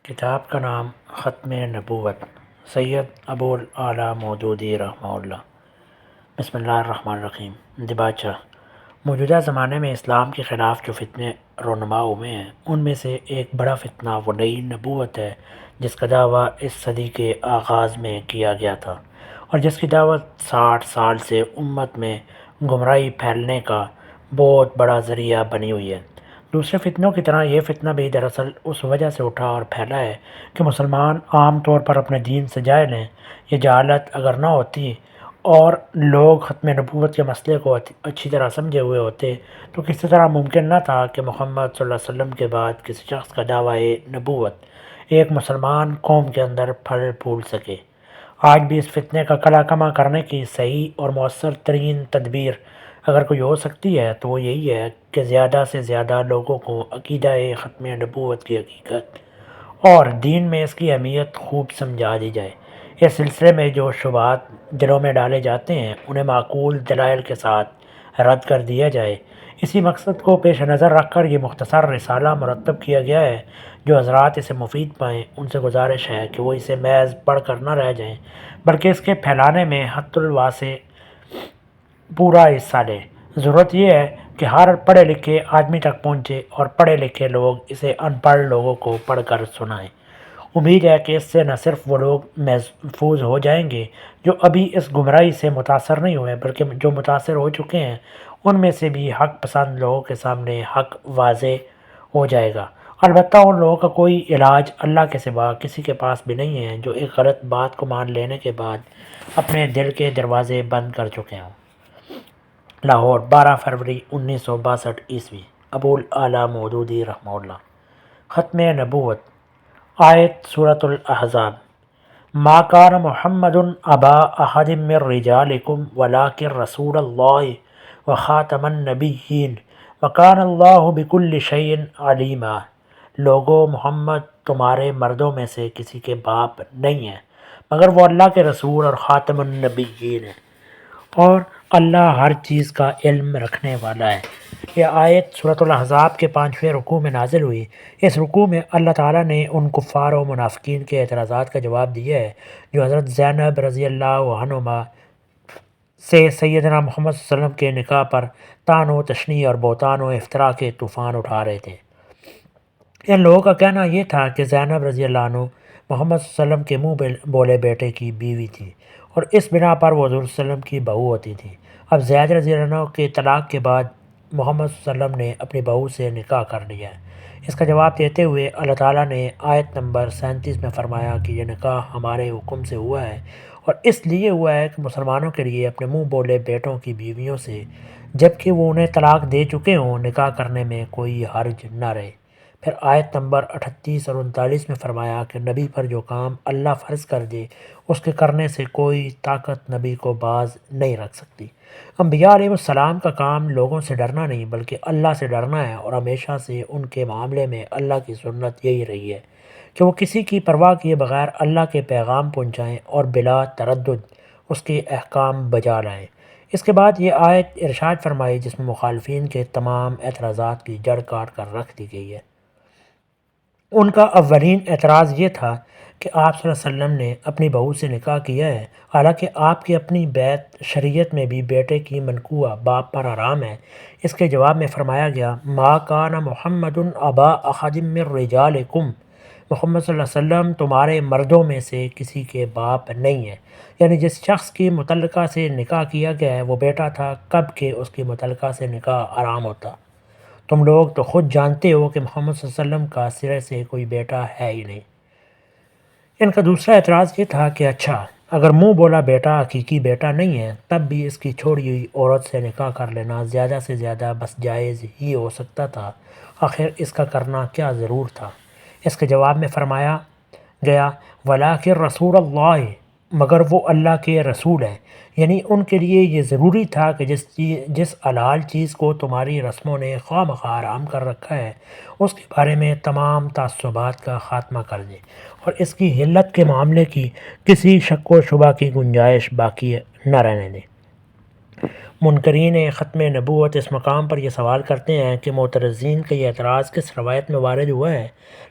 کتاب کا نام ختم نبوت، سید ابو الاعلیٰ مودودی رحمہ اللہ۔ بسم اللہ الرحمن الرحیم۔ دباچہ: موجودہ زمانے میں اسلام کے خلاف جو فتنے رونما ہوئے ہیں، ان میں سے ایک بڑا فتنہ وہ نئی نبوت ہے جس کا دعویٰ اس صدی کے آغاز میں کیا گیا تھا، اور جس کی دعوت 60 سال سے امت میں گمراہی پھیلنے کا بہت بڑا ذریعہ بنی ہوئی ہے۔ دوسرے فتنوں کی طرح یہ فتنہ بھی دراصل اس وجہ سے اٹھا اور پھیلا ہے کہ مسلمان عام طور پر اپنے دین سے جاہل ہیں۔ یہ جہالت اگر نہ ہوتی اور لوگ ختم نبوت کے مسئلے کو اچھی طرح سمجھے ہوئے ہوتے تو کسی طرح ممکن نہ تھا کہ محمد صلی اللہ علیہ وسلم کے بعد کسی شخص کا دعویٰ نبوت ایک مسلمان قوم کے اندر پھل پھول سکے۔ آج بھی اس فتنے کا کلا کما کرنے کی صحیح اور مؤثر ترین تدبیر اگر کوئی ہو سکتی ہے تو وہ یہی ہے کہ زیادہ سے زیادہ لوگوں کو عقیدہ ختم نبوت کی حقیقت اور دین میں اس کی اہمیت خوب سمجھا دی جائے۔ اس سلسلے میں جو شبہات دلوں میں ڈالے جاتے ہیں انہیں معقول دلائل کے ساتھ رد کر دیا جائے۔ اسی مقصد کو پیش نظر رکھ کر یہ مختصر رسالہ مرتب کیا گیا ہے۔ جو حضرات اسے مفید پائیں ان سے گزارش ہے کہ وہ اسے محض پڑھ کر نہ رہ جائیں بلکہ اس کے پھیلانے میں حد الواسع پورا حصہ لیں۔ ضرورت یہ ہے کہ ہر پڑھے لکھے آدمی تک پہنچے اور پڑھے لکھے لوگ اسے ان پڑھ لوگوں کو پڑھ کر سنائیں۔ امید ہے کہ اس سے نہ صرف وہ لوگ محفوظ ہو جائیں گے جو ابھی اس گمراہی سے متاثر نہیں ہوئے بلکہ جو متاثر ہو چکے ہیں ان میں سے بھی حق پسند لوگوں کے سامنے حق واضح ہو جائے گا۔ البتہ ان لوگوں کا کوئی علاج اللہ کے سوا کسی کے پاس بھی نہیں ہے جو ایک غلط بات کو مان لینے کے بعد اپنے دل کے دروازے بند کر چکے ہوں۔ لاہور، 12 فروری 1962 عیسوی۔ ابو الاعلیٰ مودودی رحمہ اللہ۔ ختم نبوت۔ آیت سورۃ الاحزاب: ما کان محمد ابا احد من رجالکم ولکن رسول اللہ وخاتم النبیین وکان اللہ بکل شیء علیما۔ لوگو، محمد تمہارے مردوں میں سے کسی کے باپ نہیں ہے مگر وہ اللہ کے رسول اور خاتم النبیین ہے، اور اللہ ہر چیز کا علم رکھنے والا ہے۔ یہ آیت سورۃ الاحزاب کے 5ویں رکوع میں نازل ہوئی۔ اس رکوع میں اللہ تعالیٰ نے ان کفار و منافقین کے اعتراضات کا جواب دیا ہے جو حضرت زینب رضی اللہ عنہما سے سیدنا محمد صلی اللہ علیہ وسلم کے نکاح پر طعن و تشنیع اور بہتان و افتراء کے طوفان اٹھا رہے تھے۔ ان لوگوں کا کہنا یہ تھا کہ زینب رضی اللہ عنہ محمد صلی اللہ علیہ وسلم کے منہ بولے بیٹے کی بیوی تھی اور اس بنا پر وہ حضور صلی اللہ علیہ وسلم کی بہو ہوتی تھی۔ اب زید رضی اللہ عنہ کے طلاق کے بعد محمد صلی اللہ علیہ وسلم نے اپنی بہو سے نکاح کر لیا ہے۔ اس کا جواب دیتے ہوئے اللہ تعالیٰ نے آیت نمبر 37 میں فرمایا کہ یہ نکاح ہمارے حکم سے ہوا ہے اور اس لیے ہوا ہے کہ مسلمانوں کے لیے اپنے منہ بولے بیٹوں کی بیویوں سے جبکہ وہ انہیں طلاق دے چکے ہوں نکاح کرنے میں کوئی حرج نہ رہے۔ پھر آیت نمبر 38 اور 39 میں فرمایا کہ نبی پر جو کام اللہ فرض کر دے اس کے کرنے سے کوئی طاقت نبی کو باز نہیں رکھ سکتی۔ انبیاء علیہ السلام کا کام لوگوں سے ڈرنا نہیں بلکہ اللہ سے ڈرنا ہے، اور ہمیشہ سے ان کے معاملے میں اللہ کی سنت یہی رہی ہے کہ وہ کسی کی پرواہ کیے بغیر اللہ کے پیغام پہنچائیں اور بلا تردد اس کے احکام بجا لائیں۔ اس کے بعد یہ آیت ارشاد فرمائی جس میں مخالفین کے تمام اعتراضات کی جڑ کاٹ کر رکھ دی گئی ہے۔ ان کا اولین اعتراض یہ تھا کہ آپ صلی اللہ علیہ وسلم نے اپنی بہو سے نکاح کیا ہے، حالانکہ آپ کی اپنی بیت شریعت میں بھی بیٹے کی منکوحہ باپ پر حرام ہے۔ اس کے جواب میں فرمایا گیا ما کان محمد ابا احد من رجالکم، محمد صلی اللہ علیہ وسلم تمہارے مردوں میں سے کسی کے باپ نہیں ہے، یعنی جس شخص کی متعلقہ سے نکاح کیا گیا ہے وہ بیٹا تھا کب کہ اس کی متعلقہ سے نکاح حرام ہوتا۔ تم لوگ تو خود جانتے ہو کہ محمد صلی اللہ علیہ وسلم کا سرے سے کوئی بیٹا ہے ہی نہیں۔ ان کا دوسرا اعتراض یہ تھا کہ اچھا اگر منہ بولا بیٹا حقیقی بیٹا نہیں ہے تب بھی اس کی چھوڑی ہوئی عورت سے نکاح کر لینا زیادہ سے زیادہ بس جائز ہی ہو سکتا تھا، آخر اس کا کرنا کیا ضرور تھا؟ اس کے جواب میں فرمایا گیا وَلَٰكِن رسول اللہ، مگر وہ اللہ کے رسول ہیں، یعنی ان کے لیے یہ ضروری تھا کہ جس حلال چیز کو تمہاری رسموں نے خواہ مخواہ حرام کر رکھا ہے اس کے بارے میں تمام تعصبات کا خاتمہ کر دیں اور اس کی حلت کے معاملے کی کسی شک و شبہ کی گنجائش باقی نہ رہنے دیں۔ منکرین ختم نبوت اس مقام پر یہ سوال کرتے ہیں کہ معترضین کا یہ اعتراض کس روایت میں وارد ہوا ہے،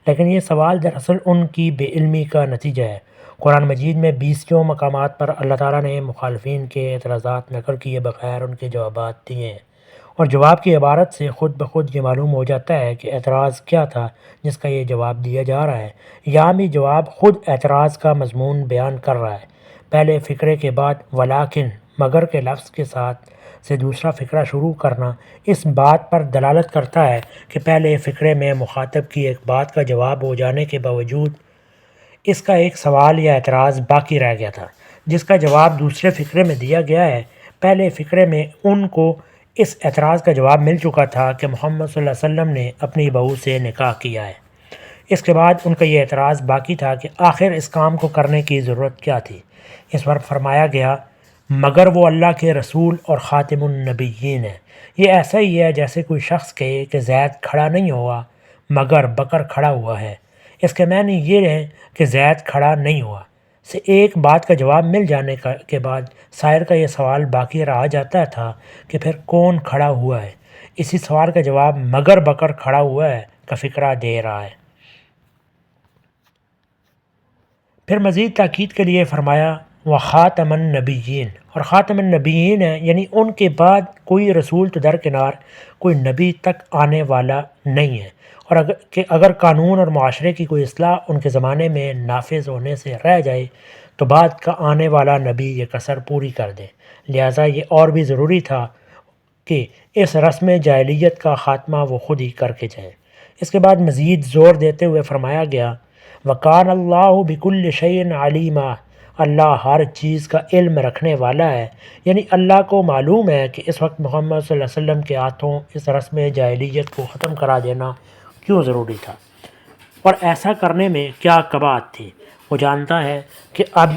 لیکن یہ سوال دراصل ان کی بے علمی کا نتیجہ ہے۔ قرآن مجید میں 20 مقامات پر اللہ تعالیٰ نے مخالفین کے اعتراضات نقل کیے بغیر ان کے جوابات دیے ہیں، اور جواب کی عبارت سے خود بخود یہ معلوم ہو جاتا ہے کہ اعتراض کیا تھا جس کا یہ جواب دیا جا رہا ہے۔ یہاں بھی جواب خود اعتراض کا مضمون بیان کر رہا ہے۔ پہلے فقرے کے بعد ولیکن مگر کے لفظ کے ساتھ سے دوسرا فقرہ شروع کرنا اس بات پر دلالت کرتا ہے کہ پہلے فقرے میں مخاطب کی ایک بات کا جواب ہو جانے کے باوجود اس کا ایک سوال یا اعتراض باقی رہ گیا تھا، جس کا جواب دوسرے فقرے میں دیا گیا ہے۔ پہلے فقرے میں ان کو اس اعتراض کا جواب مل چکا تھا کہ محمد صلی اللہ علیہ وسلم نے اپنی بہو سے نکاح کیا ہے۔ اس کے بعد ان کا یہ اعتراض باقی تھا کہ آخر اس کام کو کرنے کی ضرورت کیا تھی۔ اس پر فرمایا گیا مگر وہ اللہ کے رسول اور خاتم النبیین ہے۔ یہ ایسا ہی ہے جیسے کوئی شخص کہے کہ زید کھڑا نہیں ہوا مگر بکر کھڑا ہوا ہے۔ اس کے معنی یہ ہے کہ زید کھڑا نہیں ہوا سے ایک بات کا جواب مل جانے کے بعد سائر کا یہ سوال باقی رہ جاتا تھا کہ پھر کون کھڑا ہوا ہے۔ اسی سوال کا جواب مگر بکر کھڑا ہوا ہے کا فقرہ دے رہا ہے۔ پھر مزید تاکید کے لیے فرمایا وخاتم النبیین، اور خاتم النبیین ہے یعنی ان کے بعد کوئی رسول تو درکنار کوئی نبی تک آنے والا نہیں ہے، اور اگر قانون اور معاشرے کی کوئی اصلاح ان کے زمانے میں نافذ ہونے سے رہ جائے تو بعد کا آنے والا نبی یہ کسر پوری کر دے۔ لہٰذا یہ اور بھی ضروری تھا کہ اس رسم جاہلیت کا خاتمہ وہ خود ہی کر کے جائیں۔ اس کے بعد مزید زور دیتے ہوئے فرمایا گیا وَقَانَ اللَّهُ بِكُلِّ شَيْءٍ عَلِيمًا، اللہ ہر چیز کا علم رکھنے والا ہے، یعنی اللہ کو معلوم ہے کہ اس وقت محمد صلی اللہ علیہ وسلم کے ہاتھوں اس رسم جاہلیت کو ختم کرا دینا کیوں ضروری تھا اور ایسا کرنے میں کیا قباحت تھی۔ وہ جانتا ہے کہ اب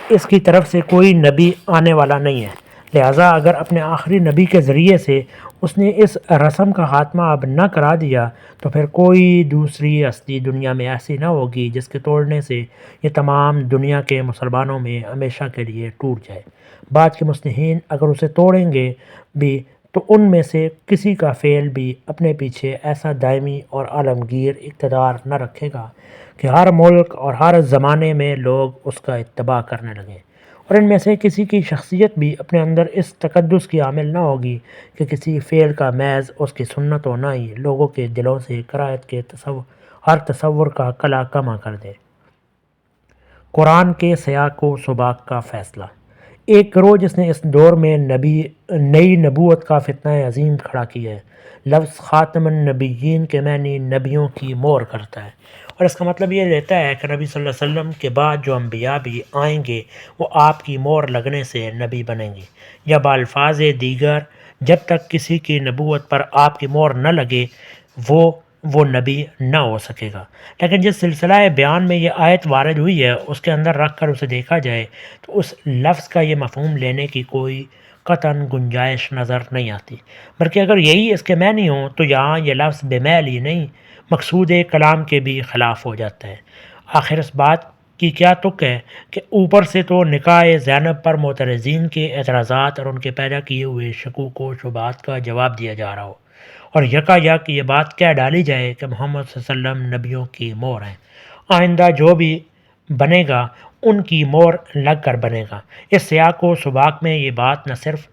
اس کی طرف سے کوئی نبی آنے والا نہیں ہے، لہٰذا اگر اپنے آخری نبی کے ذریعے سے اس نے اس رسم کا خاتمہ اب نہ کرا دیا تو پھر کوئی دوسری ہستی دنیا میں ایسی نہ ہوگی جس کے توڑنے سے یہ تمام دنیا کے مسلمانوں میں ہمیشہ کے لیے ٹوٹ جائے۔ بعد کے مصلحین اگر اسے توڑیں گے بھی تو ان میں سے کسی کا فعل بھی اپنے پیچھے ایسا دائمی اور عالمگیر اقتدار نہ رکھے گا کہ ہر ملک اور ہر زمانے میں لوگ اس کا اتباع کرنے لگیں، اور ان میں سے کسی کی شخصیت بھی اپنے اندر اس تقدس کی عامل نہ ہوگی کہ کسی فعل کا محض اس کی سنت ہونا ہی لوگوں کے دلوں سے کراہت کے ہر تصور کا کلا کما کر دے۔ قرآن کے سیاق و سباق کا فیصلہ۔ ایک گروہ جس نے اس دور میں نئی نبوت کا فتنہ عظیم کھڑا کیا ہے، لفظ خاتم النبیین کے معنی نبیوں کی مہر کرتا ہے، اور اس کا مطلب یہ لیتا ہے کہ نبی صلی اللہ علیہ وسلم کے بعد جو انبیاء بھی آئیں گے وہ آپ کی مہر لگنے سے نبی بنیں گے، یا بالفاظ دیگر جب تک کسی کی نبوت پر آپ کی مہر نہ لگے وہ نبی نہ ہو سکے گا۔ لیکن جس سلسلہ بیان میں یہ آیت وارد ہوئی ہے اس کے اندر رکھ کر اسے دیکھا جائے تو اس لفظ کا یہ مفہوم لینے کی کوئی قطعاً گنجائش نظر نہیں آتی، بلکہ اگر یہی اس کے معنی ہوں تو یہاں یہ لفظ بے میل ہی نہیں مقصود کلام کے بھی خلاف ہو جاتا ہے۔ آخر اس بات کی کیا تک ہے کہ اوپر سے تو نکاح زینب پر معترضین کے اعتراضات اور ان کے پیدا کیے ہوئے شکوک و شبہات کا جواب دیا جا رہا ہو، اور یکا یک یہ بات کہہ ڈالی جائے کہ محمد صلی اللہ علیہ وسلم نبیوں کی مہر ہیں، آئندہ جو بھی بنے گا ان کی مہر لگ کر بنے گا۔ اس سیاق و سباق میں یہ بات نہ صرف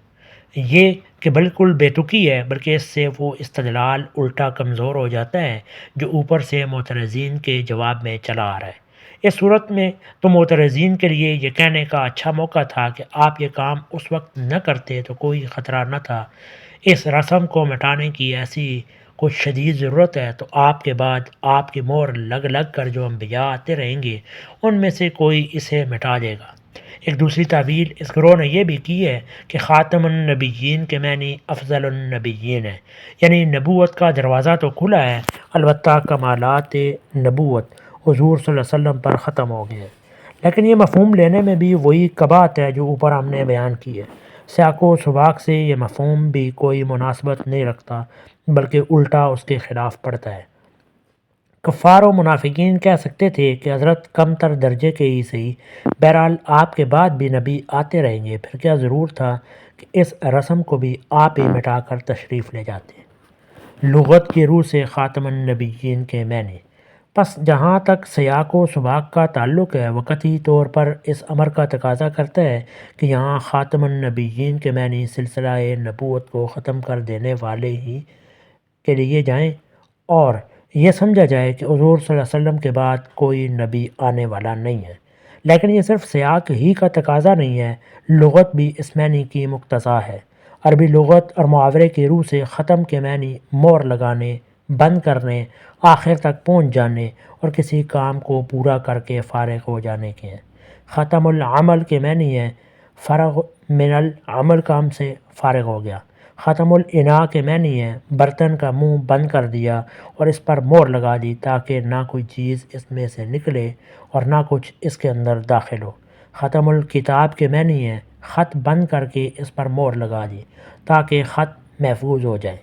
یہ کہ بالکل بے تکی ہے بلکہ اس سے وہ استدلال الٹا کمزور ہو جاتا ہے جو اوپر سے معترضین کے جواب میں چلا آ رہا ہے۔ اس صورت میں تو معترضین کے لیے یہ کہنے کا اچھا موقع تھا کہ آپ یہ کام اس وقت نہ کرتے تو کوئی خطرہ نہ تھا، اس رسم کو مٹانے کی ایسی کچھ شدید ضرورت ہے تو آپ کے بعد آپ کی مہر لگ کر جو انبیاء آتے رہیں گے ان میں سے کوئی اسے مٹا دے گا۔ ایک دوسری تعویل اس گروہ نے یہ بھی کی ہے کہ خاتم النبیین کے معنی افضل النبیین ہے، یعنی نبوت کا دروازہ تو کھلا ہے البتہ کمالات نبوت حضور صلی اللہ علیہ وسلم پر ختم ہو گئے، لیکن یہ مفہوم لینے میں بھی وہی قباحت ہے جو اوپر ہم نے بیان کی ہے۔ سیاق و سباق سے یہ مفہوم بھی کوئی مناسبت نہیں رکھتا بلکہ الٹا اس کے خلاف پڑتا ہے۔ کفار و منافقین کہہ سکتے تھے کہ حضرت کم تر درجے کے ہی صحیح، بہرحال آپ کے بعد بھی نبی آتے رہیں گے، پھر کیا ضرور تھا کہ اس رسم کو بھی آپ ہی مٹا کر تشریف لے جاتے ہیں۔ لغت کی روح سے خاتم النبیین کے معنی۔ پس جہاں تک سیاق و سباق کا تعلق ہے، وہ قطعی طور پر اس امر کا تقاضا کرتا ہے کہ یہاں خاتم النبیین کے معنی سلسلہ نبوت کو ختم کر دینے والے ہی کے لیے جائیں، اور یہ سمجھا جائے کہ حضور صلی اللہ علیہ وسلم کے بعد کوئی نبی آنے والا نہیں ہے۔ لیکن یہ صرف سیاق ہی کا تقاضا نہیں ہے، لغت بھی اس معنی کی مقتضا ہے۔ عربی لغت اور محاورے کی روح سے ختم کے معنی مور لگانے، بند کرنے، آخر تک پہنچ جانے اور کسی کام کو پورا کر کے فارغ ہو جانے کے ہیں۔ ختم العمل کے معنی ہے فرغ من العمل، کام سے فارغ ہو گیا۔ ختم الاناء کے معنی ہے برتن کا منہ بند کر دیا اور اس پر مور لگا دی تاکہ نہ کوئی چیز اس میں سے نکلے اور نہ کچھ اس کے اندر داخل ہو۔ ختم الکتاب کے معنی ہے خط بند کر کے اس پر مور لگا دی تاکہ خط محفوظ ہو جائے۔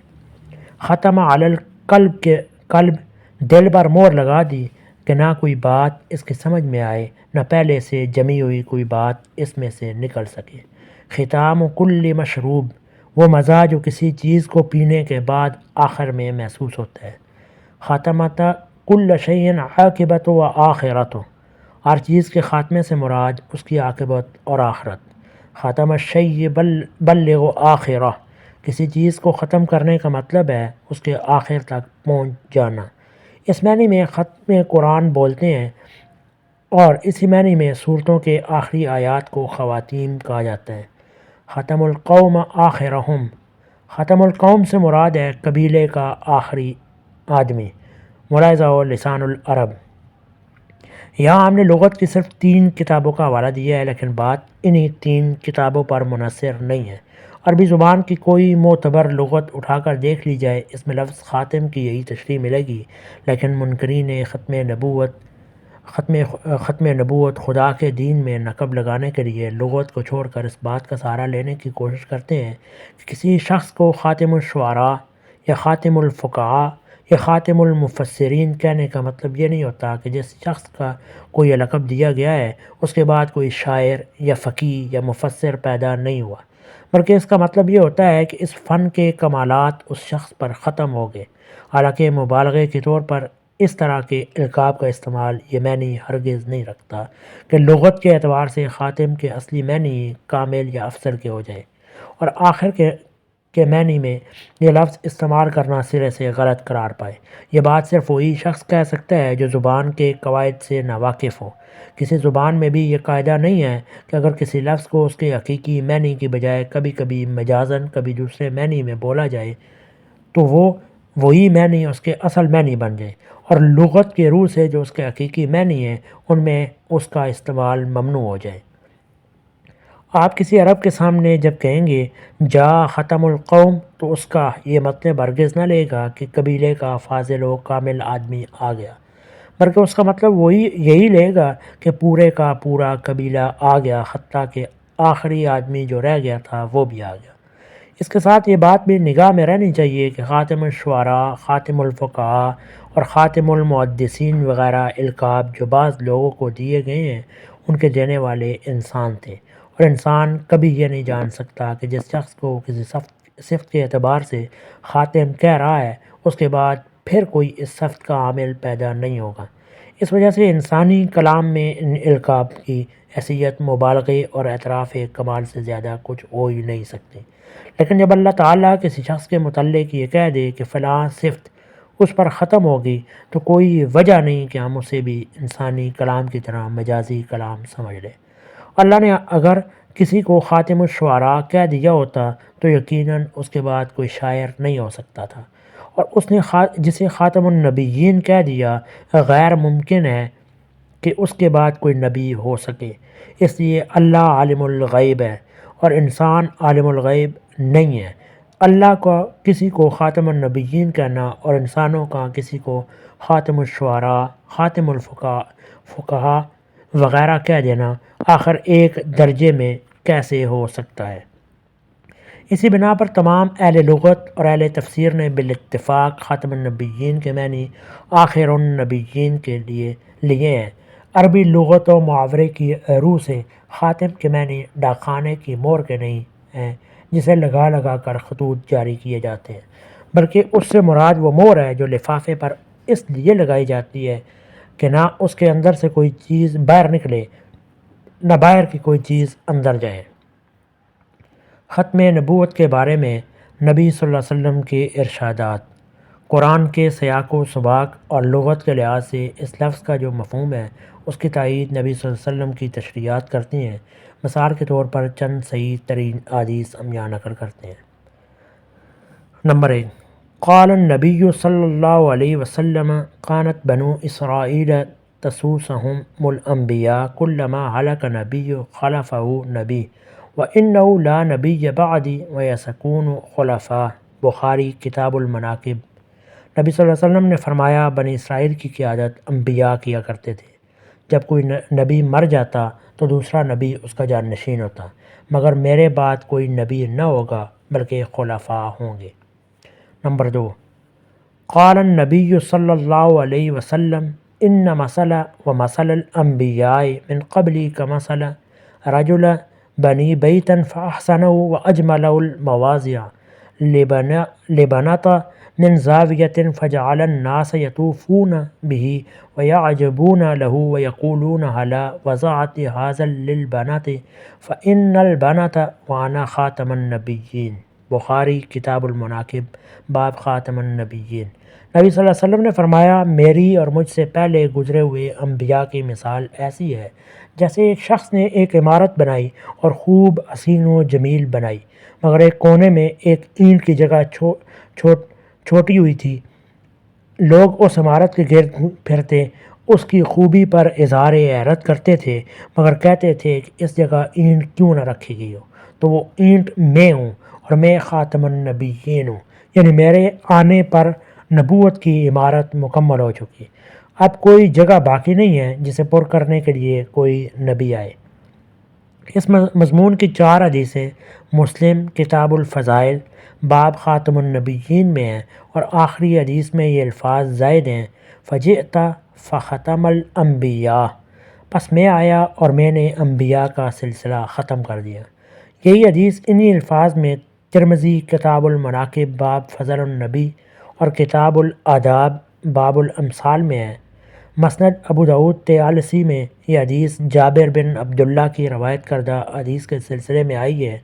ختم علی القلب کے قلب، دل پر مور لگا دی کہ نہ کوئی بات اس کی سمجھ میں آئے، نہ پہلے سے جمی ہوئی کوئی بات اس میں سے نکل سکے۔ ختام کل مشروب، وہ مزہ جو کسی چیز کو پینے کے بعد آخر میں محسوس ہوتا ہے۔ خاتمۃ کل شیء عاقبۃ و آخرۃ، ہر چیز کے خاتمے سے مراد اس کی عاقبت اور آخرت۔ خاتم الشیء بلغ آخرہ، کسی چیز کو ختم کرنے کا مطلب ہے اس کے آخر تک پہنچ جانا۔ اس معنی میں ختم قرآن بولتے ہیں، اور اسی معنی میں صورتوں کے آخری آیات کو خواتیم کہا جاتا ہے۔ ختم القوم آخرہم، ختم القوم سے مراد ہے قبیلے کا آخری آدمی۔ ملاحظہ ہو لسان العرب۔ یہاں ہم نے لغت کی صرف 3 کتابوں کا حوالہ دیا ہے، لیکن بات انہی 3 کتابوں پر منحصر نہیں ہے۔ عربی زبان کی کوئی معتبر لغت اٹھا کر دیکھ لی جائے، اس میں لفظ خاتم کی یہی تشریح ملے گی، لیکن منکرین ختم نبوت خدا کے دین میں نقب لگانے کے لیے لغت کو چھوڑ کر اس بات کا سہارا لینے کی کوشش کرتے ہیں کہ کسی شخص کو خاتم الشعراء یا خاتم الفقہاء یا خاتم المفسرین کہنے کا مطلب یہ نہیں ہوتا کہ جس شخص کا کوئی لقب دیا گیا ہے اس کے بعد کوئی شاعر یا فقیہ یا مفسر پیدا نہیں ہوا، بلکہ اس کا مطلب یہ ہوتا ہے کہ اس فن کے کمالات اس شخص پر ختم ہو گئے۔ حالانکہ مبالغے کے طور پر اس طرح کے القاب کا استعمال یہ معنی ہرگز نہیں رکھتا کہ لغت کے اعتبار سے خاتم کے اصلی معنی کامل یا افضل کے ہو جائے، اور آخر کے معنی میں یہ لفظ استعمال کرنا سرے سے غلط قرار پائے۔ یہ بات صرف وہی شخص کہہ سکتا ہے جو زبان کے قواعد سے ناواقف ہو۔ کسی زبان میں بھی یہ قاعدہ نہیں ہے کہ اگر کسی لفظ کو اس کے حقیقی معنی کی بجائے کبھی کبھی مجازاً کبھی دوسرے معنی میں بولا جائے تو وہی معنی اس کے اصل معنی بن جائے، اور لغت کے روح سے جو اس کے حقیقی معنی ہیں ان میں اس کا استعمال ممنوع ہو جائے۔ آپ کسی عرب کے سامنے جب کہیں گے جا ختم القوم تو اس کا یہ مطلب ہرگز نہ لے گا کہ قبیلے کا فاضل و کامل آدمی آ گیا، بلکہ اس کا مطلب یہی لے گا کہ پورے کا پورا قبیلہ آ گیا، حتیٰ کہ آخری آدمی جو رہ گیا تھا وہ بھی آ گیا۔ اس کے ساتھ یہ بات بھی نگاہ میں رہنی چاہیے کہ خاتم الشعراء، خاتم الفقہاء اور خاتم المحدثین وغیرہ القاب جو بعض لوگوں کو دیے گئے ہیں ان کے دینے والے انسان تھے، اور انسان کبھی یہ نہیں جان سکتا کہ جس شخص کو کسی صفت کے اعتبار سے خاتم کہہ رہا ہے اس کے بعد پھر کوئی اس صفت کا عامل پیدا نہیں ہوگا۔ اس وجہ سے انسانی کلام میں ان القاب کی حیثیت مبالغے اور اعتراف کمال سے زیادہ کچھ ہو ہی نہیں سکتی۔ لیکن جب اللہ تعالیٰ کسی شخص کے متعلق یہ کہہ دے کہ فلاں صفت اس پر ختم ہوگی تو کوئی وجہ نہیں کہ ہم اسے بھی انسانی کلام کی طرح مجازی کلام سمجھ لیں۔ اللہ نے اگر کسی کو خاتم الشعراء کہہ دیا ہوتا تو یقیناً اس کے بعد کوئی شاعر نہیں ہو سکتا تھا، اور اس نے جسے خاتم النبیین کہہ دیا غیر ممکن ہے کہ اس کے بعد کوئی نبی ہو سکے۔ اس لیے اللہ عالم الغیب ہے اور انسان عالم الغیب نہیں ہے۔ اللہ کا کسی کو خاتم النبیین کہنا اور انسانوں کا کسی کو خاتم الشعراء، خاتم الفقہاء وغیرہ کہہ دینا آخر ایک درجے میں کیسے ہو سکتا ہے؟ اسی بنا پر تمام اہل لغت اور اہل تفسیر نے بالاتفاق خاتم النبیین کے معنی آخر النبیین کے لیے ہیں۔ عربی لغت و محاورے کی روح سے خاتم کے معنی ڈاکخانے کی مور کے نہیں ہیں، جسے لگا لگا کر خطوط جاری کیے جاتے ہیں، بلکہ اس سے مراد وہ مہر ہے جو لفافے پر اس لیے لگائی جاتی ہے کہ نہ اس کے اندر سے کوئی چیز باہر نکلے، نہ باہر کی کوئی چیز اندر جائے۔ ختم نبوت کے بارے میں نبی صلی اللہ علیہ وسلم کے ارشادات قرآن کے سیاق و سباق اور لغت کے لحاظ سے اس لفظ کا جو مفہوم ہے اس کی تائید نبی صلی اللہ علیہ وسلم کی تشریحات کرتی ہیں۔ مثال کے طور پر چند صحیح ترین احادیث ہم یہاں نقل کرتے ہیں۔ نمبر 1، قال النبی صلی اللہ علیہ وسلم كانت بنو اسرائیل تسوسهم الانبیاء كلما هلك نبی خلفه نبی وانه لا نبی بعدی ویسکون خلفاء۔ بخاری کتاب المناقب۔ نبی صلی اللہ علیہ وسلم نے فرمایا، بنی اسرائیل کی قیادت انبیاء کیا کرتے تھے، جب کوئی نبی مر جاتا تو دوسرا نبی اس کا جانشین ہوتا، مگر میرے بعد کوئی نبی نہ ہوگا بلکہ خلفاء ہوں گے۔ نمبر 2، قال النبی صلی اللہ علیہ وسلم ان مثل و مثل الانبیاء من قبلی کمثل رجل بنی بیتا فاحسنه واجمله المواضع لبنت من زاویة فجعل الناس یطوفون به ویعجبون له ویقولون هلا وضعت هذا للبنات فإن البنات وانا خاتم النبیین۔ بخاری کتاب المناقب باب خاتم النبیین۔ نبی صلی اللہ علیہ وسلم نے فرمایا، میری اور مجھ سے پہلے گزرے ہوئے انبیاء کی مثال ایسی ہے جیسے ایک شخص نے ایک عمارت بنائی اور خوب حسین و جمیل بنائی، مگر ایک کونے میں ایک اینٹ کی جگہ چھوٹی ہوئی تھی۔ لوگ اس عمارت کے گرد پھرتے اس کی خوبی پر اظہار حیرت کرتے تھے، مگر کہتے تھے کہ اس جگہ اینٹ کیوں نہ رکھی گئی ہو، تو وہ اینٹ میں ہوں اور میں خاتم النبیین ہوں، یعنی میرے آنے پر نبوت کی عمارت مکمل ہو چکی، اب کوئی جگہ باقی نہیں ہے جسے پر کرنے کے لیے کوئی نبی آئے۔ اس مضمون کی 4 حدیثیں مسلم کتاب الفضائل باب خاتم النبیین میں ہیں، اور آخری حدیث میں یہ الفاظ زائد ہیں، فجئت فختم الانبیاء، پس میں آیا اور میں نے انبیاء کا سلسلہ ختم کر دیا۔ یہی حدیث انہی الفاظ میں ترمذی کتاب المناقب باب فضل النبی اور کتاب الآداب باب الامثال میں ہے۔ مسند ابو داؤد طیالسی میں یہ حدیث جابر بن عبداللہ کی روایت کردہ حدیث کے سلسلے میں آئی ہے۔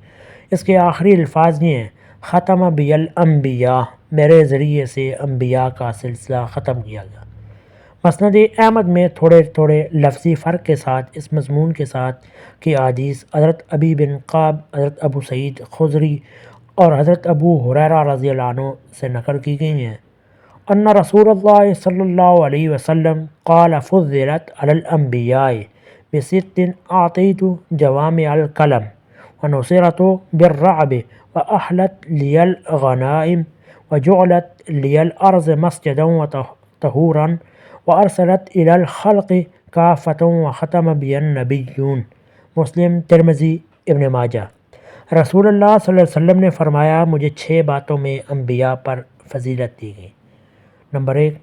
اس کے آخری الفاظ یہ ہیں، ختم بی الانبیاء، میرے ذریعے سے انبیاء کا سلسلہ ختم کیا گیا۔ مسند احمد میں تھوڑے تھوڑے لفظی فرق کے ساتھ اس مضمون کے ساتھ کی احادیث حضرت ابی بن قعب، حضرت ابو سعید خدری اور حضرت ابو ہریرہ رضی اللہ عنہ سے نقل کی گئی ہیں۔ ان رسول اللہ صلی اللہ علیہ وسلم قال فضلت علی الانبیاء بست اعطیت جوامع الکلم ونصرت بالرعب واحلت لی الغنائم وجعلت لی الارض مسجدا وطہورا وارسلت الی الخلق کافۃ وختم بی النبیون۔ مسلم، ترمذی، ابن ماجہ۔ رسول اللہ صلی اللہ علیہ وسلم نے فرمایا، مجھے 6 باتوں میں انبیاء پر فضیلت دی گئی۔ نمبر 1،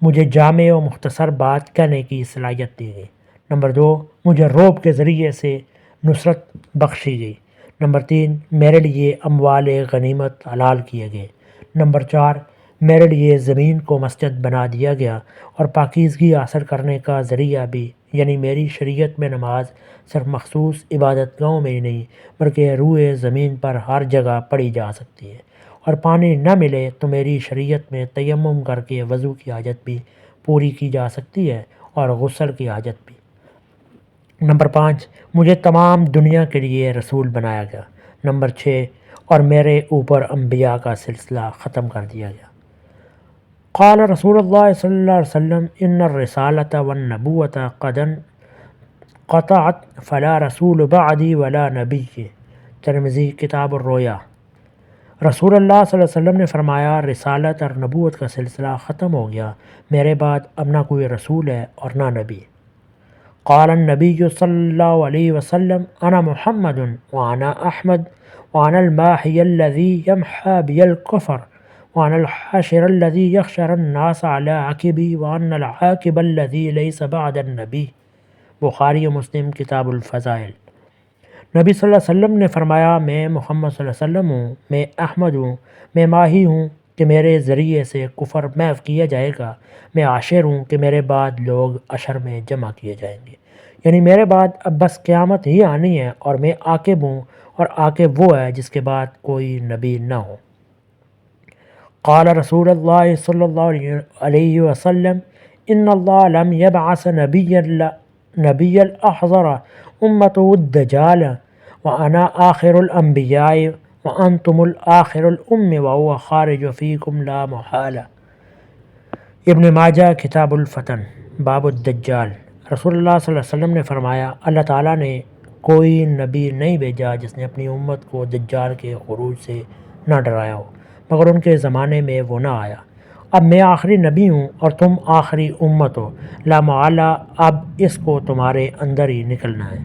مجھے جامع و مختصر بات کہنے کی صلاحیت دی گئی۔ نمبر 2، مجھے رعب کے ذریعے سے نصرت بخشی گئی۔ نمبر 3، میرے لیے اموال غنیمت حلال کیے گئے۔ نمبر 4، میرے لیے زمین کو مسجد بنا دیا گیا اور پاکیزگی حاصل کرنے کا ذریعہ بھی، یعنی میری شریعت میں نماز صرف مخصوص عبادت گاہوں میں ہی نہیں بلکہ روئے زمین پر ہر جگہ پڑھی جا سکتی ہے، اور پانی نہ ملے تو میری شریعت میں تیمم کر کے وضو کی حاجت بھی پوری کی جا سکتی ہے اور غسل کی حاجت بھی۔ نمبر 5، مجھے تمام دنیا کے لیے رسول بنایا گیا۔ نمبر 6، اور میرے اوپر انبیاء کا سلسلہ ختم کر دیا گیا۔ قال رسول اللہ صلی اللہ علیہ وسلم ان الرسالۃ والنبوۃ قد انقطعت فلا رسول بعدی ولا نبی۔ ترمذی کتاب الرؤیا۔ رسول اللہ صلی اللہ علیہ وسلم نے فرمایا، رسالت اور نبوت کا سلسلہ ختم ہو گیا، میرے بعد اب نہ کوئی رسول ہے اور نہ نبی۔ قال النبی صلی اللہ علیہ وسلم انا محمد وانا احمد وانا الماحی الذی یمحی بی الکفر وانا الحاشر الذی یحشر الناس علی عقبی وانا العاقب الذی لیس بعد النبی۔ بخاری و مسلم کتاب الفضائل۔ نبی صلی اللہ علیہ وسلم نے فرمایا میں محمد صلی اللہ علیہ وسلم ہوں، میں احمد ہوں، میں ماہی ہوں کہ میرے ذریعے سے کفر محو کیا جائے گا، میں عاشر ہوں کہ میرے بعد لوگ عشر میں جمع کیے جائیں گے، یعنی میرے بعد اب بس قیامت ہی آنی ہے اور میں عاقب ہوں، اور عاقب وہ ہے جس کے بعد کوئی نبی نہ ہو۔ قال رسول اللہ صلی اللہ علیہ وسلم ان اللہ لم يبعث نبی احضر امته الدجال وانا آخر الانبیاء وانتم الاخر الام وهو خارج فیکم لا محالہ۔ ابن ماجہ کتاب الفتن باب الدجال۔ رسول اللہ صلی اللہ علیہ وسلم نے فرمایا اللہ تعالیٰ نے کوئی نبی نہیں بھیجا جس نے اپنی امت کو دجال کے خروج سے نہ ڈرایا ہو، مگر ان کے زمانے میں وہ نہ آیا۔ اب میں آخری نبی ہوں اور تم آخری امت ہو، لا معالہ اب اس کو تمہارے اندر ہی نکلنا ہے۔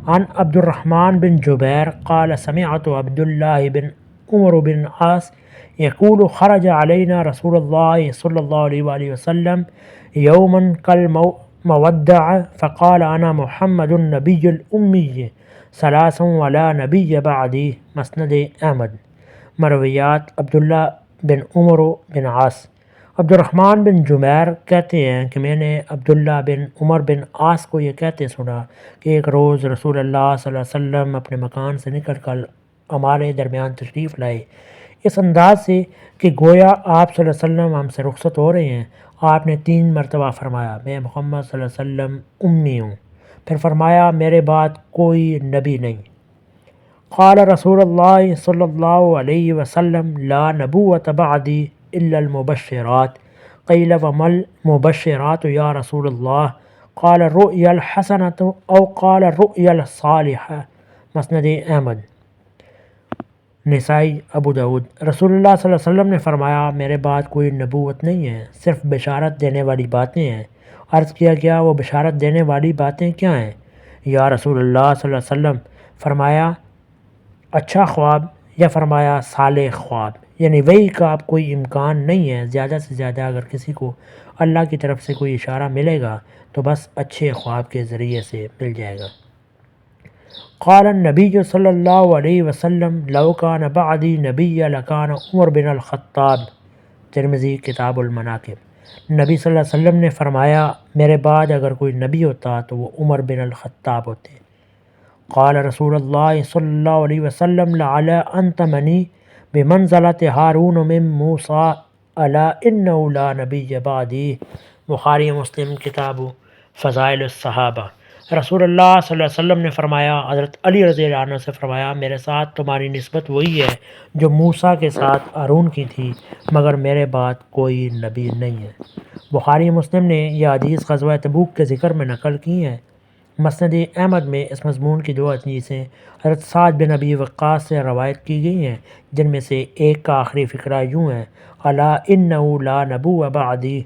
عن عبد الرحمن بن جبیر قال سمعت عبد اللہ بن عمر بن عاص يقول خرج علينا رسول الله صلى الله عليه وآله وسلم يوما كالمودع فقال أنا محمد النبي الأمي ثلاث ولا نبي بعدي۔ مسند احمد۔ مرویات عبداللہ بن عمر بن عاص۔ عبد الرحمن بن جبیر کہتے ہیں کہ میں نے عبداللہ بن عمر بن عاص کو یہ کہتے سنا کہ ایک روز رسول اللہ صلی اللہ علیہ وسلم اپنے مکان سے نکل کر ہمارے درمیان تشریف لائے، اس انداز سے کہ گویا آپ صلی اللہ علیہ وسلم ہم سے رخصت ہو رہے ہیں۔ آپ نے 3 مرتبہ فرمایا میں محمد صلی اللہ علیہ وسلم امی ہوں، پھر فرمایا میرے بعد کوئی نبی نہیں۔ قال رسول اللہ صلی اللہ علیہ وسلم لا نبوۃ بعدی الا المبشرات۔ قیل وما المبشرات یا رسول اللہ؟ قال الرؤیا الحسنۃ او قال الرؤیا الصالحہ۔ مسند احمد۔ نسائی ابو داود۔ رسول اللہ صلی اللہ علیہ وسلم نے فرمایا میرے بعد کوئی نبوت نہیں ہے، صرف بشارت دینے والی باتیں ہیں۔ عرض کیا گیا وہ بشارت دینے والی باتیں کیا ہیں یا رسول اللہ صلی اللہ علیہ وسلم؟ فرمایا اچھا خواب، یا فرمایا صالح خواب، یعنی وحی کا اب کوئی امکان نہیں ہے، زیادہ سے زیادہ اگر کسی کو اللہ کی طرف سے کوئی اشارہ ملے گا تو بس اچھے خواب کے ذریعے سے مل جائے گا۔ قال النبی صلی اللہ علیہ وسلم لو کان بعدی نبی لکان عمر بن الخطاب۔ ترمذی کتاب المناقب۔ نبی صلی اللہ علیہ وسلم نے فرمایا میرے بعد اگر کوئی نبی ہوتا تو وہ عمر بن الخطاب ہوتے۔ قال رسول اللہ صلی اللہ علیہ وسلم لعل انت منی بمنزلۃ ہارون من موسیٰ الا انہ لا نبی بعدی۔ بخاری مسلم کتاب فضائل الصحابہ۔ رسول اللہ صلی اللہ علیہ وسلم نے فرمایا حضرت علی رضی اللہ عنہ سے فرمایا میرے ساتھ تمہاری نسبت وہی ہے جو موسیٰ کے ساتھ ہارون کی تھی، مگر میرے بعد کوئی نبی نہیں ہے۔ بخاری مسلم نے یہ حدیث غزوہ تبوک کے ذکر میں نقل کی ہے۔ مسند احمد میں اس مضمون کی 2 حدیثیں حضرت سعد بن ابی وقاص سے روایت کی گئی ہیں، جن میں سے ایک کا آخری فقرہ یوں ہے الا انہ لا نبوۃ بعدی،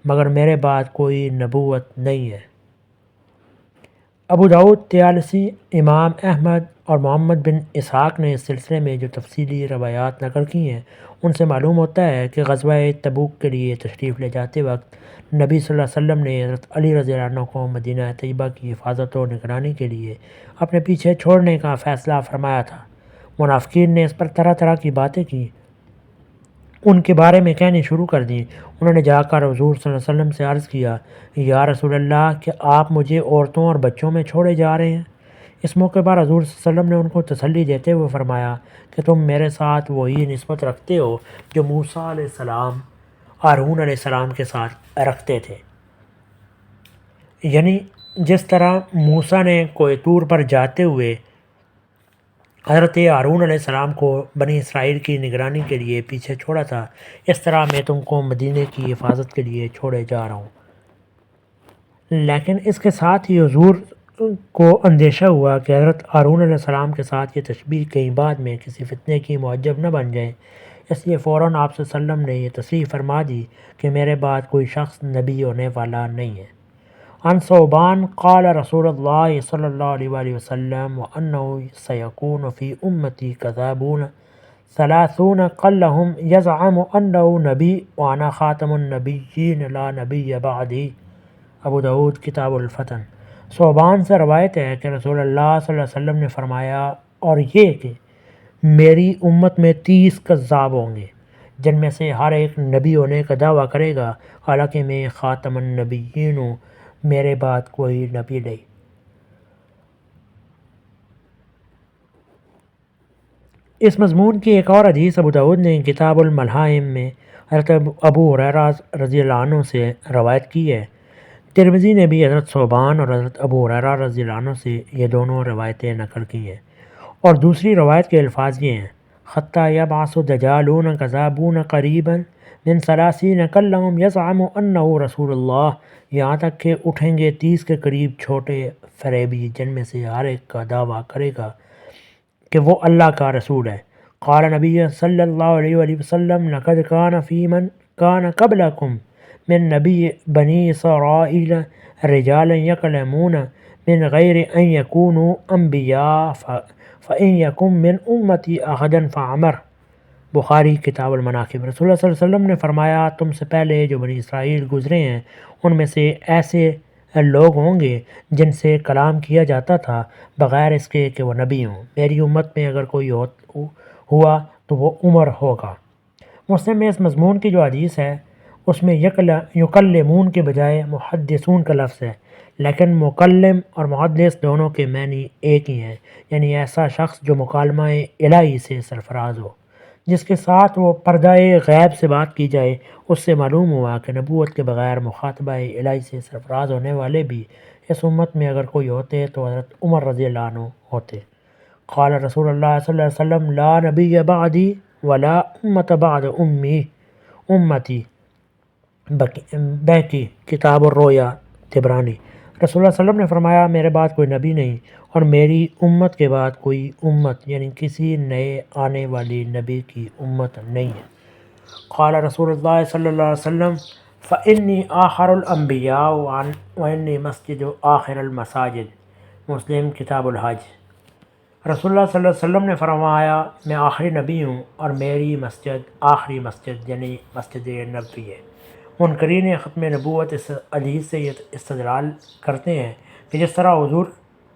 مگر میرے بعد کوئی نبوت نہیں ہے۔ ابو داؤد طیالسی، امام احمد اور محمد بن اسحاق نے اس سلسلے میں جو تفصیلی روایات نقل کی ہیں ان سے معلوم ہوتا ہے کہ غزوہ تبوک کے لیے تشریف لے جاتے وقت نبی صلی اللہ علیہ وسلم نے حضرت علی رضی اللہ عنہ کو مدینہ طیبہ کی حفاظت و نگرانی کے لیے اپنے پیچھے چھوڑنے کا فیصلہ فرمایا تھا۔ منافقین نے اس پر طرح طرح کی باتیں کی، ان کے بارے میں کہنی شروع کر دیں۔ انہوں نے جا کر حضور صلی اللہ علیہ وسلم سے عرض کیا یا رسول اللہ کہ آپ مجھے عورتوں اور بچوں میں چھوڑے جا رہے ہیں؟ اس موقع پر حضور صلی اللہ علیہ وسلم نے ان کو تسلی دیتے ہوئے فرمایا کہ تم میرے ساتھ وہی نسبت رکھتے ہو جو موسیٰ علیہ السلام ہارون علیہ السلام کے ساتھ رکھتے تھے، یعنی جس طرح موسیٰ نے کوہ طور پر جاتے ہوئے حضرت ہارون علیہ السلام کو بنی اسرائیل کی نگرانی کے لیے پیچھے چھوڑا تھا، اس طرح میں تم کو مدینے کی حفاظت کے لیے چھوڑے جا رہا ہوں۔ لیکن اس کے ساتھ ہی حضور کو اندیشہ ہوا کہ حضرت ہارون علیہ السلام کے ساتھ یہ تشبیہ کہیں بعد میں کسی فتنے کی موجب نہ بن جائے، اس لیے فوراً آپ صلی اللہ علیہ وسلم نے یہ تصریح فرما دی کہ میرے بعد کوئی شخص نبی ہونے والا نہیں ہے۔ عن ثوبان قال رسول اللہ صلی اللہ علیہ وآلہ وسلم وَأَنَّهُ سَيَكُونُ فِي أُمَّتِي كَذَّابُونَ ثَلَاثُونَ قَلَّهُمْ يَزْعَمُ أَنَّهُ نَبِيٌّ وَأَنَا خَاتَمُ النَّبِيِّينَ لَا نَبِيَّ بَعْدِي۔ ابو داؤد کتاب الفتن۔ صوبان سے روایت ہے کہ رسول اللہ صلی اللہ علیہ وسلم نے فرمایا، اور یہ کہ میری امت میں 30 کذاب ہوں گے، جن میں سے ہر ایک نبی ہونے کا دعویٰ کرے گا، حالانکہ میں خاتم النبیین ہوں، میرے بعد کوئی نبی نہیں۔ اس مضمون کی ایک اور حدیث ابو داؤد نے کتاب الملائم میں حضرت ابو ہریرہ رضی اللہ عنہ سے روایت کی ہے۔ ترمذی نے بھی حضرت ثوبان اور حضرت ابو ہریرہ رضی اللہ عنہ سے یہ دونوں روایتیں نقل کی ہیں، اور دوسری روایت کے الفاظ یہ ہیں: حتیٰ یبعث دجالون کذابون قریبا من ثلاثین کلہم یزعم انہ رسول اللہ، یہاں تک کہ اٹھیں گے 30 کے قریب چھوٹے فریبی، جن میں سے ہر ایک کا دعویٰ کرے گا کہ وہ اللہ کا رسول ہے۔ قال نبی صلی اللہ علیہ وآلہ وسلم لقد کان فی من کان قبلکم من نبی بنی اسرائیل رجالا یکلمون من غیر ان یکونوا انبیاء فَإِن يَكُن مِّنْ أُمَّتِي أَحَدٌ فَعَمَرَ۔ بخاری کتاب المناقب۔ رسول اللہ صلی اللہ علیہ وسلم نے فرمایا، تم سے پہلے جو بنی اسرائیل گزرے ہیں ان میں سے ایسے لوگ ہوں گے جن سے کلام کیا جاتا تھا بغیر اس کے کہ وہ نبی ہوں۔ میری امت میں اگر کوئی ہوا تو وہ عمر ہوگا۔ مسلم میں اس مضمون کی جو حدیث ہے اس میں یکلمون کے بجائے محدثون کا لفظ ہے، لیکن مکلم اور محدث دونوں کے معنی ایک ہی ہیں، یعنی ایسا شخص جو مکالمہ الہی سے سرفراز ہو، جس کے ساتھ وہ پردہ غیب سے بات کی جائے۔ اس سے معلوم ہوا کہ نبوت کے بغیر مخاطبہ الہی سے سرفراز ہونے والے بھی اس امت میں اگر کوئی ہوتے تو حضرت عمر رضی اللہ عنہ ہوتے۔ قال رسول اللہ صلی اللہ علیہ وسلم لا نبی بعدی ولا امت بعد امتی، بہقی کتاب الرؤیا طبرانی۔ رسول اللہ صلی اللہ علیہ وسلم نے فرمایا، میرے بعد کوئی نبی نہیں اور میری امت کے بعد کوئی امت، یعنی کسی نئے آنے والی نبی کی امت نہیں ہے۔ قال رسول اللہ صلی اللہ علیہ وسلم فإنی آخر الانبیاء وإنی مسجد آخر المساجد، مسلم کتاب الحج۔ رسول اللہ صلی اللہ علیہ وسلم نے فرمایا، میں آخری نبی ہوں اور میری مسجد آخری مسجد یعنی مسجد نبوی ہے۔ منکرین ختم نبوت اس حدیث سے یہ استدلال کرتے ہیں کہ جس طرح حضور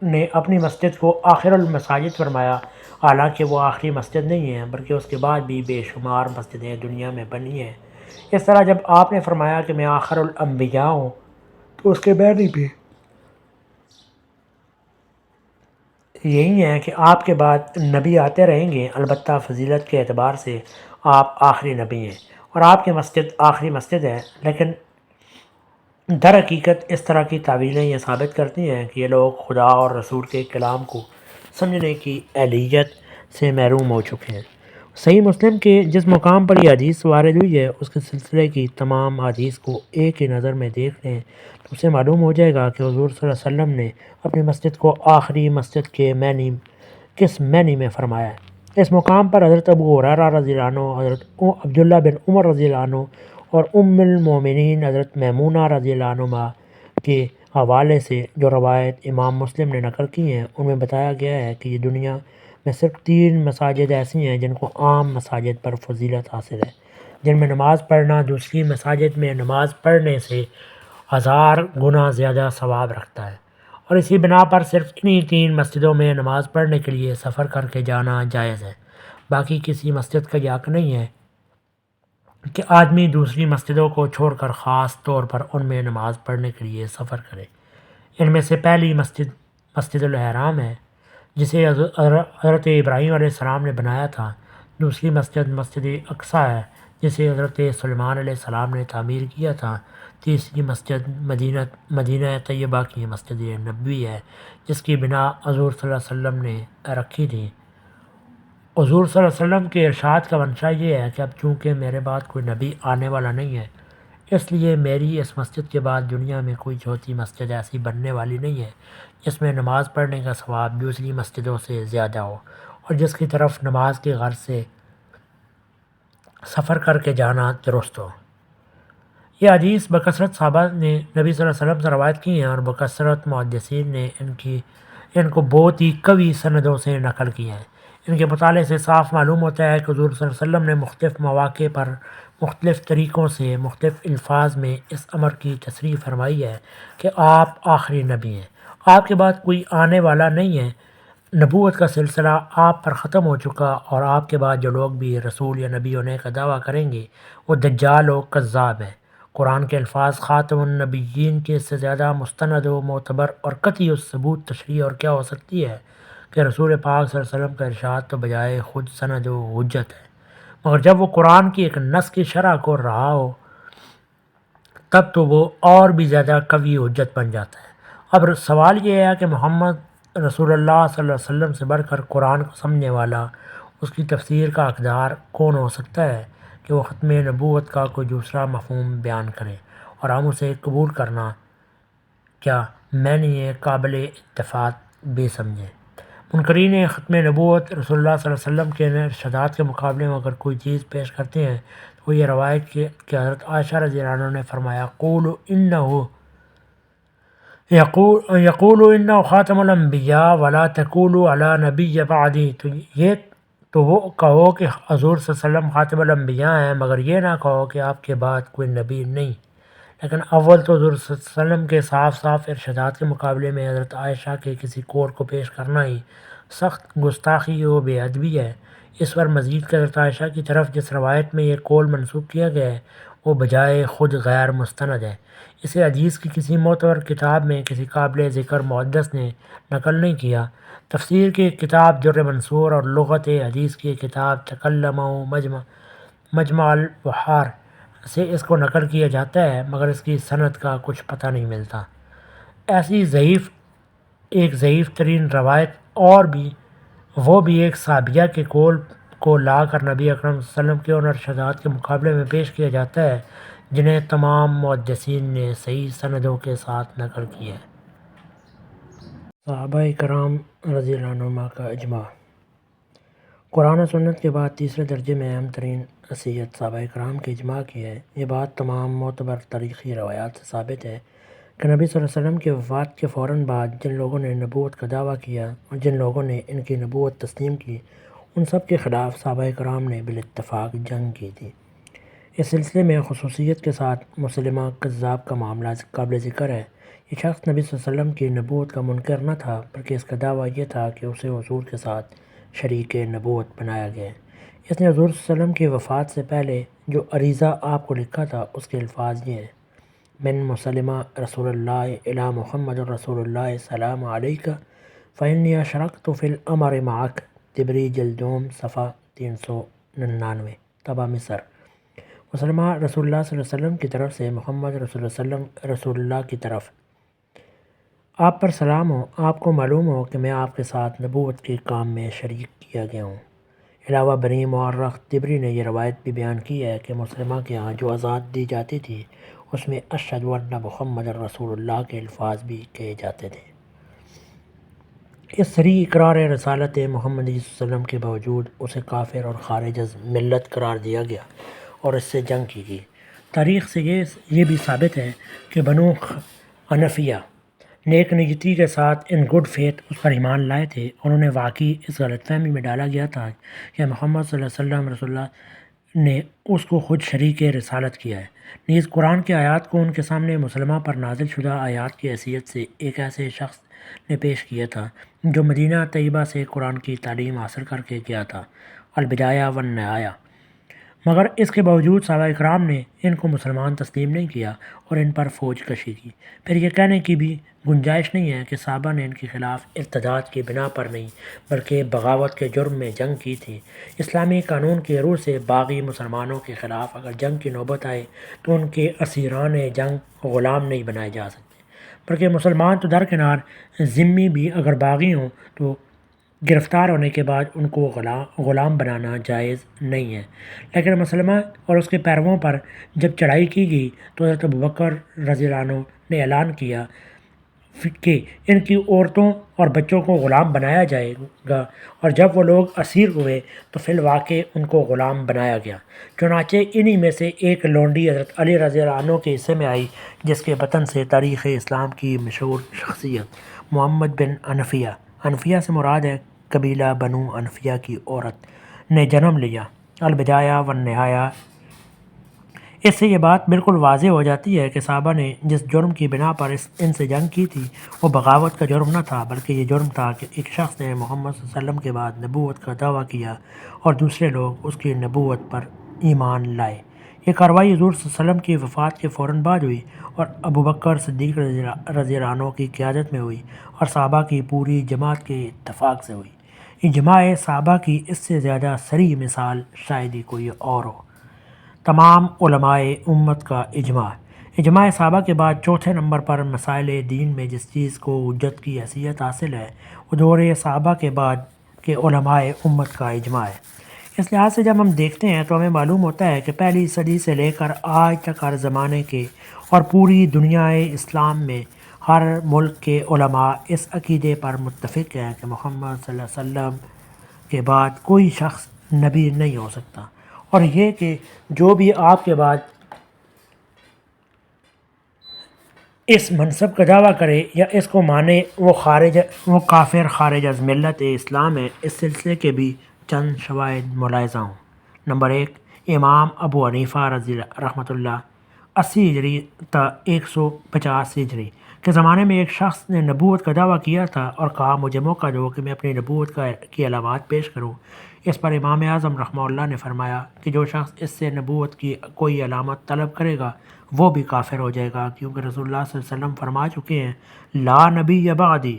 نے اپنی مسجد کو آخر المساجد فرمایا، حالانکہ وہ آخری مسجد نہیں ہے بلکہ اس کے بعد بھی بے شمار مسجدیں دنیا میں بنی ہیں، اس طرح جب آپ نے فرمایا کہ میں آخر الانبیاء ہوں تو اس کے معنی بھی یہی ہے کہ آپ کے بعد نبی آتے رہیں گے، البتہ فضیلت کے اعتبار سے آپ آخری نبی ہیں اور آپ کی مسجد آخری مسجد ہے۔ لیکن در حقیقت اس طرح کی تعویلیں یہ ثابت کرتی ہیں کہ یہ لوگ خدا اور رسول کے کلام کو سمجھنے کی اہلیت سے محروم ہو چکے ہیں۔ صحیح مسلم کے جس مقام پر یہ حدیث وارد ہوئی ہے اس کے سلسلے کی تمام حدیث کو ایک ہی نظر میں دیکھ لیں تو اسے معلوم ہو جائے گا کہ حضور صلی اللہ علیہ وسلم نے اپنی مسجد کو آخری مسجد کے معنی کس معنی میں فرمایا ہے۔ اس مقام پر حضرت ابو ہریرہ رضی اللہ عنہ، حضرت عبداللہ بن عمر رضی اللہ عنہ اور ام المومنین حضرت میمونہ رضی اللہ عنہما کے حوالے سے جو روایت امام مسلم نے نقل کی ہیں ان میں بتایا گیا ہے کہ یہ دنیا میں صرف 3 مساجد ایسی ہیں جن کو عام مساجد پر فضیلت حاصل ہے، جن میں نماز پڑھنا دوسری مساجد میں نماز پڑھنے سے 1000 گنا زیادہ ثواب رکھتا ہے، اور اسی بنا پر صرف انہی 3 مسجدوں میں نماز پڑھنے کے لیے سفر کر کے جانا جائز ہے۔ باقی کسی مسجد کا یہ حق نہیں ہے کہ آدمی دوسری مسجدوں کو چھوڑ کر خاص طور پر ان میں نماز پڑھنے کے لیے سفر کرے۔ ان میں سے پہلی مسجد مسجد الحرام ہے جسے حضرت ابراہیم علیہ السلام نے بنایا تھا، دوسری مسجد مسجد اقصیٰ ہے جسے حضرت سلیمان علیہ السلام نے تعمیر کیا تھا، تیسری مسجد مدینہ طیبہ کی مسجد نبوی ہے جس کی بنا حضور صلی اللہ علیہ وسلم نے رکھی تھی۔ حضور صلی اللہ علیہ وسلم کے ارشاد کا منشا یہ ہے کہ اب چونکہ میرے بعد کوئی نبی آنے والا نہیں ہے، اس لیے میری اس مسجد کے بعد دنیا میں کوئی چوتھی مسجد ایسی بننے والی نہیں ہے جس میں نماز پڑھنے کا ثواب دوسری مسجدوں سے زیادہ ہو اور جس کی طرف نماز کی غرض سے سفر کر کے جانا درست ہو۔ یہ حدیث بکثرت صحابہ نے نبی صلی اللہ علیہ وسلم سے روایت کی ہیں اور بکثرت محدثین نے ان کو بہت ہی قوی سندوں سے نقل کی ہیں۔ ان کے مطالعے سے صاف معلوم ہوتا ہے کہ حضور صلی اللہ علیہ وسلم نے مختلف مواقع پر مختلف طریقوں سے مختلف الفاظ میں اس امر کی تصریح فرمائی ہے کہ آپ آخری نبی ہیں۔ آپ کے بعد کوئی آنے والا نہیں ہے، نبوت کا سلسلہ آپ پر ختم ہو چکا، اور آپ کے بعد جو لوگ بھی رسول یا نبی ہونے کا دعویٰ کریں گے وہ دجال و کذاب ہیں۔ قرآن کے الفاظ خاتم النبیین کے اس سے زیادہ مستند و معتبر اور قطعی الثبوت تشریح اور کیا ہو سکتی ہے کہ رسول پاک صلی اللہ علیہ وسلم کا ارشاد تو بجائے خود سند و حجت ہے، مگر جب وہ قرآن کی ایک نص کی شرح کو رہا ہو تب تو وہ اور بھی زیادہ قوی حجت بن جاتا ہے۔ اب سوال یہ ہے کہ محمد رسول اللہ صلی اللہ علیہ وسلم سے بڑھ کر قرآن کو سمجھنے والا، اس کی تفسیر کا حقدار کون ہو سکتا ہے کہ وہ ختم نبوت کا کوئی دوسرا مفہوم بیان کرے اور ہم اسے قبول کرنا کیا میں نے یہ قابل اتفاق بھی سمجھے۔ منکرین ختم نبوت رسول اللہ صلی اللہ علیہ وسلم کے ارشادات کے مقابلے میں اگر کوئی چیز پیش کرتے ہیں تو وہ یہ روایت کہ حضرت عائشہ رضی اللہ عنہ نے فرمایا یقول انہ خاتم الانبیاء ولا تقولوا علی نبی بعدی، تو وہ کہو کہ حضور صلی اللہ علیہ وسلم خاتم الانبیاء ہیں، مگر یہ نہ کہو کہ آپ کے بعد کوئی نبی نہیں۔ لیکن اول تو حضور صلی اللہ علیہ وسلم کے صاف صاف ارشادات کے مقابلے میں حضرت عائشہ کے کسی قول کو پیش کرنا ہی سخت گستاخی و بے ادبی ہے۔ اس پر مزید کہ حضرت عائشہ کی طرف جس روایت میں یہ قول منسوب کیا گیا ہے وہ بجائے خود غیر مستند ہے، اسے حدیث کی کسی معتبر کتاب میں کسی قابل ذکر محدث نے نقل نہیں کیا۔ تفسیر کی کتاب در منصور اور لغت حدیث کی کتاب تکلم و مجمع البحار سے اس کو نقل کیا جاتا ہے، مگر اس کی سند کا کچھ پتہ نہیں ملتا۔ ایسی ایک ضعیف ترین روایت اور بھی وہ بھی ایک صحابیہ کے قول کو لا کر نبی اکرم صلی اللہ علیہ وسلم کے ان ارشادات کے مقابلے میں پیش کیا جاتا ہے جنہیں تمام محدثین نے صحیح سندوں کے ساتھ نقل کیا ہے۔ صحابہ کرام رضی اللہ عنہم کا اجماع۔ قرآن و سنت کے بعد تیسرے درجے میں اہم ترین حیثیت صحابہ کرام کے اجماع کی ہے۔ یہ بات تمام معتبر تاریخی روایات سے ثابت ہے کہ نبی صلی اللہ علیہ وسلم کی وفات کے فوراً بعد جن لوگوں نے نبوت کا دعویٰ کیا اور جن لوگوں نے ان کی نبوت تسلیم کی، ان سب کے خلاف صحابہ کرام نے بالاتفاق جنگ کی تھی۔ اس سلسلے میں خصوصیت کے ساتھ مسلمہ کذاب کا معاملہ قابل ذکر ہے۔ یہ شخص نبی صلی اللہ علیہ وسلم کی نبوت کا منکر نہ تھا، بلکہ اس کا دعویٰ یہ تھا کہ اسے حضور کے ساتھ شریک نبوت بنایا گیا ہے۔ اس نے حضور صلی اللہ علیہ وسلم کی وفات سے پہلے جو عریضہ آپ کو لکھا تھا اس کے الفاظ یہ ہیں: من مسلمہ رسول اللہ الی محمد رسول اللہ سلام علیکہ فإنی اشرکت فی الامر معک، طبری جلدوم صفحہ 399، طبع مصر۔ مسلمہ رسول اللہ صلی اللہ علیہ وسلم کی طرف سے محمد رسول اللہ کی طرف آپ پر سلام ہو، آپ کو معلوم ہو کہ میں آپ کے ساتھ نبوت کے کام میں شریک کیا گیا ہوں۔ علاوہ بنی مورخ طبری نے یہ روایت بھی بیان کی ہے کہ مسلمہ کے ہاں جو اذان دی جاتی تھی اس میں اشہد ان محمد رسول اللہ کے الفاظ بھی کہے جاتے تھے۔ اس صریح اقرار رسالت محمد صلی اللہ علیہ وسلم کے باوجود اسے کافر اور خارج از ملت قرار دیا گیا اور اس سے جنگ کی گئی۔ تاریخ سے یہ بھی ثابت ہے کہ بنو حنفیہ نیک نیتی کے ساتھ ان گڈ فیتھ اس پر ایمان لائے تھے، اور انہیں واقعی اس غلط فہمی میں ڈالا گیا تھا کہ محمد صلی اللہ علیہ وسلم رسول اللہ نے اس کو خود شریک رسالت کیا ہے۔ نیز قرآن کی آیات کو ان کے سامنے مسلمہ پر نازل شدہ آیات کی حیثیت سے ایک ایسے شخص نے پیش کیا تھا جو مدینہ طیبہ سے قرآن کی تعلیم حاصل کر کے گیا تھا، البدایہ والنہایہ، مگر اس کے باوجود صحابہ کرام نے ان کو مسلمان تسلیم نہیں کیا اور ان پر فوج کشی کی۔ پھر یہ کہنے کی بھی گنجائش نہیں ہے کہ صحابہ نے ان کے خلاف ارتداد کی بنا پر نہیں بلکہ بغاوت کے جرم میں جنگ کی تھی۔ اسلامی قانون کی روح سے باغی مسلمانوں کے خلاف اگر جنگ کی نوبت آئے تو ان کے اسیران جنگ غلام نہیں بنائے جا سکتے، بلکہ مسلمان تو درکنار، ذمی بھی اگر باغی ہوں تو گرفتار ہونے کے بعد ان کو غلام بنانا جائز نہیں ہے۔ لیکن مسلمہ اور اس کے پیرووں پر جب چڑھائی کی گئی تو حضرت ابوبکر رضی اللہ عنہ نے اعلان کیا کہ ان کی عورتوں اور بچوں کو غلام بنایا جائے گا، اور جب وہ لوگ اسیر ہوئے تو فی الواقع ان کو غلام بنایا گیا۔ چنانچہ انہی میں سے ایک لونڈی حضرت علی رضی اللہ عنہ کے حصے میں آئی، جس کے بطن سے تاریخ اسلام کی مشہور شخصیت محمد بن حنفیہ سے مراد ہے قبیلہ بنو حنفیہ کی عورت نے جنم لیا۔ البدایہ والنہایہ اس سے یہ بات بالکل واضح ہو جاتی ہے کہ صحابہ نے جس جرم کی بنا پر ان سے جنگ کی تھی وہ بغاوت کا جرم نہ تھا، بلکہ یہ جرم تھا کہ ایک شخص نے محمد صلی اللہ علیہ وسلم کے بعد نبوت کا دعویٰ کیا اور دوسرے لوگ اس کی نبوت پر ایمان لائے۔ یہ کارروائی حضور صلی اللہ علیہ وسلم کی وفات کے فوراً بعد ہوئی اور ابوبکر صدیق رضی اللہ عنہ کی قیادت میں ہوئی اور صحابہ کی پوری جماعت کے اتفاق سے ہوئی۔ اجماع صحابہ کی اس سے زیادہ صریح مثال شاید ہی کوئی اور ہو۔ تمام علماء امت کا اجماع صحابہ کے بعد چوتھے نمبر پر مسائل دین میں جس چیز کو حجت کی حیثیت حاصل ہے وہ دور صحابہ کے بعد کے علماء امت کا اجماع ہے۔ اس لحاظ سے جب ہم دیکھتے ہیں تو ہمیں معلوم ہوتا ہے کہ پہلی صدی سے لے کر آج تک ہر زمانے کے اور پوری دنیا اسلام میں ہر ملک کے علماء اس عقیدے پر متفق ہیں کہ محمد صلی اللہ علیہ وسلم کے بعد کوئی شخص نبی نہیں ہو سکتا، اور یہ کہ جو بھی آپ کے بعد اس منصب کا دعویٰ کرے یا اس کو مانے وہ کافر خارج از ملت اسلام ہے۔ اس سلسلے کے بھی چند شواہد ملاحظہ ہوں۔ نمبر 1، امام ابو حنیفہ رحمۃ اللہ 80 ہجری تا 150 ہجری کے زمانے میں ایک شخص نے نبوت کا دعویٰ کیا تھا اور کہا مجھے موقع دو کہ میں اپنی نبوت کی علامات پیش کروں۔ اس پر امام اعظم رحمہ اللہ نے فرمایا کہ جو شخص اس سے نبوت کی کوئی علامت طلب کرے گا وہ بھی کافر ہو جائے گا، کیونکہ رسول اللہ صلی اللہ علیہ وسلم فرما چکے ہیں لا نبی بعدی۔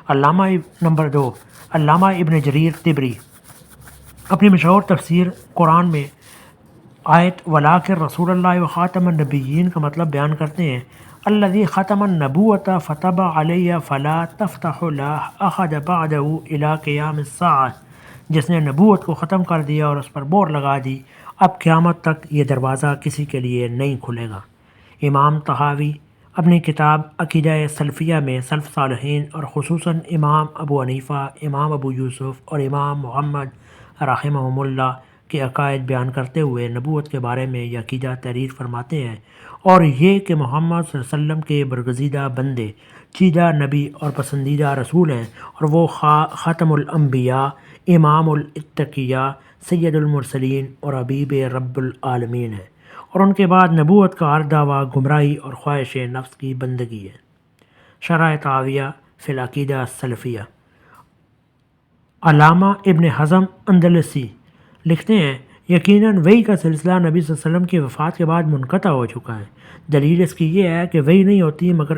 نمبر 2، علامہ ابن جریر طبری اپنی مشہور تفسیر قرآن میں آیت وَلَٰكِن رسول اللہ وخاتم النبیین کا مطلب بیان کرتے ہیں الذی ختم النبوۃ فتب علیہ فلا تفتح لہ احد بعدہ الی قیام الساعہ، جس نے نبوت کو ختم کر دیا اور اس پر مہر لگا دی، اب قیامت تک یہ دروازہ کسی کے لیے نہیں کھلے گا۔ امام طحاوی اپنی کتاب عقیدہ سلفیہ میں سلف صالحین اور خصوصاً امام ابو حنیفہ، امام ابو یوسف اور امام محمد رحمہم اللہ کے عقائد بیان کرتے ہوئے نبوت کے بارے میں یہ عقیدہ تحریر فرماتے ہیں، اور یہ کہ محمد صلی اللہ علیہ وسلم کے برگزیدہ بندے، چیدہ نبی اور پسندیدہ رسول ہیں، اور وہ خاتم الانبیاء، امام الاتقیاء، سید المرسلین اور حبیب رب العالمین ہیں، اور ان کے بعد نبوت کا ہر دعویٰ گمراہی اور خواہش نفس کی بندگی ہے۔ شرح طحاویہ فی العقیدہ السلفیہ۔ علامہ ابن حزم اندلسی لکھتے ہیں یقیناً وحی کا سلسلہ نبی صلی اللہ علیہ وسلم کی وفات کے بعد منقطع ہو چکا ہے۔ دلیل اس کی یہ ہے کہ وحی نہیں ہوتی مگر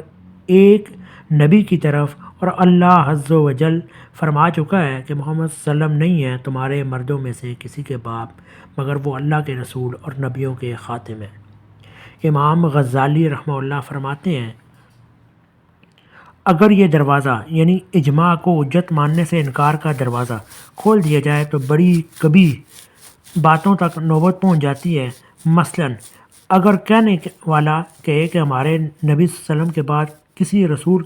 ایک نبی کی طرف، اور اللہ عز و جل فرما چکا ہے کہ محمد صلی اللہ علیہ وسلم نہیں ہیں تمہارے مردوں میں سے کسی کے باپ، مگر وہ اللہ کے رسول اور نبیوں کے خاتم ہیں۔ امام غزالی رحمہ اللہ فرماتے ہیں اگر یہ دروازہ یعنی اجماع کو حجت ماننے سے انکار کا دروازہ کھول دیا جائے تو بڑی کبھی باتوں تک نوبت پہنچ جاتی ہے۔ مثلا اگر کہنے والا کہے کہ ہمارے نبی صلی اللہ علیہ وسلم کے بعد کسی رسول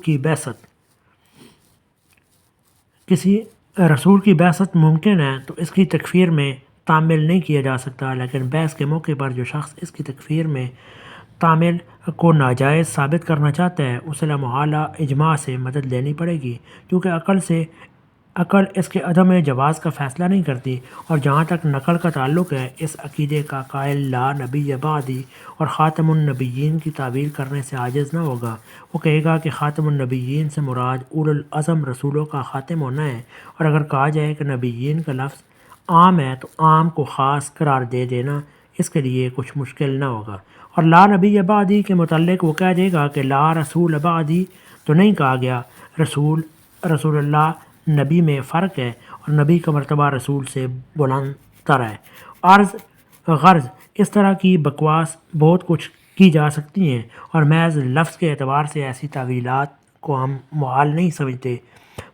کی بعثت ممکن ہے تو اس کی تکفیر میں تعمیل نہیں کیا جا سکتا، لیکن بحث کے موقع پر جو شخص اس کی تکفیر میں تعمیل کو ناجائز ثابت کرنا چاہتا ہے اسے لامحالہ اجماع سے مدد لینی پڑے گی، کیونکہ عقل اس کے عدم جواز کا فیصلہ نہیں کرتی، اور جہاں تک نقل کا تعلق ہے اس عقیدے کا قائل لا نبی بعدی اور خاتم النبیین کی تعبیر کرنے سے عاجز نہ ہوگا۔ وہ کہے گا کہ خاتم النبیین سے مراد اول العزم رسولوں کا خاتم ہونا ہے، اور اگر کہا جائے کہ نبیین کا لفظ عام ہے تو عام کو خاص قرار دے دینا اس کے لیے کچھ مشکل نہ ہوگا۔ اور لا نبی بعدی کے متعلق وہ کہہ دے گا کہ لا رسول بعدی تو نہیں کہا گیا، رسول اللہ نبی میں فرق ہے، اور نبی کا مرتبہ رسول سے بلند تر ہے۔ غرض اس طرح کی بکواس بہت کچھ کی جا سکتی ہیں، اور محض لفظ کے اعتبار سے ایسی تعویلات کو ہم محال نہیں سمجھتے،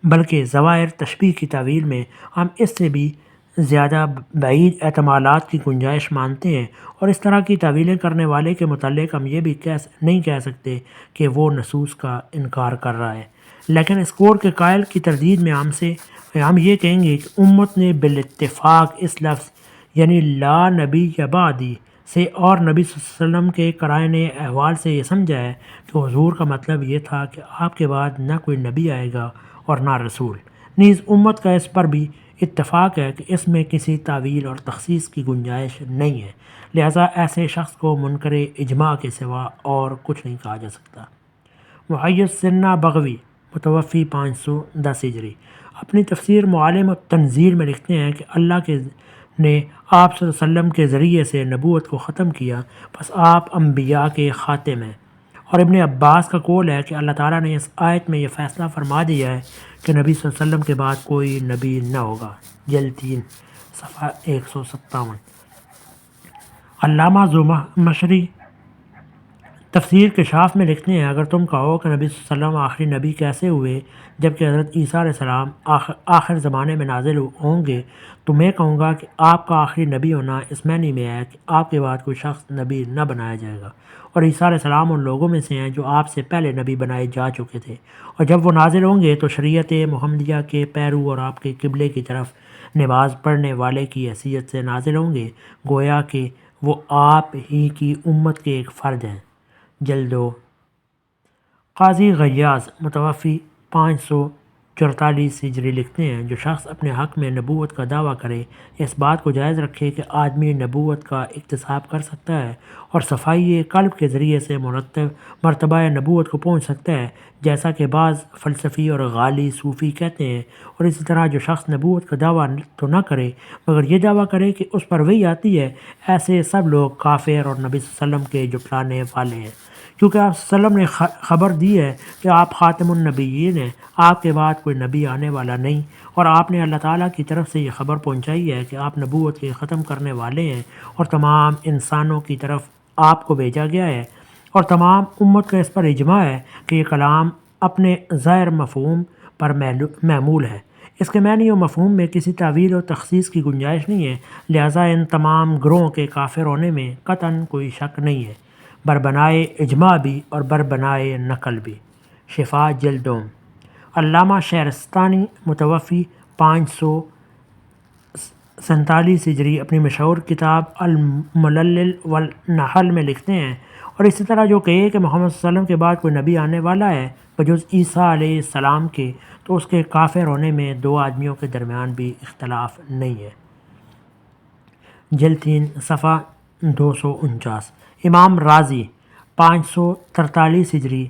بلکہ ظواہر تشبیہ کی تعویل میں ہم اس سے بھی زیادہ بعید احتمالات کی گنجائش مانتے ہیں، اور اس طرح کی تعویلیں کرنے والے کے متعلق ہم یہ بھی نہیں کہہ سکتے کہ وہ نصوص کا انکار کر رہا ہے، لیکن اس قول کے قائل کی تردید میں ہم یہ کہیں گے کہ امت نے بالاتفاق اس لفظ یعنی لا نبی بعدی سے اور نبی صلی اللہ علیہ وسلم کے قرائن احوال سے یہ سمجھا ہے کہ حضور کا مطلب یہ تھا کہ آپ کے بعد نہ کوئی نبی آئے گا اور نہ رسول، نیز امت کا اس پر بھی اتفاق ہے کہ اس میں کسی تعویل اور تخصیص کی گنجائش نہیں ہے، لہذا ایسے شخص کو منکر اجماع کے سوا اور کچھ نہیں کہا جا سکتا۔ محیط سنہ بغوی متوفی 510 ہجری اپنی تفسیر معالم التنزیل میں لکھتے ہیں کہ اللہ نے آپ صلی اللہ علیہ وسلم کے ذریعے سے نبوت کو ختم کیا، بس آپ انبیاء کے خاتم ہیں۔ اور ابن عباس کا قول ہے کہ اللہ تعالیٰ نے اس آیت میں یہ فیصلہ فرما دیا ہے کہ نبی صلی اللہ علیہ وسلم کے بعد کوئی نبی نہ ہوگا۔ جلد 3 صفحہ 157۔ علامہ زمخشری تفسیر کشاف میں لکھتے ہیں، اگر تم کہو کہ نبی صلی اللہ علیہ وسلم آخری نبی کیسے ہوئے جبکہ حضرت عیسیٰ علیہ السلام آخر زمانے میں نازل ہوں گے، تو میں کہوں گا کہ آپ کا آخری نبی ہونا اس معنی میں ہے کہ آپ کے بعد کوئی شخص نبی نہ بنایا جائے گا، اور عیسیٰ علیہ السلام ان لوگوں میں سے ہیں جو آپ سے پہلے نبی بنائے جا چکے تھے، اور جب وہ نازل ہوں گے تو شریعت محمدیہ کے پیرو اور آپ کے قبلے کی طرف نماز پڑھنے والے کی حیثیت سے نازل ہوں گے، گویا کہ وہ آپ ہی کی امت کے ایک فرد ہیں۔ جلد 2 قاضی غیاث متوفی 544 ہجری لکھتے ہیں، جو شخص اپنے حق میں نبوت کا دعویٰ کرے، اس بات کو جائز رکھے کہ آدمی نبوت کا اکتساب کر سکتا ہے اور صفائی قلب کے ذریعے سے مرتبہ نبوت کو پہنچ سکتا ہے، جیسا کہ بعض فلسفی اور غالی صوفی کہتے ہیں، اور اسی طرح جو شخص نبوت کا دعویٰ تو نہ کرے مگر یہ دعویٰ کرے کہ اس پر وحی آتی ہے، ایسے سب لوگ کافر اور نبی صلی اللہ علیہ وسلم کے جھٹلانے والے ہیں، کیونکہ آپ صلی اللہ علیہ وسلم نے خبر دی ہے کہ آپ خاتم النبیین ہیں، آپ کے بعد کوئی نبی آنے والا نہیں، اور آپ نے اللہ تعالیٰ کی طرف سے یہ خبر پہنچائی ہے کہ آپ نبوت کے ختم کرنے والے ہیں اور تمام انسانوں کی طرف آپ کو بھیجا گیا ہے، اور تمام امت کا اس پر اجماع ہے کہ یہ کلام اپنے ظاہر مفہوم پر محمول ہے، اس کے معنی و مفہوم میں کسی تعویل و تخصیص کی گنجائش نہیں ہے، لہٰذا ان تمام گروہوں کے کافر ہونے میں قطعاً کوئی شک نہیں ہے، بربنائے اجماع بھی اور بربنائے نقل بھی۔ شفا جلد 2 علامہ شہرستانی متوفی 547 ہجری اپنی مشہور کتاب الملل والنحل میں لکھتے ہیں، اور اسی طرح جو کہے کہ محمد صلی اللہ علیہ وسلم کے بعد کوئی نبی آنے والا ہے بجز عیسیٰ علیہ السلام کے، تو اس کے کافر ہونے میں دو آدمیوں کے درمیان بھی اختلاف نہیں ہے۔ جلد 3 صفحہ 249۔ امام رازی 543 ہجری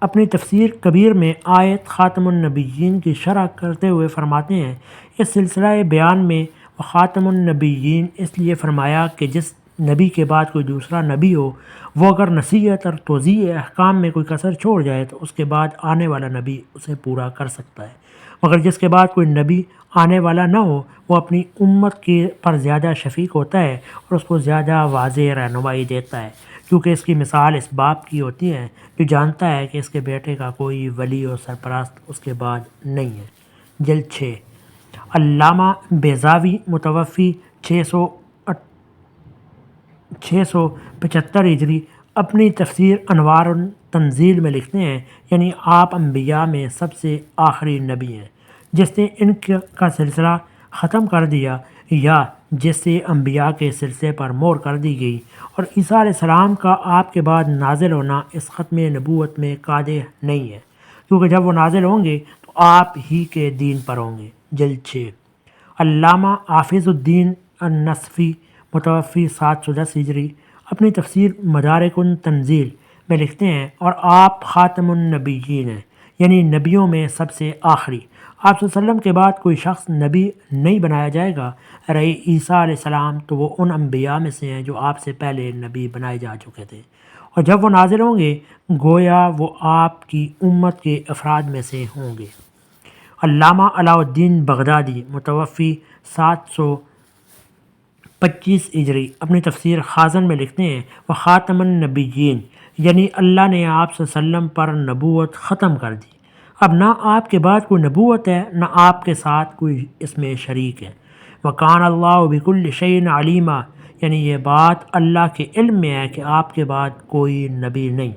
اپنی تفسیر کبیر میں آیت خاتم النبیین کی شرح کرتے ہوئے فرماتے ہیں، اس سلسلہ بیان میں خاتم النبیین اس لیے فرمایا کہ جس نبی کے بعد کوئی دوسرا نبی ہو، وہ اگر نصیحت اور توضیح احکام میں کوئی کسر چھوڑ جائے تو اس کے بعد آنے والا نبی اسے پورا کر سکتا ہے، مگر جس کے بعد کوئی نبی آنے والا نہ ہو، وہ اپنی امت کے پر زیادہ شفیق ہوتا ہے اور اس کو زیادہ واضح رہنمائی دیتا ہے، کیونکہ اس کی مثال اس باپ کی ہوتی ہے جو جانتا ہے کہ اس کے بیٹے کا کوئی ولی و سرپرست اس کے بعد نہیں ہے۔ جلد 6 علامہ بیضاوی متوفی 675 ہجری اپنی تفسیر انوار التنزیل میں لکھتے ہیں، یعنی آپ انبیاء میں سب سے آخری نبی ہیں، جس نے ان کا سلسلہ ختم کر دیا یا جس سے انبیاء کے سلسلے پر مہر کر دی گئی، اور عیسیٰ علیہ السلام کا آپ کے بعد نازل ہونا اس ختم نبوت میں قادح نہیں ہے، کیونکہ جب وہ نازل ہوں گے تو آپ ہی کے دین پر ہوں گے۔ جلد 6 علامہ حافظ الدین النصفی متوفی 710 ہجری اپنی تفسیر مدارک التنزیل میں لکھتے ہیں، اور آپ خاتم النبیین ہیں، یعنی نبیوں میں سب سے آخری، آپ صلی اللہ علیہ وسلم کے بعد کوئی شخص نبی نہیں بنایا جائے گا، رہے عیسیٰ علیہ السلام تو وہ ان انبیاء میں سے ہیں جو آپ سے پہلے نبی بنائے جا چکے تھے، اور جب وہ نازل ہوں گے گویا وہ آپ کی امت کے افراد میں سے ہوں گے۔ علامہ علاء الدین بغدادی متوفی 725 ہجری اپنی تفسیر خازن میں لکھتے ہیں، وہ خاتم النبیین، یعنی اللہ نے آپ صلی اللہ علیہ وسلم پر نبوت ختم کر دی، اب نہ آپ کے بعد کوئی نبوت ہے نہ آپ کے ساتھ کوئی اس میں شریک ہے۔ وَكَانَ اللَّهُ بِكُلِّ شَيْءٍ عَلِيمًا، یعنی یہ بات اللہ کے علم میں ہے کہ آپ کے بعد کوئی نبی نہیں۔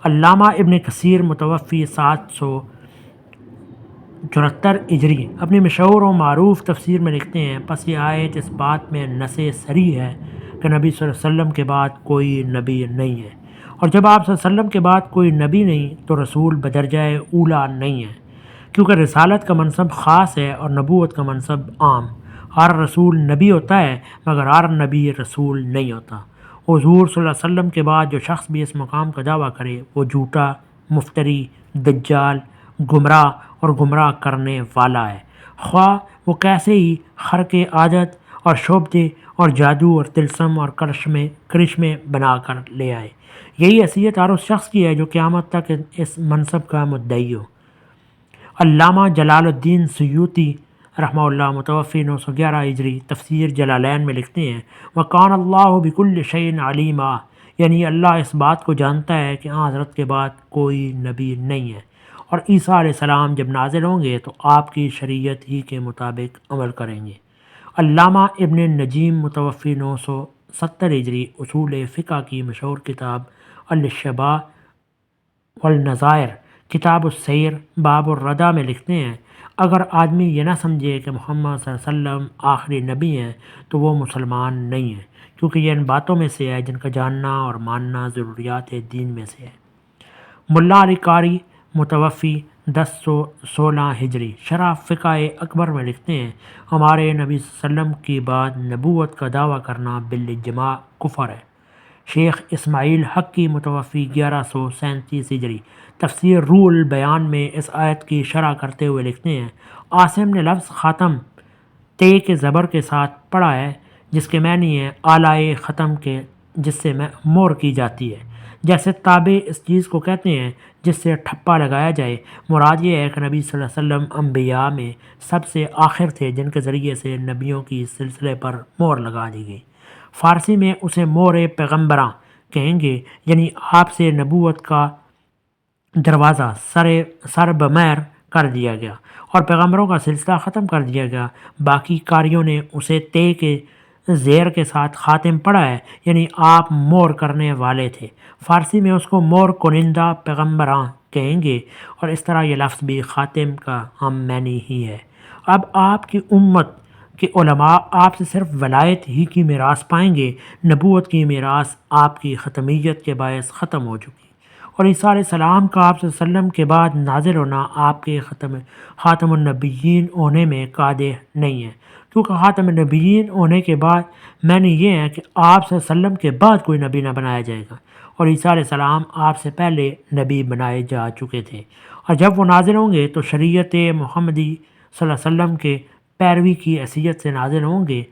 علامہ ابن کثیر متوفی 774 ہجری اپنی مشہور و معروف تفسیر میں لکھتے ہیں، پس یہ آیت اس بات میں نص صریح ہے کہ نبی صلی اللہ علیہ وسلم کے بعد کوئی نبی نہیں ہے، اور جب آپ صلی اللہ علیہ وسلم کے بعد کوئی نبی نہیں تو رسول بدرجہ اولا نہیں ہے، کیونکہ رسالت کا منصب خاص ہے اور نبوت کا منصب عام۔ ہر رسول نبی ہوتا ہے مگر ہر نبی رسول نہیں ہوتا۔ حضور صلی اللہ علیہ وسلم کے بعد جو شخص بھی اس مقام کا دعویٰ کرے وہ جھوٹا، مفتری، دجال، گمراہ اور گمراہ کرنے والا ہے، خواہ وہ کیسے ہی خرق عادت اور شعبدے اور جادو اور طلسم اور کرشمے بنا کر لے آئے۔ یہی حیثیت ہر اس شخص کی ہے جو قیامت تک اس منصب کا مدعی ہو۔ علامہ جلال الدین سیوطی رحمہ اللہ متوفی 911 ہجری تفسیر جلالین میں لکھتے ہیں وَقَانَ اللَّهُ بِكُلِّ شَيْءٍ عَلِيمًا، یعنی اللہ اس بات کو جانتا ہے کہ حضرت کے بعد کوئی نبی نہیں ہے، اور عیسیٰ علیہ السلام جب نازل ہوں گے تو آپ کی شریعت ہی کے مطابق عمل کریں گے۔ علامہ ابن نجیم متوفی 970 ہجری اصول فقہ کی مشہور کتاب الشبہ والنظائر کتاب السیر باب الردہ میں لکھتے ہیں اگر آدمی یہ نہ سمجھے کہ محمد صلی اللہ علیہ وسلم آخری نبی ہیں تو وہ مسلمان نہیں ہے، کیونکہ یہ ان باتوں میں سے ہے جن کا جاننا اور ماننا ضروریات دین میں سے ہے۔ ملا علی قاری متوفی 1016 ہجری شرح فقہ اکبر میں لکھتے ہیں ہمارے نبی صلی اللہ علیہ وسلم کی بعد نبوت کا دعویٰ کرنا بالاجماع کفر ہے۔ شیخ اسماعیل حقی متوفی 1137 ہجری تفسیر روح البیان میں اس آیت کی شرح کرتے ہوئے لکھتے ہیں عاصم نے لفظ خاتم تے کے زبر کے ساتھ پڑھا ہے جس کے معنی ہے آلائے ختم کے جس سے مور کی جاتی ہے، جیسے تابع اس چیز کو کہتے ہیں جس سے ٹھپا لگایا جائے۔ مراد یہ ہے کہ نبی صلی اللہ علیہ وسلم انبیاء میں سب سے آخر تھے جن کے ذریعے سے نبیوں کی سلسلے پر مور لگا دی گئی۔ فارسی میں اسے مور پیغمبراں کہیں گے، یعنی آپ سے نبوت کا دروازہ سر بمہر کر دیا گیا اور پیغمبروں کا سلسلہ ختم کر دیا گیا۔ باقی قاریوں نے اسے تے کے زیر کے ساتھ خاتم پڑھا ہے، یعنی آپ مور کرنے والے تھے۔ فارسی میں اس کو مور کنندہ پیغمبراں کہیں گے، اور اس طرح یہ لفظ بھی خاتم کا ہم معنی ہی ہے۔ اب آپ کی امت کہ علماء آپ سے صرف ولایت ہی کی میراث پائیں گے، نبوت کی میراث آپ کی ختمیت کے باعث ختم ہو چکی، اور عیسیٰ علیہ السلام کا آپ صلی اللہ علیہ وسلم کے بعد نازل ہونا آپ کے خاتم النبیین ہونے میں قادح نہیں ہے، کیونکہ خاتم النبیین ہونے کے بعد معنی یہ ہے کہ آپ صلی اللہ علیہ وسلم کے بعد کوئی نبی نہ بنایا جائے گا، اور عیسیٰ علیہ السلام آپ سے پہلے نبی بنائے جا چکے تھے، اور جب وہ نازل ہوں گے تو شریعت محمدی صلی اللہ علیہ وسلم کے پیروی کی حیثیت سے نازل ہوں گے۔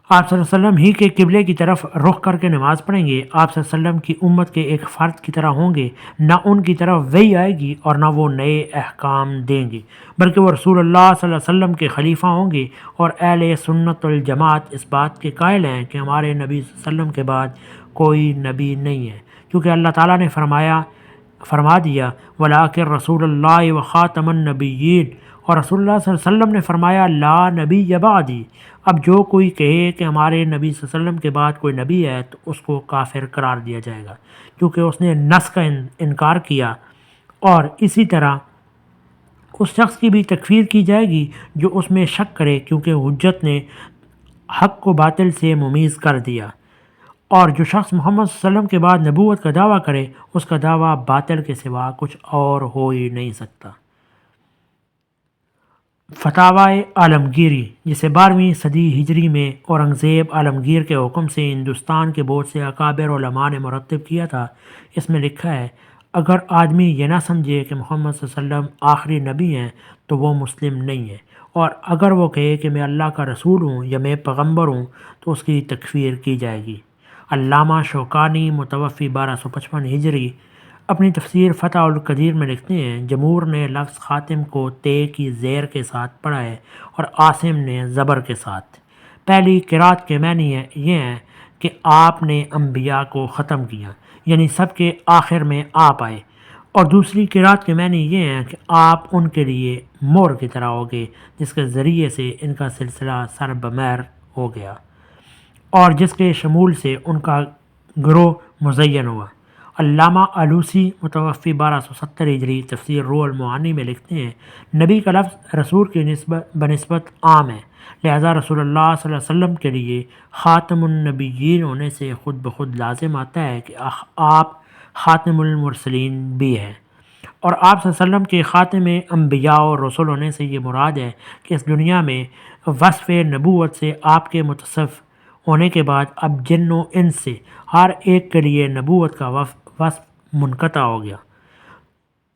آپ صلی اللہ علیہ وسلم ہی کے قبلے کی طرف رخ کر کے نماز پڑھیں گے۔ آپ صلی اللہ علیہ وسلم کی امت کے ایک فرد کی طرح ہوں گے، نہ ان کی طرف وحی آئے گی اور نہ وہ نئے احکام دیں گے، بلکہ وہ رسول اللہ صلی اللہ علیہ وسلم کے خلیفہ ہوں گے، اور اہل سنت الجماعت اس بات کے قائل ہیں کہ ہمارے نبی صلی اللہ علیہ وسلم کے بعد کوئی نبی نہیں ہے، کیونکہ اللہ تعالیٰ نے فرما دیا وَلَٰكِن رسول اللہ وخاتم النبیین، اور رسول اللہ صلی اللہ علیہ وسلم نے فرمایا لا نبی بعدی۔ اب جو کوئی کہے کہ ہمارے نبی صلی اللہ علیہ وسلم کے بعد کوئی نبی ہے تو اس کو کافر قرار دیا جائے گا، کیونکہ اس نے نص کا انکار کیا، اور اسی طرح اس شخص کی بھی تکفیر کی جائے گی جو اس میں شک کرے، کیونکہ حجت نے حق کو باطل سے ممیز کر دیا، اور جو شخص محمد صلی اللہ علیہ وسلم کے بعد نبوت کا دعویٰ کرے اس کا دعویٰ باطل کے سوا کچھ اور ہو ہی نہیں سکتا۔ فتاوی عالمگیری، جسے 12ویں صدی ہجری میں اورنگزیب عالمگیر کے حکم سے ہندوستان کے بہت سے اکابر علماء نے مرتب کیا تھا، اس میں لکھا ہے اگر آدمی یہ نہ سمجھے کہ محمد صلی اللہ علیہ وسلم آخری نبی ہیں تو وہ مسلم نہیں ہے، اور اگر وہ کہے کہ میں اللہ کا رسول ہوں یا میں پیغمبر ہوں تو اس کی تکفیر کی جائے گی۔ علامہ شوکانی متوفی 1255 ہجری اپنی تفسیر فتح القدیر میں لکھتے ہیں جمہور نے لفظ خاتم کو تے کی زیر کے ساتھ پڑھا ہے اور عاصم نے زبر کے ساتھ۔ پہلی قرات کے معنی یہ ہیں کہ آپ نے انبیاء کو ختم کیا، یعنی سب کے آخر میں آپ آئے، اور دوسری قرات کے معنی یہ ہیں کہ آپ ان کے لیے مور کی طرح ہو گئے جس کے ذریعے سے ان کا سلسلہ سر بمہر ہو گیا، اور جس کے شمول سے ان کا گروہ مزین ہوا۔ علامہ آلوسی متوفی 1270 ہجری تفسیر روح المعانی میں لکھتے ہیں نبی کا لفظ رسول کی بنسبت عام ہے، لہذا رسول اللہ صلی اللہ علیہ وسلم کے لیے خاتم النبیین ہونے سے خود بخود لازم آتا ہے کہ آپ خاتم المرسلین بھی ہیں، اور آپ صلی اللہ علیہ وسلم کے خاتم انبیاء اور رسول ہونے سے یہ مراد ہے کہ اس دنیا میں وصف نبوت سے آپ کے متصف ہونے کے بعد اب جن و انس سے ہر ایک کے لیے نبوت کا وصف منقطع ہو گیا۔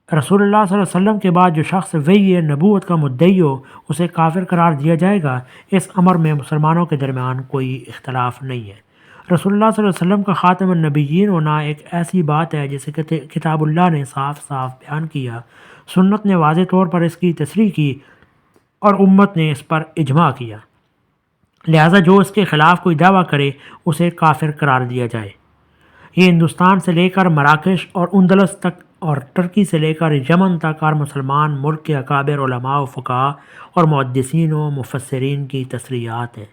رسول اللہ صلی اللہ علیہ وسلم کے بعد جو شخص وحی نبوت کا مدعی ہو اسے کافر قرار دیا جائے گا۔ اس امر میں مسلمانوں کے درمیان کوئی اختلاف نہیں ہے۔ رسول اللہ صلی اللہ علیہ وسلم کا خاتم النبیین ہونا ایک ایسی بات ہے جسے کتاب اللہ نے صاف صاف بیان کیا، سنت نے واضح طور پر اس کی تصریح کی اور امت نے اس پر اجماع کیا، لہٰذا جو اس کے خلاف کوئی دعویٰ کرے اسے کافر قرار دیا جائے۔ یہ ہندوستان سے لے کر مراکش اور اندلس تک اور ترکی سے لے کر یمن تک ہر مسلمان ملک کے اکابر علماء و فقہاء اور محدثین و مفسرین کی تصریحات ہیں۔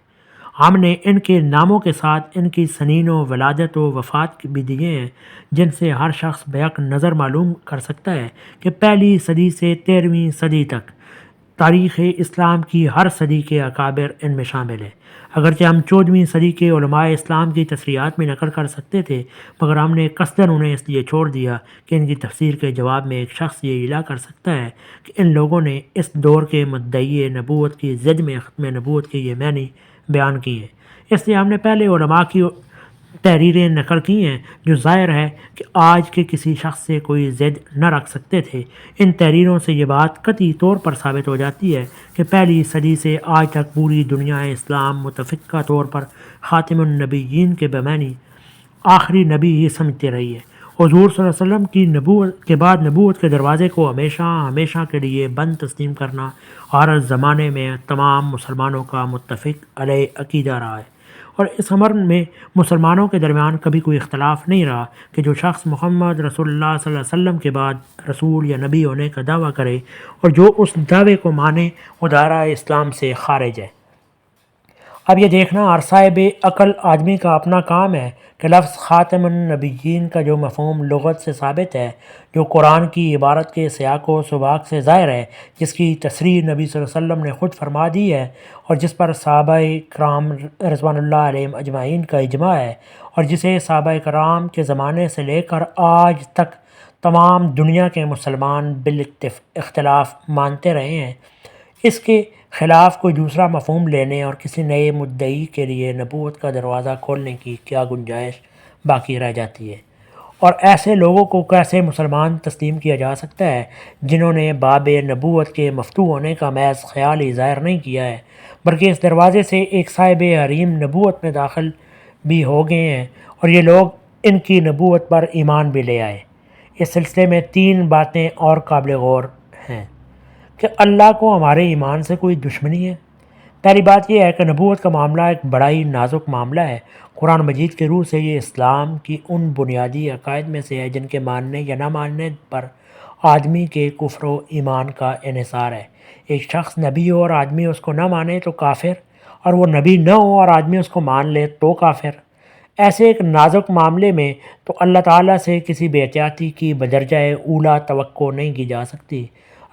ہم نے ان کے ناموں کے ساتھ ان کی سنین و ولادت و وفات بھی دیے ہیں، جن سے ہر شخص بیک نظر معلوم کر سکتا ہے کہ پہلی صدی سے 13ویں صدی تک تاریخ اسلام کی ہر صدی کے اکابر ان میں شامل ہیں۔ اگرچہ ہم 14ویں صدی کے علماء اسلام کی تصریحات میں نقل کر سکتے تھے، مگر ہم نے قصداً انہیں اس لیے چھوڑ دیا کہ ان کی تفسیر کے جواب میں ایک شخص یہ اعلاء کر سکتا ہے کہ ان لوگوں نے اس دور کے مدعی نبوت کی ضد میں ختم نبوت کے یہ معنی بیان کیے ہیں۔ اس لیے ہم نے پہلے علماء کی تحریریں نقل کی ہیں جو ظاہر ہے کہ آج کے کسی شخص سے کوئی ضد نہ رکھ سکتے تھے۔ ان تحریروں سے یہ بات قطعی طور پر ثابت ہو جاتی ہے کہ پہلی صدی سے آج تک پوری دنیا اسلام متفقہ طور پر خاتم النبیین کے بمعنی آخری نبی ہی سمجھتے رہی ہے۔ حضور صلی اللہ علیہ وسلم کی نبوت کے بعد نبوت کے دروازے کو ہمیشہ ہمیشہ کے لیے بند تسلیم کرنا ہر زمانے میں تمام مسلمانوں کا متفق علیہ عقیدہ رہا ہے، اور اس امر میں مسلمانوں کے درمیان کبھی کوئی اختلاف نہیں رہا کہ جو شخص محمد رسول اللہ صلی اللہ علیہ وسلم کے بعد رسول یا نبی ہونے کا دعویٰ کرے اور جو اس دعوے کو مانے وہ دائرہ اسلام سے خارج ہے۔ اب یہ دیکھنا ہر صاحب عقل آدمی کا اپنا کام ہے کہ لفظ خاتم النبیین کا جو مفہوم لغت سے ثابت ہے، جو قرآن کی عبارت کے سیاق و سباق سے ظاہر ہے، جس کی تصریح نبی صلی اللہ علیہ وسلم نے خود فرما دی ہے اور جس پر صحابہ کرام رضوان اللہ علیہم اجمعین کا اجماع ہے، اور جسے صحابہ کرام کے زمانے سے لے کر آج تک تمام دنیا کے مسلمان اختلاف مانتے رہے ہیں، اس کے خلاف کوئی دوسرا مفہوم لینے اور کسی نئے مدعی کے لیے نبوت کا دروازہ کھولنے کی کیا گنجائش باقی رہ جاتی ہے؟ اور ایسے لوگوں کو کیسے مسلمان تسلیم کیا جا سکتا ہے جنہوں نے باب نبوت کے مفتوح ہونے کا محض خیال ہی ظاہر نہیں کیا ہے، بلکہ اس دروازے سے ایک صاحب حریم نبوت میں داخل بھی ہو گئے ہیں، اور یہ لوگ ان کی نبوت پر ایمان بھی لے آئے۔ اس سلسلے میں 3 باتیں اور قابل غور ہیں کہ اللہ کو ہمارے ایمان سے کوئی دشمنی ہے۔ پہلی بات یہ ہے کہ نبوت کا معاملہ ایک بڑا ہی نازک معاملہ ہے۔ قرآن مجید کے روح سے یہ اسلام کی ان بنیادی عقائد میں سے ہے جن کے ماننے یا نہ ماننے پر آدمی کے کفر و ایمان کا انحصار ہے۔ ایک شخص نبی ہو اور آدمی اس کو نہ مانے تو کافر، اور وہ نبی نہ ہو اور آدمی اس کو مان لے تو کافر۔ ایسے ایک نازک معاملے میں تو اللہ تعالیٰ سے کسی بے احتیاطی کی بدرجہ اولیٰ توقع نہیں کی جا سکتی۔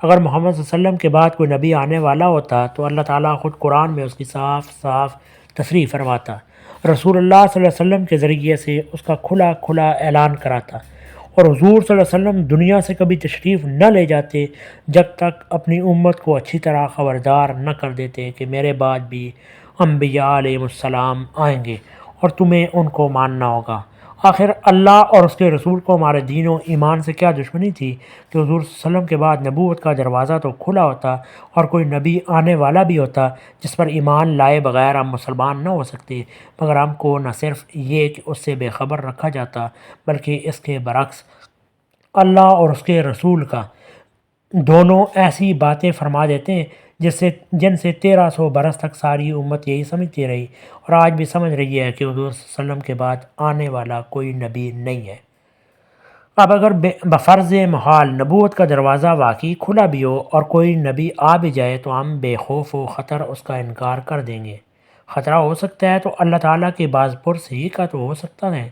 اگر محمد صلی اللہ علیہ وسلم کے بعد کوئی نبی آنے والا ہوتا تو اللہ تعالیٰ خود قرآن میں اس کی صاف صاف تصریح فرماتا، رسول اللہ صلی اللہ علیہ وسلم کے ذریعے سے اس کا کھلا کھلا اعلان کراتا، اور حضور صلی اللہ علیہ وسلم دنیا سے کبھی تشریف نہ لے جاتے جب تک اپنی امت کو اچھی طرح خبردار نہ کر دیتے کہ میرے بعد بھی انبیاء علیہ السلام آئیں گے اور تمہیں ان کو ماننا ہوگا۔ آخر اللہ اور اس کے رسول کو ہمارے دین و ایمان سے کیا دشمنی تھی کہ حضور صلی اللہ علیہ وسلم کے بعد نبوت کا دروازہ تو کھلا ہوتا اور کوئی نبی آنے والا بھی ہوتا جس پر ایمان لائے بغیر ہم مسلمان نہ ہو سکتے، مگر ہم کو نہ صرف یہ کہ اس سے بے خبر رکھا جاتا بلکہ اس کے برعکس اللہ اور اس کے رسول کا دونوں ایسی باتیں فرما دیتے ہیں جن سے 1300 برس تک ساری امت یہی سمجھتی رہی اور آج بھی سمجھ رہی ہے کہ حضور صلی اللہ علیہ وسلم کے بعد آنے والا کوئی نبی نہیں ہے۔ اب اگر بفرض محال نبوت کا دروازہ واقعی کھلا بھی ہو اور کوئی نبی آ بھی جائے تو ہم بے خوف و خطر اس کا انکار کر دیں گے۔ خطرہ ہو سکتا ہے تو اللہ تعالیٰ کے باز پرس ہی کا تو ہو سکتا ہے۔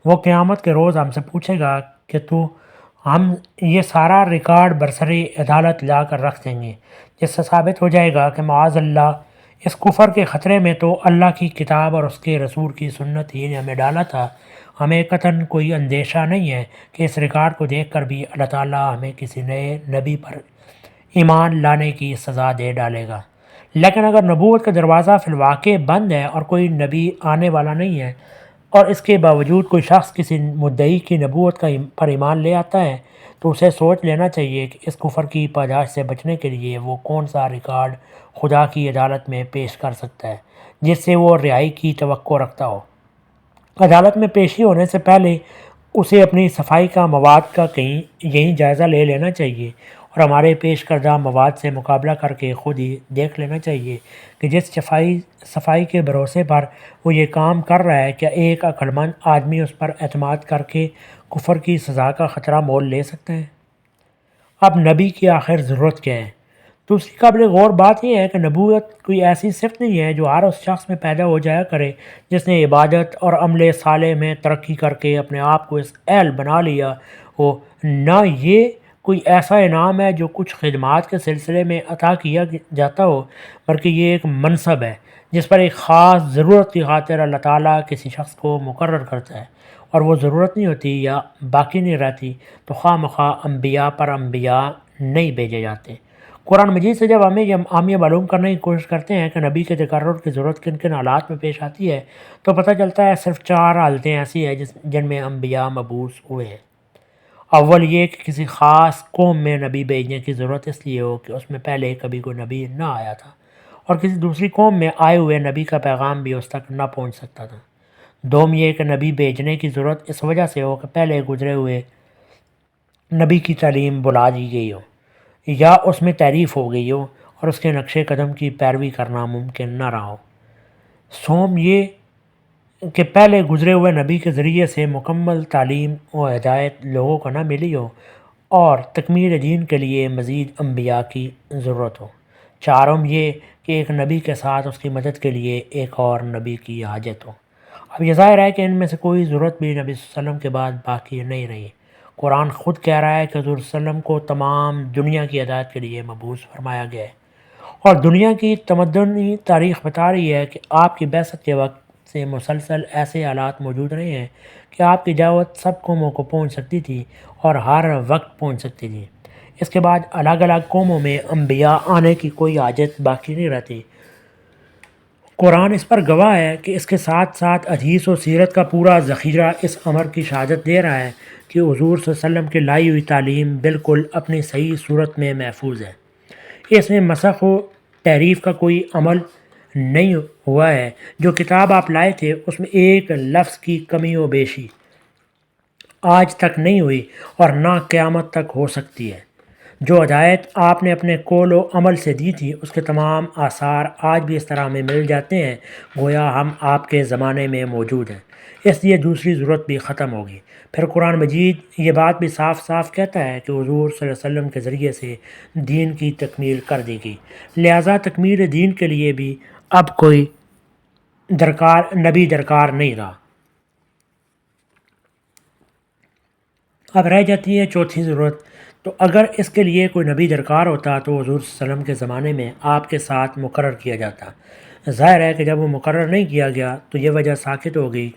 وہ قیامت کے روز ہم سے پوچھے گا کہ ہم یہ سارا ریکارڈ برسر عدالت لا کر رکھ دیں گے، جس سے ثابت ہو جائے گا کہ معاذ اللہ اس کفر کے خطرے میں تو اللہ کی کتاب اور اس کے رسول کی سنت ہی نے ہمیں ڈالا تھا۔ ہمیں قطعاً کوئی اندیشہ نہیں ہے کہ اس ریکارڈ کو دیکھ کر بھی اللہ تعالیٰ ہمیں کسی نئے نبی پر ایمان لانے کی سزا دے ڈالے گا۔ لیکن اگر نبوت کا دروازہ فی الواقع بند ہے اور کوئی نبی آنے والا نہیں ہے، اور اس کے باوجود کوئی شخص کسی مدعی کی نبوت پر ایمان لے آتا ہے، تو اسے سوچ لینا چاہیے کہ اس کفر کی پاداش سے بچنے کے لیے وہ کون سا ریکارڈ خدا کی عدالت میں پیش کر سکتا ہے جس سے وہ رہائی کی توقع رکھتا ہو۔ عدالت میں پیشی ہونے سے پہلے اسے اپنی صفائی کا مواد کا یہی جائزہ لے لینا چاہیے اور ہمارے پیش کردہ مواد سے مقابلہ کر کے خود ہی دیکھ لینا چاہیے کہ جس صفائی کے بھروسے پر وہ یہ کام کر رہا ہے، کیا ایک عقل مند آدمی اس پر اعتماد کر کے کفر کی سزا کا خطرہ مول لے سکتا ہے؟ اب نبی کی آخر ضرورت کیا ہے؟ دوسری قابل غور بات یہ ہے کہ نبوت کوئی ایسی صفت نہیں ہے جو ہر اس شخص میں پیدا ہو جایا کرے جس نے عبادت اور عمل صالح میں ترقی کر کے اپنے آپ کو اس اہل بنا لیا ہو۔ نہ یہ کوئی ایسا انعام ہے جو کچھ خدمات کے سلسلے میں عطا کیا جاتا ہو، بلکہ یہ ایک منصب ہے جس پر ایک خاص ضرورت کی خاطر اللہ تعالیٰ کسی شخص کو مقرر کرتا ہے، اور وہ ضرورت نہیں ہوتی یا باقی نہیں رہتی تو خواہ مخواہ انبیاء پر انبیاء نہیں بھیجے جاتے۔ قرآن مجید سے جب ہم یہ معلوم کرنے کی کوشش کرتے ہیں کہ نبی کے تقرر کی ضرورت کن کن حالات میں پیش آتی ہے، تو پتہ چلتا ہے صرف 4 حالتیں ایسی ہیں جن میں انبیاء مبعوث ہوئے ہیں۔ اول یہ کہ کسی خاص قوم میں نبی بھیجنے کی ضرورت اس لیے ہو کہ اس میں پہلے کبھی کوئی نبی نہ آیا تھا، اور کسی دوسری قوم میں آئے ہوئے نبی کا پیغام بھی اس تک نہ پہنچ سکتا تھا۔ دوم یہ کہ نبی بھیجنے کی ضرورت اس وجہ سے ہو کہ پہلے گزرے ہوئے نبی کی تعلیم بلا دی گئی ہو یا اس میں تعریف ہو گئی ہو اور اس کے نقش قدم کی پیروی کرنا ممکن نہ رہا ہو۔ سوم یہ کہ پہلے گزرے ہوئے نبی کے ذریعے سے مکمل تعلیم و ہدایت لوگوں کو نہ ملی ہو اور تکمیل دین کے لیے مزید انبیاء کی ضرورت ہو۔ چارم یہ کہ ایک نبی کے ساتھ اس کی مدد کے لیے ایک اور نبی کی حاجت ہو۔ اب یہ ظاہر ہے کہ ان میں سے کوئی ضرورت بھی نبی صلی اللہ علیہ وسلم کے بعد باقی نہیں رہی۔ قرآن خود کہہ رہا ہے کہ حضور صلی اللہ علیہ وسلم کو تمام دنیا کی ہدایت کے لیے مبعوث فرمایا گیا ہے، اور دنیا کی تمدنی تاریخ بتا رہی ہے کہ آپ کی بعثت کے وقت سے مسلسل ایسے حالات موجود رہے ہیں کہ آپ کی دعوت سب قوموں کو پہنچ سکتی تھی اور ہر وقت پہنچ سکتی تھی۔ اس کے بعد الگ الگ قوموں میں انبیاء آنے کی کوئی حاجت باقی نہیں رہتی۔ قرآن اس پر گواہ ہے کہ اس کے ساتھ ساتھ حدیث و سیرت کا پورا ذخیرہ اس امر کی شہادت دے رہا ہے کہ حضور صلی اللہ علیہ وسلم کی لائی ہوئی تعلیم بالکل اپنی صحیح صورت میں محفوظ ہے۔ اس میں مسخ و تحریف کا کوئی عمل نہیں ہوا ہے۔ جو کتاب آپ لائے تھے اس میں ایک لفظ کی کمی و بیشی آج تک نہیں ہوئی اور نہ قیامت تک ہو سکتی ہے۔ جو ہدایت آپ نے اپنے قول و عمل سے دی تھی اس کے تمام آثار آج بھی اس طرح میں مل جاتے ہیں گویا ہم آپ کے زمانے میں موجود ہیں، اس لیے دوسری ضرورت بھی ختم ہوگی۔ پھر قرآن مجید یہ بات بھی صاف صاف کہتا ہے کہ حضور صلی اللہ علیہ وسلم کے ذریعے سے دین کی تکمیل کر دی گئی، لہٰذا تکمیل دین کے لیے بھی اب کوئی نبی درکار نہیں رہا۔ اب رہ جاتی ہے چوتھی ضرورت، تو اگر اس کے لیے کوئی نبی درکار ہوتا تو حضور صلی اللہ علیہ وسلم کے زمانے میں آپ کے ساتھ مقرر کیا جاتا۔ ظاہر ہے کہ جب وہ مقرر نہیں کیا گیا تو یہ وجہ ساکت ہو گئی۔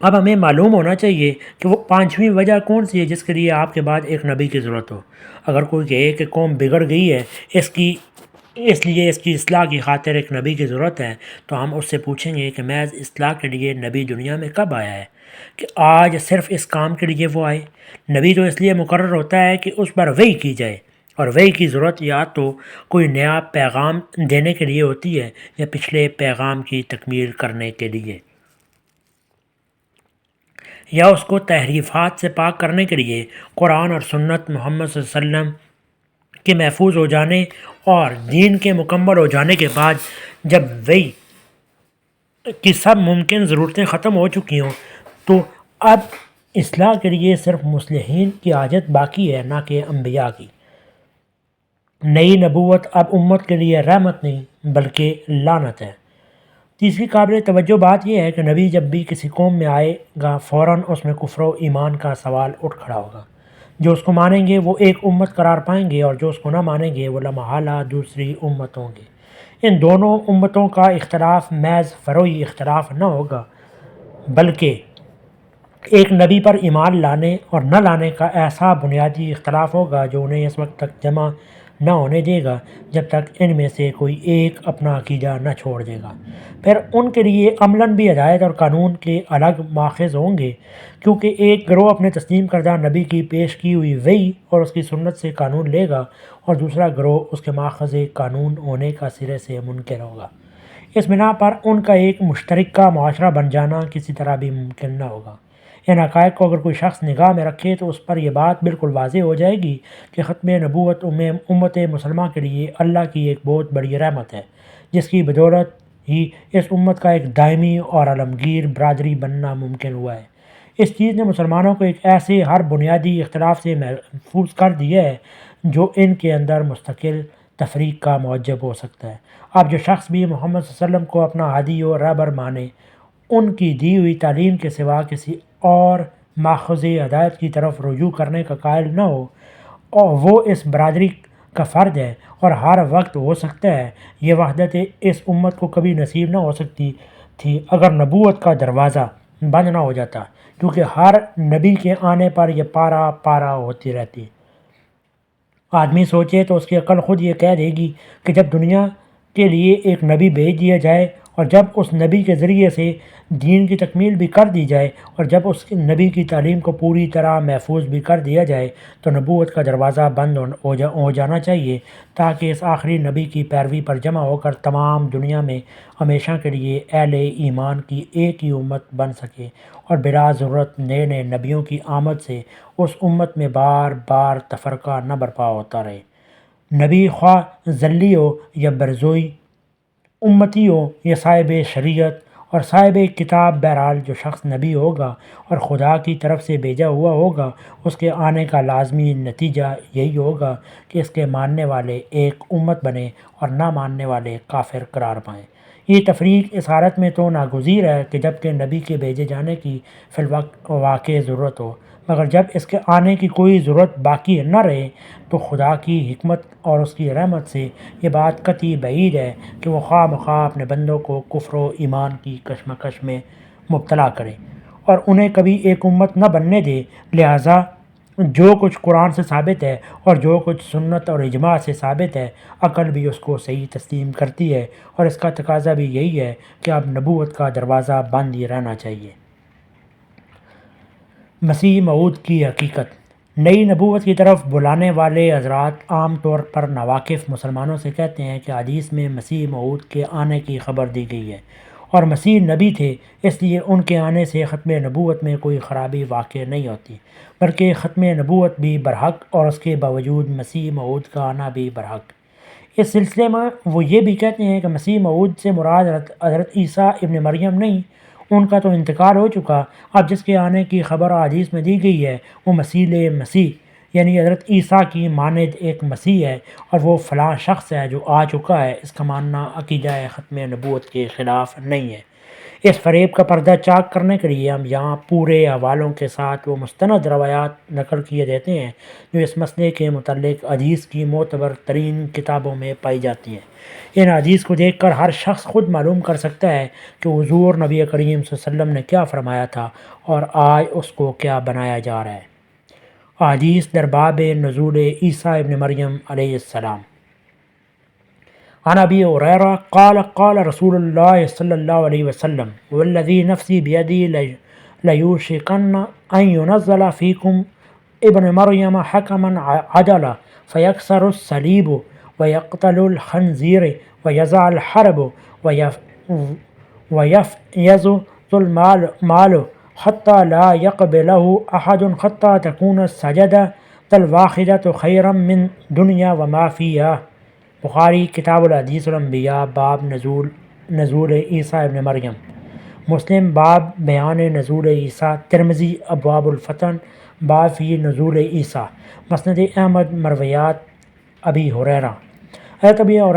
اب ہمیں معلوم ہونا چاہیے کہ وہ 5ویں وجہ کون سی ہے جس کے لیے آپ کے بعد ایک نبی کی ضرورت ہو۔ اگر کوئی کہے کہ قوم بگڑ گئی ہے اس لیے اس کی اصلاح کی خاطر ایک نبی کی ضرورت ہے، تو ہم اس سے پوچھیں گے کہ محض اصلاح کے لیے نبی دنیا میں کب آیا ہے کہ آج صرف اس کام کے لیے وہ آئے؟ نبی تو اس لیے مقرر ہوتا ہے کہ اس پر وحی کی جائے، اور وحی کی ضرورت یا تو کوئی نیا پیغام دینے کے لیے ہوتی ہے یا پچھلے پیغام کی تکمیل کرنے کے لیے، یا اس کو تحریفات سے پاک کرنے کے لیے۔ قرآن اور سنت محمد صلی اللہ علیہ وسلم کے محفوظ ہو جانے اور دین کے مکمل ہو جانے کے بعد جب وحی کی سب ممکن ضرورتیں ختم ہو چکی ہوں تو اب اصلاح کے لیے صرف مصلحین کی حاجت باقی ہے، نہ کہ انبیاء کی۔ نئی نبوت اب امت کے لیے رحمت نہیں بلکہ لعنت ہے۔ تیسری قابل توجہ بات یہ ہے کہ نبی جب بھی کسی قوم میں آئے گا فوراً اس میں کفر و ایمان کا سوال اٹھ کھڑا ہوگا۔ جو اس کو مانیں گے وہ ایک امت قرار پائیں گے اور جو اس کو نہ مانیں گے وہ لامحالہ دوسری امت ہوں گے۔ ان دونوں امتوں کا اختلاف محض فروعی اختلاف نہ ہوگا بلکہ ایک نبی پر ایمان لانے اور نہ لانے کا ایسا بنیادی اختلاف ہوگا جو انہیں اس وقت تک جمع نہ ہونے دے گا جب تک ان میں سے کوئی ایک اپنا عقیدہ نہ چھوڑ دے گا۔ پھر ان کے لیے عملاً بھی ہدایت اور قانون کے الگ ماخذ ہوں گے، کیونکہ ایک گروہ اپنے تسلیم کردہ نبی کی پیش کی ہوئی وحی اور اس کی سنت سے قانون لے گا اور دوسرا گروہ اس کے ماخذ قانون ہونے کا سرے سے منکر ہوگا۔ اس بنا پر ان کا ایک مشترکہ معاشرہ بن جانا کسی طرح بھی ممکن نہ ہوگا۔ ان حقائق کو اگر کوئی شخص نگاہ میں رکھے تو اس پر یہ بات بالکل واضح ہو جائے گی کہ ختم نبوت امت مسلمہ کے لیے اللہ کی ایک بہت بڑی رحمت ہے، جس کی بدولت ہی اس امت کا ایک دائمی اور عالمگیر برادری بننا ممکن ہوا ہے۔ اس چیز نے مسلمانوں کو ایک ایسے ہر بنیادی اختلاف سے محفوظ کر دیا ہے جو ان کے اندر مستقل تفریق کا موجب ہو سکتا ہے۔ اب جو شخص بھی محمد صلی اللہ علیہ وسلم کو اپنا ہادی و رہبر مانے، ان کی دی ہوئی تعلیم کے سوا کسی اور ماخذ ہدایت کی طرف رجوع کرنے کا قائل نہ ہو، اور وہ اس برادری کا فرد ہے اور ہر وقت ہو سکتا ہے۔ یہ وحدت اس امت کو کبھی نصیب نہ ہو سکتی تھی اگر نبوت کا دروازہ بند نہ ہو جاتا، کیونکہ ہر نبی کے آنے پر یہ پارا پارا ہوتی رہتی۔ آدمی سوچے تو اس کی عقل خود یہ کہہ دے گی کہ جب دنیا کے لیے ایک نبی بھیج دیا جائے اور جب اس نبی کے ذریعے سے دین کی تکمیل بھی کر دی جائے اور جب اس نبی کی تعلیم کو پوری طرح محفوظ بھی کر دیا جائے تو نبوت کا دروازہ بند ہو جانا چاہیے، تاکہ اس آخری نبی کی پیروی پر جمع ہو کر تمام دنیا میں ہمیشہ کے لیے اہل ایمان کی ایک ہی امت بن سکے اور بلا ضرورت نئے نئے نبیوں کی آمد سے اس امت میں بار بار تفرقہ نہ برپا ہوتا رہے۔ نبی خواہ ذلی ہو یا برزوئی، امتی ہو یا صاحب شریعت اور صاحب کتاب، بہرحال جو شخص نبی ہوگا اور خدا کی طرف سے بھیجا ہوا ہوگا، اس کے آنے کا لازمی نتیجہ یہی ہوگا کہ اس کے ماننے والے ایک امت بنیں اور نہ ماننے والے کافر قرار پائیں۔ یہ تفریق اس حالت میں تو ناگزیر ہے کہ جب کہ نبی کے بھیجے جانے کی فی الوقت واقع ضرورت ہو، مگر جب اس کے آنے کی کوئی ضرورت باقی نہ رہے تو خدا کی حکمت اور اس کی رحمت سے یہ بات قطعی بعید ہے کہ وہ خواہ مخواہ اپنے بندوں کو کفر و ایمان کی کشمکش میں مبتلا کرے اور انہیں کبھی ایک امت نہ بننے دے۔ لہٰذا جو کچھ قرآن سے ثابت ہے اور جو کچھ سنت اور اجماع سے ثابت ہے، عقل بھی اس کو صحیح تسلیم کرتی ہے اور اس کا تقاضا بھی یہی ہے کہ اب نبوت کا دروازہ بند ہی رہنا چاہیے۔ مسیح موعود کی حقیقت۔ نئی نبوت کی طرف بلانے والے حضرات عام طور پر ناواقف مسلمانوں سے کہتے ہیں کہ حدیث میں مسیح موعود کے آنے کی خبر دی گئی ہے اور مسیح نبی تھے، اس لیے ان کے آنے سے ختم نبوت میں کوئی خرابی واقع نہیں ہوتی، بلکہ ختم نبوت بھی برحق اور اس کے باوجود مسیح موعود کا آنا بھی برحق۔ اس سلسلے میں وہ یہ بھی کہتے ہیں کہ مسیح موعود سے مراد حضرت عیسیٰ ابن مریم نہیں، ان کا تو انتقال ہو چکا، اب جس کے آنے کی خبر حدیث میں دی گئی ہے وہ مسیح یعنی حضرت عیسیٰ کی مانند ایک مسیح ہے اور وہ فلاں شخص ہے جو آ چکا ہے۔ اس کا ماننا عقیدہ ختم نبوت کے خلاف نہیں ہے۔ اس فریب کا پردہ چاک کرنے کے لیے ہم یہاں پورے حوالوں کے ساتھ وہ مستند روایات نقل کیے دیتے ہیں جو اس مسئلے کے متعلق حدیث کی معتبر ترین کتابوں میں پائی جاتی ہیں۔ ان حدیث کو دیکھ کر ہر شخص خود معلوم کر سکتا ہے کہ حضور نبی کریم صلی اللہ علیہ وسلم نے کیا فرمایا تھا اور آج اس کو کیا بنایا جا رہا ہے۔ حدیث در باب نزول عیسیٰ ابن مریم علیہ السلام۔ عن ابی ہریرہ قال قال رسول اللہ صلی اللہ علیہ وسلم والذی نفسی بیدی لیوشکن ان ینزل فیکم ابن مریم حکما عدلا فیکسر الصلیب ویقتل الخنزیر ویضع الحرب ویفیض المال حتی لا يقبلہ احد حتی تکون السجدہ الواحدۃ خیرا من دنیا وما فیہا۔ بخاری کتاب الحدیث الانبیاء باب نزول عیسیٰ ابن مریم، مسلم باب بیان نزول عیسیٰ، ترمذی ابواب الفتن باب فی نزول عیسیٰ، مسند احمد مرویات ابی ہریرہ۔ حضرت ابو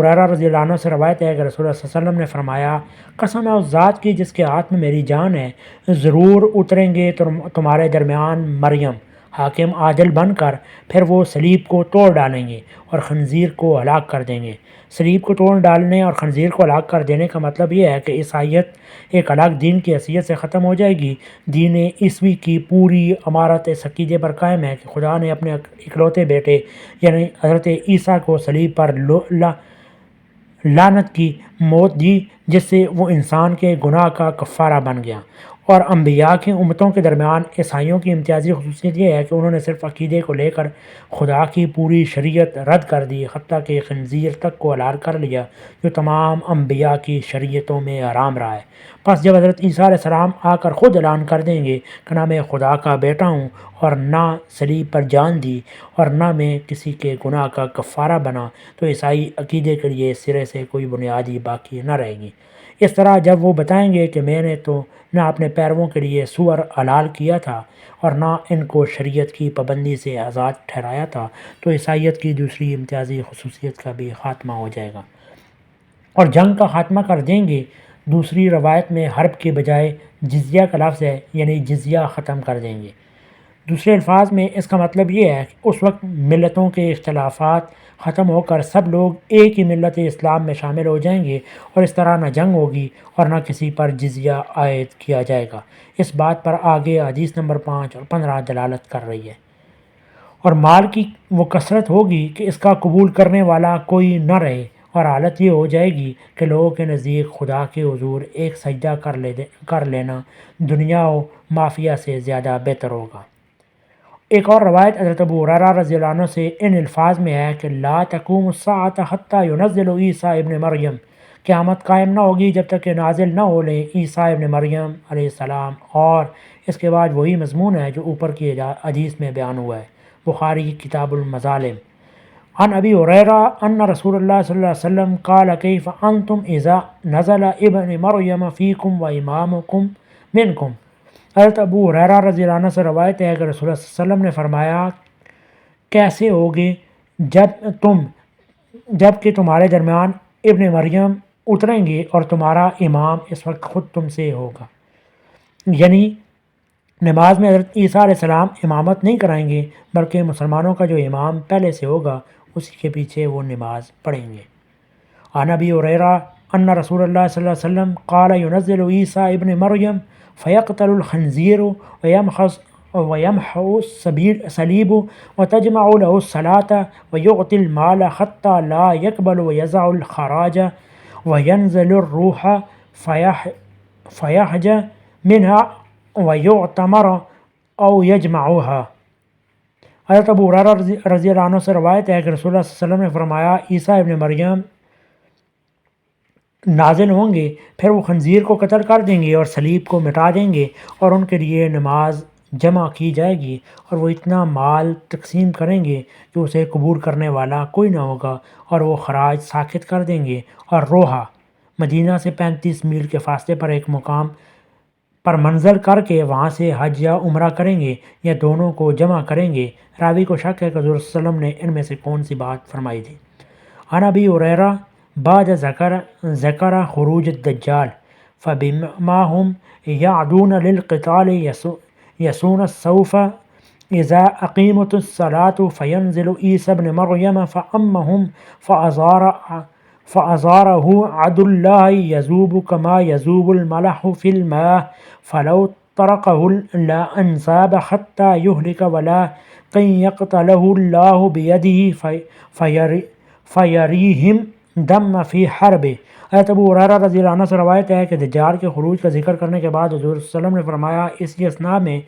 ہریرہ رضی اللہ عنہ سے روایت ہے کہ رسول اللہ صلی اللہ علیہ وسلم نے فرمایا، قسم ہے اس ذات کی جس کے ہاتھ میں میری جان ہے، ضرور اتریں گے تمہارے درمیان مریم حاکم عادل بن کر پھر وہ صلیب کو توڑ ڈالیں گے اور خنزیر کو ہلاک کر دیں گے۔ صلیب کو توڑ ڈالنے اور خنزیر کو ہلاک کر دینے کا مطلب یہ ہے کہ عیسائیت ایک الگ دین کی حیثیت سے ختم ہو جائے گی۔ دین عیسوی کی پوری عمارت اس عقیدے پر قائم ہے کہ خدا نے اپنے اکلوتے بیٹے یعنی حضرت عیسیٰ کو صلیب پر لعنت کی موت دی، جس سے وہ انسان کے گناہ کا کفارہ بن گیا۔ اور انبیاء کی امتوں کے درمیان عیسائیوں کی امتیازی خصوصیت یہ ہے کہ انہوں نے صرف عقیدے کو لے کر خدا کی پوری شریعت رد کر دی، حتیٰ کہ خنزیر تک کو حلال کر لیا جو تمام انبیاء کی شریعتوں میں حرام رہا ہے۔ پس جب حضرت عیسیٰ علیہ السلام آ کر خود اعلان کر دیں گے کہ نہ میں خدا کا بیٹا ہوں اور نہ صلیب پر جان دی اور نہ میں کسی کے گناہ کا کفارہ بنا، تو عیسائی عقیدے کے لیے سرے سے کوئی بنیادی باقی نہ رہے گی۔ اس طرح جب وہ بتائیں گے کہ میں نے تو نہ اپنے پیرووں کے لیے سور حلال کیا تھا اور نہ ان کو شریعت کی پابندی سے آزاد ٹھہرایا تھا، تو عیسائیت کی دوسری امتیازی خصوصیت کا بھی خاتمہ ہو جائے گا اور جنگ کا خاتمہ کر دیں گے۔ دوسری روایت میں حرب کے بجائے جزیہ کا لفظ ہے، یعنی جزیہ ختم کر دیں گے۔ دوسرے الفاظ میں اس کا مطلب یہ ہے کہ اس وقت ملتوں کے اختلافات ختم ہو کر سب لوگ ایک ہی ملت اسلام میں شامل ہو جائیں گے اور اس طرح نہ جنگ ہوگی اور نہ کسی پر جزیہ عائد کیا جائے گا۔ اس بات پر آگے حدیث نمبر 5 اور 15 دلالت کر رہی ہے۔ اور مال کی وہ کثرت ہوگی کہ اس کا قبول کرنے والا کوئی نہ رہے، اور حالت یہ ہو جائے گی کہ لوگوں کے نزدیک خدا کے حضور ایک سجدہ کر لینا دنیا و مافیہ سے زیادہ بہتر ہوگا۔ ایک اور روایت حضرت ابو ہریرہ رضی اللہ عنہ سے ان الفاظ میں ہے کہ لا تقوم الساعۃ حتی ینزل عیسیٰ ابن مریم، قیامت قائم نہ ہوگی جب تک کہ نازل نہ ہو لیں عیسیٰ ابن مریم علیہ السلام، اور اس کے بعد وہی مضمون ہے جو اوپر کی حدیث میں بیان ہوا ہے، بخاری کتاب المظالم۔ عن ابی ہریرہ ان رسول اللہ صلی اللہ علیہ وسلم قال کیف انتم اذا نزل ابن مریم فیکم و امامکم منکم۔ حضرت ابو ہریرہ رضی اللہ عنہ سے روایت ہے کہ رسول اللہ صلی اللہ علیہ وسلم نے فرمایا کیسے ہوگے جب کہ تمہارے درمیان ابن مریم اتریں گے اور تمہارا امام اس وقت خود تم سے ہوگا، یعنی نماز میں حضرت عیسیٰ علیہ السلام امامت نہیں کرائیں گے بلکہ مسلمانوں کا جو امام پہلے سے ہوگا اسی کے پیچھے وہ نماز پڑھیں گے۔ عن ابی ہریرہ ان رسول اللہ صلی اللہ علیہ وسلم قال ینزل عیسیٰ ابن مریم فیقتل الخنزیر ویمحو الصلیب وتجمع له الصلاة ویعطی المال حتی لا یقبل ویضع الخراج وینزل الروح فیحج منها ویعتمر او یجمعها۔ حضرت ابو ہریرہ رضی اللہ عنہ سے روایت ہے کہ رسول اللہ صلی اللہ علیہ وسلم نے فرمایا عیسیٰ ابن مریم نازل ہوں گے، پھر وہ خنزیر کو قتل کر دیں گے اور صلیب کو مٹا دیں گے اور ان کے لیے نماز جمع کی جائے گی، اور وہ اتنا مال تقسیم کریں گے کہ اسے قبول کرنے والا کوئی نہ ہوگا، اور وہ خراج ساقط کر دیں گے، اور روحہ مدینہ سے 35 میل کے فاصلے پر ایک مقام پر منزل کر کے وہاں سے حج یا عمرہ کریں گے یا دونوں کو جمع کریں گے۔ راوی کو شک ہے کہ حضور صلی اللہ علیہ وسلم نے ان میں سے کون سی بات فرمائی تھی۔ عن ابی ہریرہ بعد ذکر خروج الدجال فبما هم يعدون للقتال يسون السوف اذا اقیمت الصلاة فینزل عیسی بن مریم فامهم فازاره عدو اللہ یذوب کما یذوب الملح فی الماء فلو طرقه لا انساب حتى يهلك ولا کن یقتلہ اللہ بیدہ فیریہم دم فی حرب۔ حضرت ابو ہریرہ رضی اللہ عنہ سے روایت ہے کہ دجال کے خروج کا ذکر کرنے کے بعد حضور صلی اللہ علیہ وسلم نے فرمایا اسی اثناء میں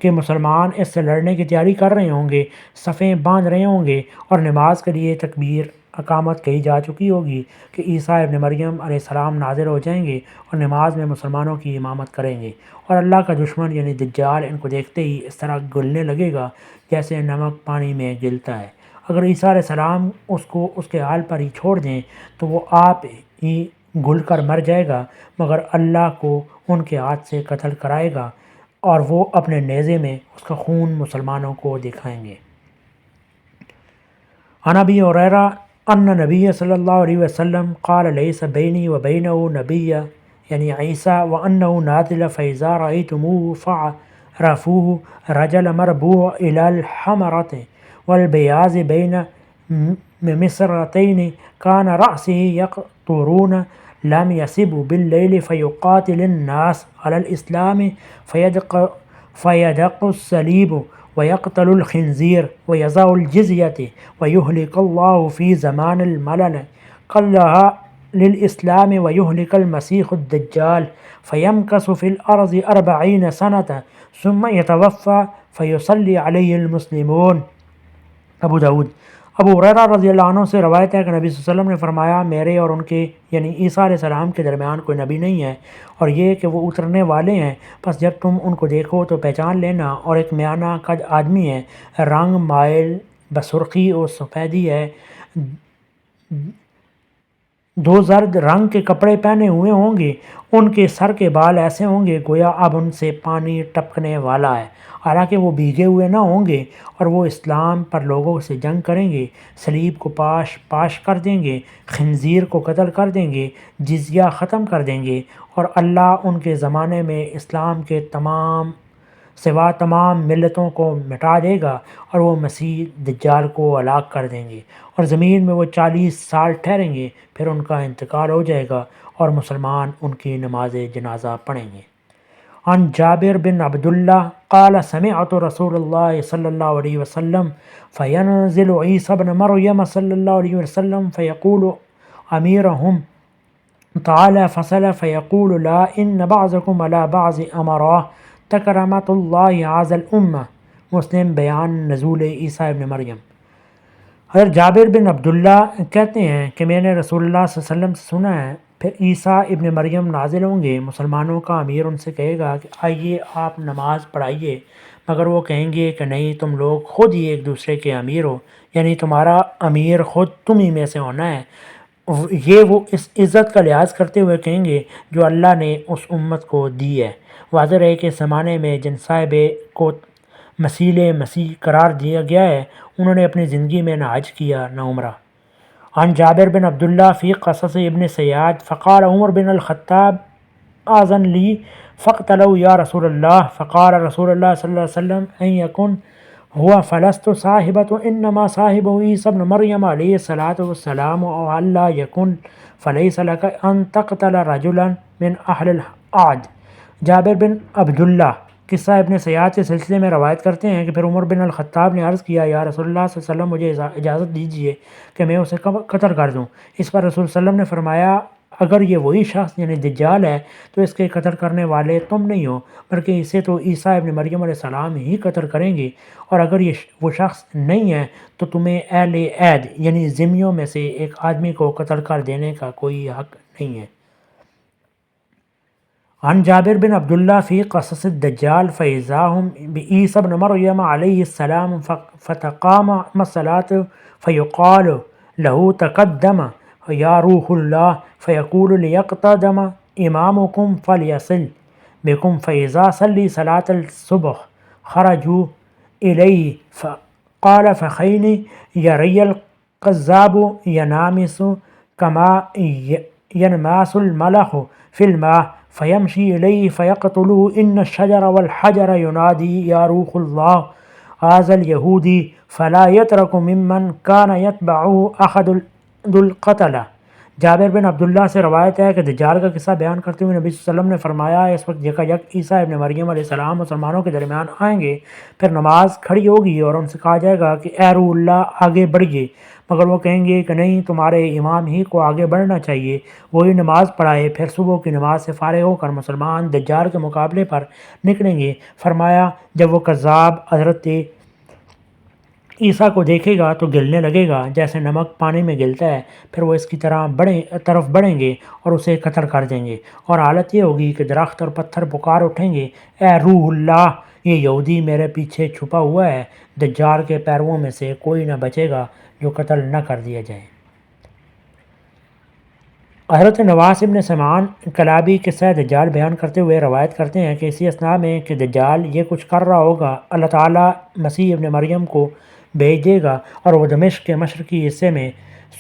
کہ مسلمان اس سے لڑنے کی تیاری کر رہے ہوں گے، صفیں باندھ رہے ہوں گے اور نماز کے لیے تکبیر اقامت کہی جا چکی ہوگی کہ عیسیٰ ابن مریم علیہ السلام نازل ہو جائیں گے اور نماز میں مسلمانوں کی امامت کریں گے، اور اللہ کا دشمن یعنی دجال ان کو دیکھتے ہی اس طرح گلنے لگے گا جیسے نمک پانی میں گلتا ہے۔ اگر عیسیٰ علیہ السلام اس کو اس کے حال پر ہی چھوڑ دیں تو وہ آپ ہی گل کر مر جائے گا، مگر اللہ کو ان کے ہاتھ سے قتل کرائے گا اور وہ اپنے نیزے میں اس کا خون مسلمانوں کو دکھائیں گے۔ عن ابی ہریرہ ان نبی صلی اللہ علیہ وسلم قال لیس بینی و بینہ نبی یعنی عیسیٰ وانہ نازل فاذا رأیتموہ رفوه رجل مربوع إلى الحمرة والبياض بين مصرتين كان رأسه يقطرون لم يسب بالليل فيقاتل الناس على الإسلام فيدق الصليب ويقتل الخنزير ويضع الجزية ويهلك الله في زمان الملل كلها للإسلام ويهلك المسيح الدجال فيمكث في الأرض 40 سنة ثم يتوفى فيصلي عليه المسلمون۔ ابو داود۔ ابو ہریرہ رضی اللہ عنہ سے روایت ہے کہ نبی صلی اللہ علیہ وسلم نے فرمایا میرے اور ان کے یعنی عیسیٰ علیہ السلام کے درمیان کوئی نبی نہیں ہے اور یہ کہ وہ اترنے والے ہیں، پس جب تم ان کو دیکھو تو پہچان لینا، اور ایک میانہ قد آدمی ہے، رنگ مائل بسرخی اور سفیدی ہے، دو زرد رنگ کے کپڑے پہنے ہوئے ہوں گے، ان کے سر کے بال ایسے ہوں گے گویا اب ان سے پانی ٹپکنے والا ہے، حالانکہ وہ بھیگے ہوئے نہ ہوں گے، اور وہ اسلام پر لوگوں سے جنگ کریں گے، صلیب کو پاش کر دیں گے، خنزیر کو قتل کر دیں گے، جزیہ ختم کر دیں گے، اور اللہ ان کے زمانے میں اسلام کے سوا تمام ملتوں کو مٹا دے گا، اور وہ مسیح دجال کو ہلاک کر دیں گے، اور زمین میں وہ 40 سال ٹھہریں گے، پھر ان کا انتقال ہو جائے گا اور مسلمان ان کی نماز جنازہ پڑھیں گے۔ عن جابر بن عبداللہ قال سمعت رسول اللہ صلی اللہ علیہ وسلم فینزل عیسی بن مریم صلی اللہ علیہ وسلم فیقول امیرہم تعالى فصل فيقول لا إن بعضكم على بعض أمراه تکرمت اللہ هذا الامہ۔ مسلم بیان نزول عیسیٰ ابن مریم۔ حضرت جابر بن عبداللہ کہتے ہیں کہ میں نے رسول اللہ صلی اللہ علیہ وسلم سے سنا ہے، پھر عیسیٰ ابن مریم نازل ہوں گے، مسلمانوں کا امیر ان سے کہے گا کہ آئیے آپ نماز پڑھائیے، مگر وہ کہیں گے کہ نہیں، تم لوگ خود ہی ایک دوسرے کے امیر ہو، یعنی تمہارا امیر خود تم ہی میں سے ہونا ہے۔ یہ وہ اس عزت کا لحاظ کرتے ہوئے کہیں گے جو اللہ نے اس امت کو دی ہے۔ واضح ہے کہ اس زمانے میں جن صاحبے کو مسیح قرار دیا گیا ہے انہوں نے اپنی زندگی میں نہ حج کیا نہ عمرہ۔ عن جابر بن عبداللہ فی قصص ابن سیاد فقال عمر بن الخطاب آذن لی فاقتلوا یا رسول اللہ، فقال رسول اللہ صلی اللہ علیہ وسلم ان یکن هو فلست صاحبۃ انما صاحب عیسی ابن مریم علیہ الصلاۃ والسلام والا یکن فلیس لک ان تقتل رجلا من اہل العہد۔ جابر بن عبداللہ قصہ ابن سیاد کے سلسلے میں روایت کرتے ہیں کہ پھر عمر بن الخطاب نے عرض کیا یا رسول اللہ صلی اللہ علیہ وسلم مجھے اجازت دیجیے کہ میں اسے قتل کر دوں۔ اس پر رسول صلی اللہ علیہ وسلم نے فرمایا اگر یہ وہی شخص یعنی دجال ہے تو اس کے قتل کرنے والے تم نہیں ہو، بلکہ اسے تو عیسیٰ ابن مریم علیہ السلام ہی قتل کریں گے، اور اگر یہ وہ شخص نہیں ہے تو تمہیں اہل عہد یعنی ذمیوں میں سے ایک آدمی کو قتل کر دینے کا کوئی حق نہیں ہے۔ عن جابر بن عبداللہ فی قصص الدجال فإذا هم بعیسی بن مریم علیہ السلام فتقام الصلاة فیقال له تقدم یا روح اللہ فیقول لیقتدم امامکم فلیصل بکم فإذا صلی صلاة الصبح خرجوا الیہ فقال فخین یری القذاب ینامس کما ینماس الملح فی الماء فیمشی الیہ فیقتلوه ان الشجر والحجر ینادی یا روح اللہ هذا الیہودی فلا یترک ممن کان یتبعه احد القتلہ۔ جابر بن عبداللہ سے روایت ہے کہ دجال کا قصہ بیان کرتے ہوئے نبی صلی اللہ علیہ وسلم نے فرمایا اس وقت یک عیسیٰ ابن مریم علیہ السلام مسلمانوں کے درمیان آئیں گے، پھر نماز کھڑی ہوگی اور ان سے کہا جائے گا کہ اے روح اللہ آگے بڑھیے، مگر وہ کہیں گے کہ نہیں، تمہارے امام ہی کو آگے بڑھنا چاہیے، وہی نماز پڑھائے۔ پھر صبح کی نماز سے فارغ ہو کر مسلمان دجال کے مقابلے پر نکلیں گے۔ فرمایا جب وہ کذاب حضرت عیسیٰ کو دیکھے گا تو گلنے لگے گا جیسے نمک پانی میں گلتا ہے، پھر وہ اس کی طرف بڑھیں گے اور اسے قتل کر دیں گے، اور حالت یہ ہوگی کہ درخت اور پتھر پکار اٹھیں گے اے روح اللہ، یہ یہودی میرے پیچھے چھپا ہوا ہے۔ دجال کے پیرووں میں سے کوئی نہ بچے گا جو قتل نہ کر دیا جائے۔ حضرت نواس ابن سمعان کلابی قصہ دجال بیان کرتے ہوئے روایت کرتے ہیں کہ اسی اثناء میں کہ دجال یہ کچھ کر رہا ہوگا، اللہ تعالیٰ مسیح ابن مریم کو بھیج دے گا، اور وہ دمشق کے مشرقی حصے میں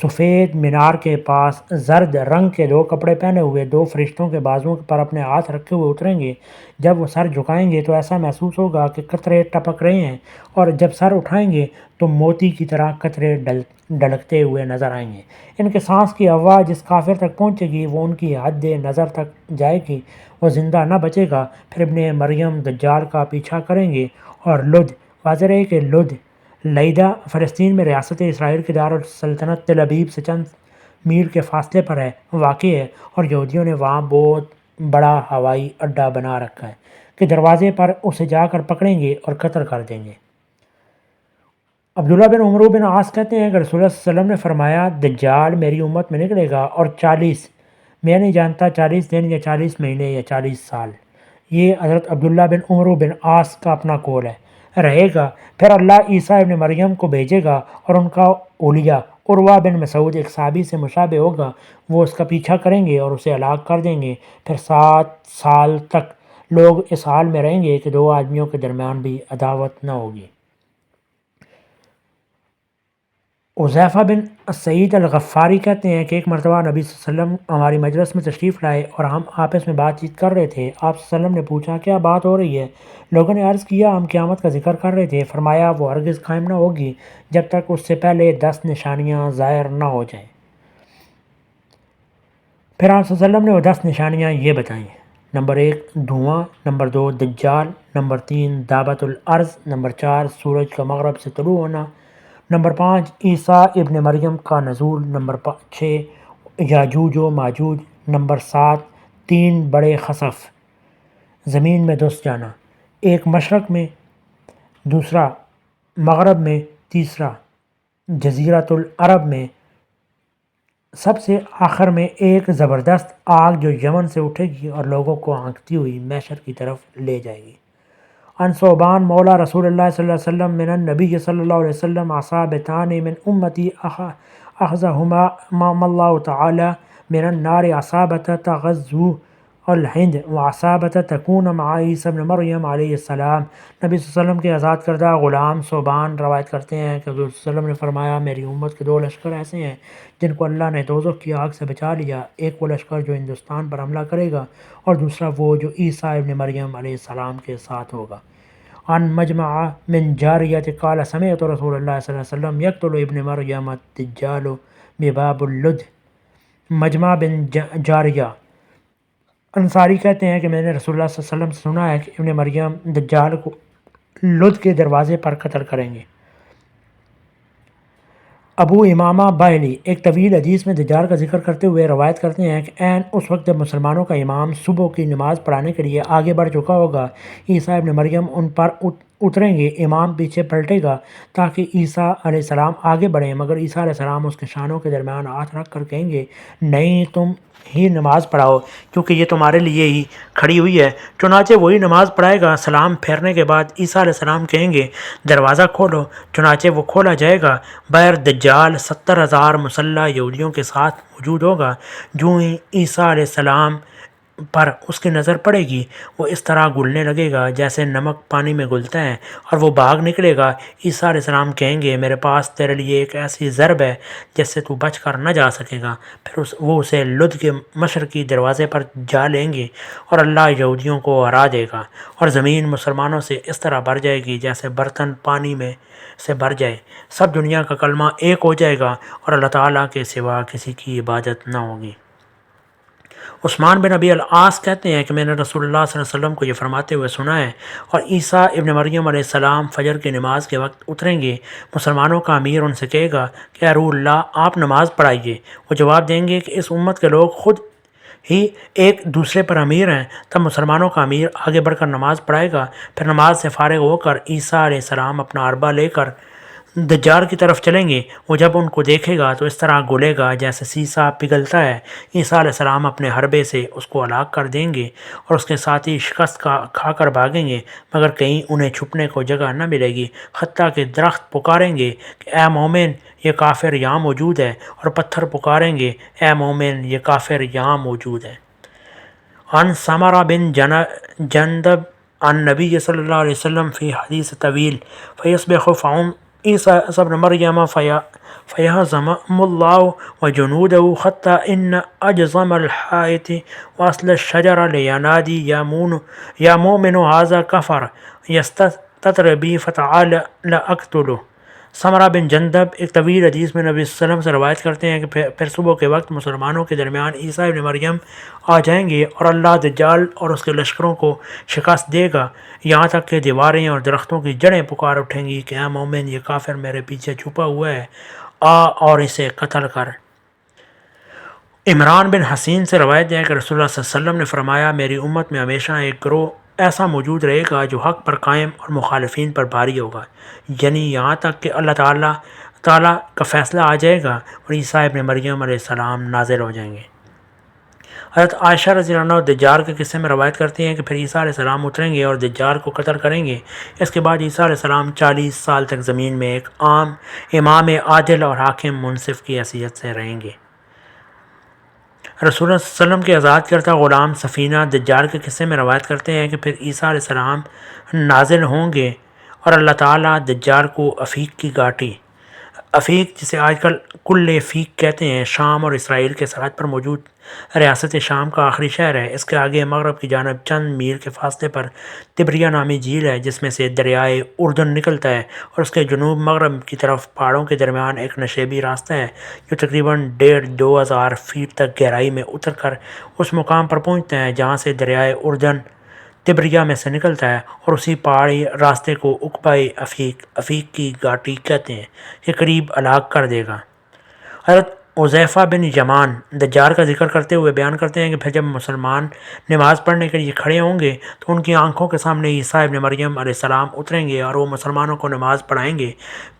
سفید مینار کے پاس زرد رنگ کے 2 کپڑے پہنے ہوئے 2 فرشتوں کے بازوؤں پر اپنے ہاتھ رکھے ہوئے اتریں گے۔ جب وہ سر جھکائیں گے تو ایسا محسوس ہوگا کہ قطرے ٹپک رہے ہیں، اور جب سر اٹھائیں گے تو موتی کی طرح قطرے ڈھلکتے ہوئے نظر آئیں گے۔ ان کے سانس کی ہوا جس کافر تک پہنچے گی وہ ان کی حد نظر تک جائے گی، وہ زندہ نہ بچے گا۔ پھر ابن مریم دجال کا پیچھا کریں گے، اور لد، واضح ہے کہ لد لئیدہ فلسطین میں ریاست اسرائیل کے دارالسلطنت تل ابیب سے چند میل کے فاصلے پر واقع ہے، اور یہودیوں نے وہاں بہت بڑا ہوائی اڈہ بنا رکھا ہے کہ دروازے پر اسے جا کر پکڑیں گے اور قتل کر دیں گے۔ عبداللہ بن عمرو بن عاص کہتے ہیں کہ رسول اللہ صلی اللہ علیہ وسلم نے فرمایا، دجال میری امت میں نکلے گا اور 40، میں نہیں جانتا 40 دن یا 40 مہینے یا 40 سال، یہ حضرت عبداللہ بن عمرو بن عاص کا اپنا قول ہے، رہے گا۔ پھر اللہ عیسیٰ ابن مریم کو بھیجے گا، اور ان کا اولیاء عروہ بن مسعود ایک صحابی سے مشابہ ہوگا، وہ اس کا پیچھا کریں گے اور اسے ہلاک کر دیں گے۔ پھر 7 سال تک لوگ اس حال میں رہیں گے کہ 2 آدمیوں کے درمیان بھی عداوت نہ ہوگی۔ حذیفہ بن سعید الغفاری کہتے ہیں کہ ایک مرتبہ نبی صلی اللہ علیہ وسلم ہماری مجلس میں تشریف لائے اور ہم آپس میں بات چیت کر رہے تھے۔ آپ صلی اللہ علیہ وسلم نے پوچھا، کیا بات ہو رہی ہے؟ لوگوں نے عرض کیا، ہم قیامت کا ذکر کر رہے تھے۔ فرمایا، وہ ہرگز قائم نہ ہوگی جب تک اس سے پہلے 10 نشانیاں ظاہر نہ ہو جائیں۔ پھر آپ صلی اللہ علیہ وسلم نے وہ 10 نشانیاں یہ بتائیں: نمبر 1 دھواں، نمبر 2 دجال، نمبر 3 دابت الارض، نمبر 4 سورج کا مغرب سے طلوع ہونا، نمبر 5 عیسیٰ ابن مریم کا نزول، نمبر 6 یاجوج و ماجوج، نمبر 7 3 بڑے خسف، زمین میں دھس جانا، ایک مشرق میں، دوسرا مغرب میں، تیسرا جزیرۃ العرب میں، سب سے آخر میں ایک زبردست آگ جو یمن سے اٹھے گی اور لوگوں کو آنکھتی ہوئی محشر کی طرف لے جائے گی۔ عن ثوبان مولا رسول اللہ صلی اللہ علیہ وسلم من النبی صلی اللہ علیہ وسلم عصابتان من امتی اخذہما امام اللہ تعالی من النار عصابت تغزو الہند وعصابت تکون مع عیسیٰ ابن مریم علیہ السلام۔ نبی صلی اللہ علیہ وسلم کے آزاد کردہ غلام ثوبان روایت کرتے ہیں کہ حضور صلی اللہ علیہ وسلم نے فرمایا، میری امت کے 2 لشکر ایسے ہیں جن کو اللہ نے دوزخ کی آگ سے بچا لیا، ایک وہ لشکر جو ہندوستان پر حملہ کرے گا، اور دوسرا وہ جو عیسیٰ ابن مریم علیہ السلام کے ساتھ ہوگا۔ عن مجمع من جاریت قال سمعت رسول اللہ صلی اللہ علیہ وسلم یقتل ابن مریم الدجال بباب اللد۔ مجمع بن جاریہ انصاری کہتے ہیں کہ میں نے رسول اللہ صلی اللہ علیہ وسلم سے سنا ہے کہ ابن مریم دجال کو لد کے دروازے پر قتل کریں گے۔ ابو امامہ باہلی ایک طویل حدیث میں دجال کا ذکر کرتے ہوئے روایت کرتے ہیں کہ عین اس وقت جب مسلمانوں کا امام صبح کی نماز پڑھانے کے لیے آگے بڑھ چکا ہوگا، عیسیٰ ابن مریم ان پر اتریں گے، امام پیچھے پلٹے گا تاکہ عیسیٰ علیہ السلام آگے بڑھیں، مگر عیسیٰ علیہ السلام اس کے شانوں کے درمیان ہاتھ رکھ کر کہیں گے، نہیں، تم ہی نماز پڑھاؤ کیونکہ یہ تمہارے لیے ہی کھڑی ہوئی ہے۔ چنانچہ وہی نماز پڑھائے گا۔ سلام پھیرنے کے بعد عیسیٰ علیہ السلام کہیں گے، دروازہ کھولو، چنانچہ وہ کھولا جائے گا۔ بہر دجال 70,000 مسلح یہودیوں کے ساتھ موجود ہوگا۔ جو ہی عیسیٰ علیہ السلام پر اس کی نظر پڑے گی، وہ اس طرح گلنے لگے گا جیسے نمک پانی میں گلتا ہے، اور وہ بھاگ نکلے گا۔ عیسیٰ علیہ السلام کہیں گے، میرے پاس تیرے لیے ایک ایسی ضرب ہے جس سے تو بچ کر نہ جا سکے گا۔ پھر وہ اسے لد کے مشرقی دروازے پر جا لیں گے، اور اللہ یہودیوں کو ہرا دے گا، اور زمین مسلمانوں سے اس طرح بھر جائے گی جیسے برتن پانی میں سے بھر جائے۔ سب دنیا کا کلمہ ایک ہو جائے گا، اور اللہ تعالیٰ کے سوا کسی کی عبادت نہ ہوگی۔ عثمان بن ابی العاص کہتے ہیں کہ میں نے رسول اللہ صلی اللہ علیہ وسلم کو یہ فرماتے ہوئے سنا ہے، اور عیسیٰ ابن مریم علیہ السلام فجر کی نماز کے وقت اتریں گے۔ مسلمانوں کا امیر ان سے کہے گا کہ اے روح اللہ، آپ نماز پڑھائیے۔ وہ جواب دیں گے کہ اس امت کے لوگ خود ہی ایک دوسرے پر امیر ہیں۔ تب مسلمانوں کا امیر آگے بڑھ کر نماز پڑھائے گا۔ پھر نماز سے فارغ ہو کر عیسیٰ علیہ السلام اپنا اربہ لے کر دجال کی طرف چلیں گے۔ وہ جب ان کو دیکھے گا تو اس طرح گلے گا جیسے سیسا پگھلتا ہے۔ عیسیٰ علیہ السلام اپنے حربے سے اس کو ہلاک کر دیں گے، اور اس کے ساتھی شکست کھا کر بھاگیں گے، مگر کہیں انہیں چھپنے کو جگہ نہ ملے گی، حتیٰ کہ درخت پکاریں گے کہ اے مومن، یہ کافر یہاں موجود ہے، اور پتھر پکاریں گے، اے مومن، یہ کافر یہاں موجود ہے۔ عن سمرہ بن جندب عن نبی صلی اللہ علیہ وسلم فی حدیث طویل فیصبح عیسیٰ ابن مریم فیہزمہم اللہ وجنودہ حتی ان اجزم الحائط واصل الشجر لینادی یا مومن ھذا کفر یستتر بی فتعال لاقتلہ۔ سمرہ بن جندب ایک طویل حدیث میں نبی صلی اللہ علیہ وسلم سے روایت کرتے ہیں کہ پھر صبح کے وقت مسلمانوں کے درمیان عیسیٰ ابن مریم آ جائیں گے اور اللہ دجال اور اس کے لشکروں کو شکست دے گا، یہاں تک کہ دیواریں اور درختوں کی جڑیں پکار اٹھیں گی کہ اے مومن، یہ کافر میرے پیچھے چھپا ہوا ہے، آ اور اسے قتل کر۔ عمران بن حسین سے روایت ہے کہ رسول اللہ صلی اللہ علیہ وسلم نے فرمایا، میری امت میں ہمیشہ ایک گروہ ایسا موجود رہے گا جو حق پر قائم اور مخالفین پر بھاری ہوگا، یعنی یہاں تک کہ اللہ تعالیٰ کا فیصلہ آ جائے گا اور عیسیٰ ابن مریم علیہ السلام نازل ہو جائیں گے۔ حضرت عائشہ رضی اللہ عنہ دجال کے قصے میں روایت کرتی ہیں کہ پھر عیسیٰ علیہ السلام اتریں گے اور دجال کو قتل کریں گے۔ اس کے بعد عیسیٰ علیہ السلام 40 سال تک زمین میں ایک عام امام عادل اور حاکم منصف کی حیثیت سے رہیں گے۔ رسول اللہ صلی اللہ علیہ وسلم کے آزاد کردہ غلام سفینہ دجال کے قصے میں روایت کرتے ہیں کہ پھر عیسیٰ علیہ السلام نازل ہوں گے اور اللہ تعالیٰ دجال کو افیق کی گھاٹی، افیق جسے آج کل کل فیق کہتے ہیں، شام اور اسرائیل کے سرحد پر موجود ریاست شام کا آخری شہر ہے۔ اس کے آگے مغرب کی جانب چند میل کے فاصلے پر تبریہ نامی جھیل ہے جس میں سے دریائے اردن نکلتا ہے، اور اس کے جنوب مغرب کی طرف پہاڑوں کے درمیان ایک نشیبی راستہ ہے جو تقریباً 1500 فیٹ تک گہرائی میں اتر کر اس مقام پر پہنچتا ہے جہاں سے دریائے اردن تبریہ میں سے نکلتا ہے، اور اسی پہاڑی راستے کو عقبۂ افیق کی گھاٹی کہتے ہیں، یہ قریب ہلاک کر دے گا۔ حضرت حذیفہ بن یمان دجال کا ذکر کرتے ہوئے بیان کرتے ہیں کہ پھر جب مسلمان نماز پڑھنے کے لیے کھڑے ہوں گے تو ان کی آنکھوں کے سامنے عیسیٰ ابن مریم علیہ السلام اتریں گے اور وہ مسلمانوں کو نماز پڑھائیں گے،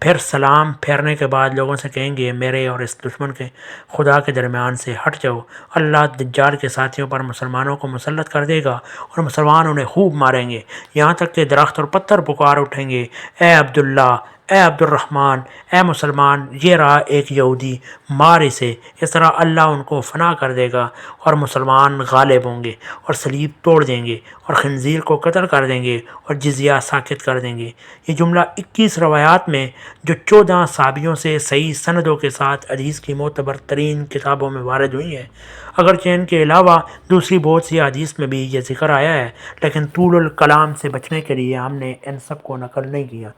پھر سلام پھیرنے کے بعد لوگوں سے کہیں گے، میرے اور اس دشمن کے خدا کے درمیان سے ہٹ جاؤ۔ اللہ دجال کے ساتھیوں پر مسلمانوں کو مسلط کر دے گا اور مسلمان انہیں خوب ماریں گے، یہاں تک کہ درخت اور پتھر پکار اٹھیں گے، اے عبداللہ، اے عبد الرحمن، اے مسلمان، یہ رہا ایک یہودی، مار اسے۔ اس طرح اللہ ان کو فنا کر دے گا اور مسلمان غالب ہوں گے اور صلیب توڑ دیں گے اور خنزیر کو قتل کر دیں گے اور جزیہ ساقط کر دیں گے۔ یہ جملہ 21 روایات میں جو 14 صحابیوں سے صحیح سندوں کے ساتھ حدیث کی معتبر ترین کتابوں میں وارد ہوئی ہیں، اگرچہ ان کے علاوہ دوسری بہت سی حدیث میں بھی یہ ذکر آیا ہے، لیکن طول الکلام سے بچنے کے لیے ہم نے ان سب کو نقل نہیں کیا،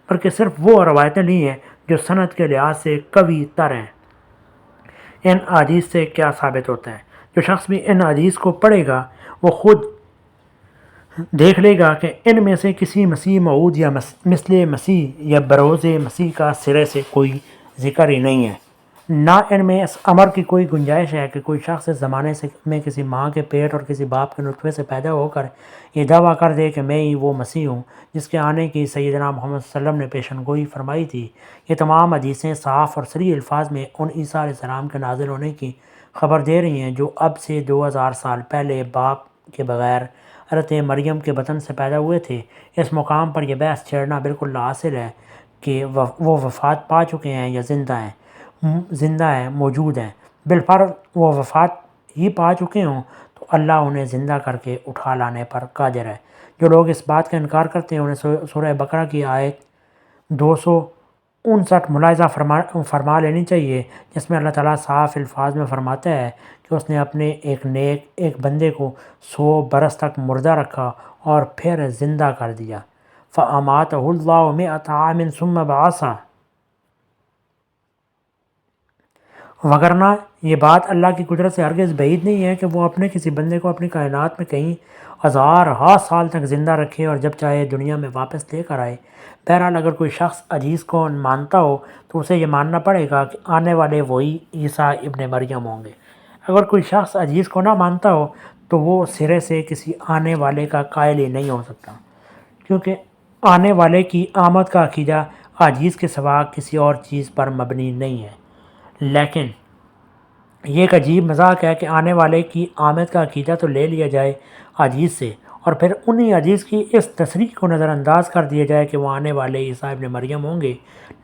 بلکہ صرف وہ روایتیں لی ہیں جو سند کے لحاظ سے قوی تر ہیں۔ ان حدیث سے کیا ثابت ہوتا ہے؟ جو شخص بھی ان حدیث کو پڑھے گا وہ خود دیکھ لے گا کہ ان میں سے کسی مسیح موعود یا مثل مسیح یا بروز مسیح کا سرے سے کوئی ذکر ہی نہیں ہے، نہ ان میں اس امر کی کوئی گنجائش ہے کہ کوئی شخص اس زمانے میں کسی ماں کے پیٹ اور کسی باپ کے نطفے سے پیدا ہو کر یہ دعویٰ کر دے کہ میں ہی وہ مسیح ہوں جس کے آنے کی سیدنا محمد صلی اللہ علیہ وسلم نے پیشن گوئی فرمائی تھی۔ یہ تمام حدیثیں صاف اور صریح الفاظ میں ان عیسیٰ علیہ السلام کے نازل ہونے کی خبر دے رہی ہیں جو اب سے 2000 سال پہلے باپ کے بغیر حضرت مریم کے بطن سے پیدا ہوئے تھے۔ اس مقام پر یہ بحث چھیڑنا بالکل حاصل ہے کہ وہ وفات پا چکے ہیں یا زندہ ہیں، موجود ہیں۔ بالفرض وہ وفات ہی پا چکے ہوں تو اللہ انہیں زندہ کر کے اٹھا لانے پر قادر ہے۔ جو لوگ اس بات کا انکار کرتے ہیں انہیں سورہ بقرہ کی آیت 259 ملاحظہ فرما لینی چاہیے، جس میں اللہ تعالیٰ صاف الفاظ میں فرماتا ہے کہ اس نے اپنے ایک بندے کو 100 برس تک مردہ رکھا اور پھر زندہ کر دیا۔ فَأَمَاتَهُ اللَّهُ 100 عَامٍ ثُمَّ بَعَثَهُ۔ وگرنہ یہ بات اللہ کی قدرت سے ہرگز بعید نہیں ہے کہ وہ اپنے کسی بندے کو اپنی کائنات میں کہیں ہزارہا سال تک زندہ رکھے اور جب چاہے دنیا میں واپس لے کر آئے۔ بہرحال اگر کوئی شخص حدیث کو مانتا ہو تو اسے یہ ماننا پڑے گا کہ آنے والے وہی عیسیٰ ابن مریم ہوں گے۔ اگر کوئی شخص حدیث کو نہ مانتا ہو تو وہ سرے سے کسی آنے والے کا قائل ہی نہیں ہو سکتا، کیونکہ آنے والے کی آمد کا عقیدہ حدیث کے سوا کسی اور چیز پر مبنی نہیں ہے۔ لیکن یہ ایک عجیب مذاق ہے کہ آنے والے کی آمد کا عقیدہ تو لے لیا جائے حدیث سے اور پھر انہی حدیث کی اس تصریح کو نظر انداز کر دیا جائے کہ وہ آنے والے عیسیٰ ابن مریم ہوں گے،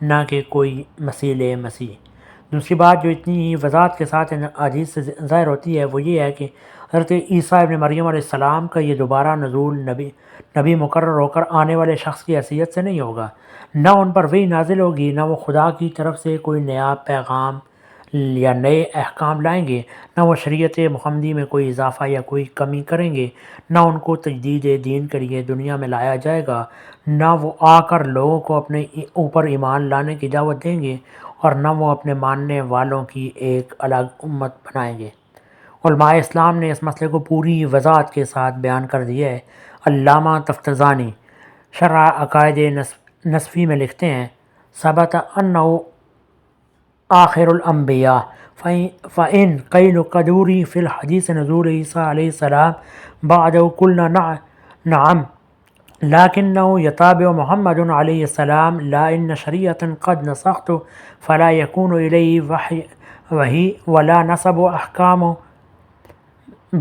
نہ کہ کوئی مسیح۔ دوسری بات جو اتنی ہی وضاحت کے ساتھ حدیث سے ظاہر ہوتی ہے وہ یہ ہے کہ حضرت عیسیٰ ابن مریم علیہ السلام کا یہ دوبارہ نزول نبی مقرر ہو کر آنے والے شخص کی حیثیت سے نہیں ہوگا، نہ ان پر وحی نازل ہوگی، نہ وہ خدا کی طرف سے کوئی نیا پیغام یا نئے احکام لائیں گے، نہ وہ شریعت محمدی میں کوئی اضافہ یا کوئی کمی کریں گے، نہ ان کو تجدید دین کے لیے دنیا میں لایا جائے گا، نہ وہ آ کر لوگوں کو اپنے اوپر ایمان لانے کی دعوت دیں گے، اور نہ وہ اپنے ماننے والوں کی ایک الگ امت بنائیں گے۔ علماء اسلام نے اس مسئلے کو پوری وضاحت کے ساتھ بیان کر دیا ہے۔ علامہ تفتزانی شرح عقائد نصفی میں لکھتے ہیں، ثبت انہ آخر الانبیاء فإن قیل قدوری فی الحدیث نزول عیسیٰ علیہ السلام بعدہ قلنا نعم لكنه يتابع محمد عليه السلام لا إن شريعة قد نسخت فلا يكون إليه وحي ولا نسب أحكام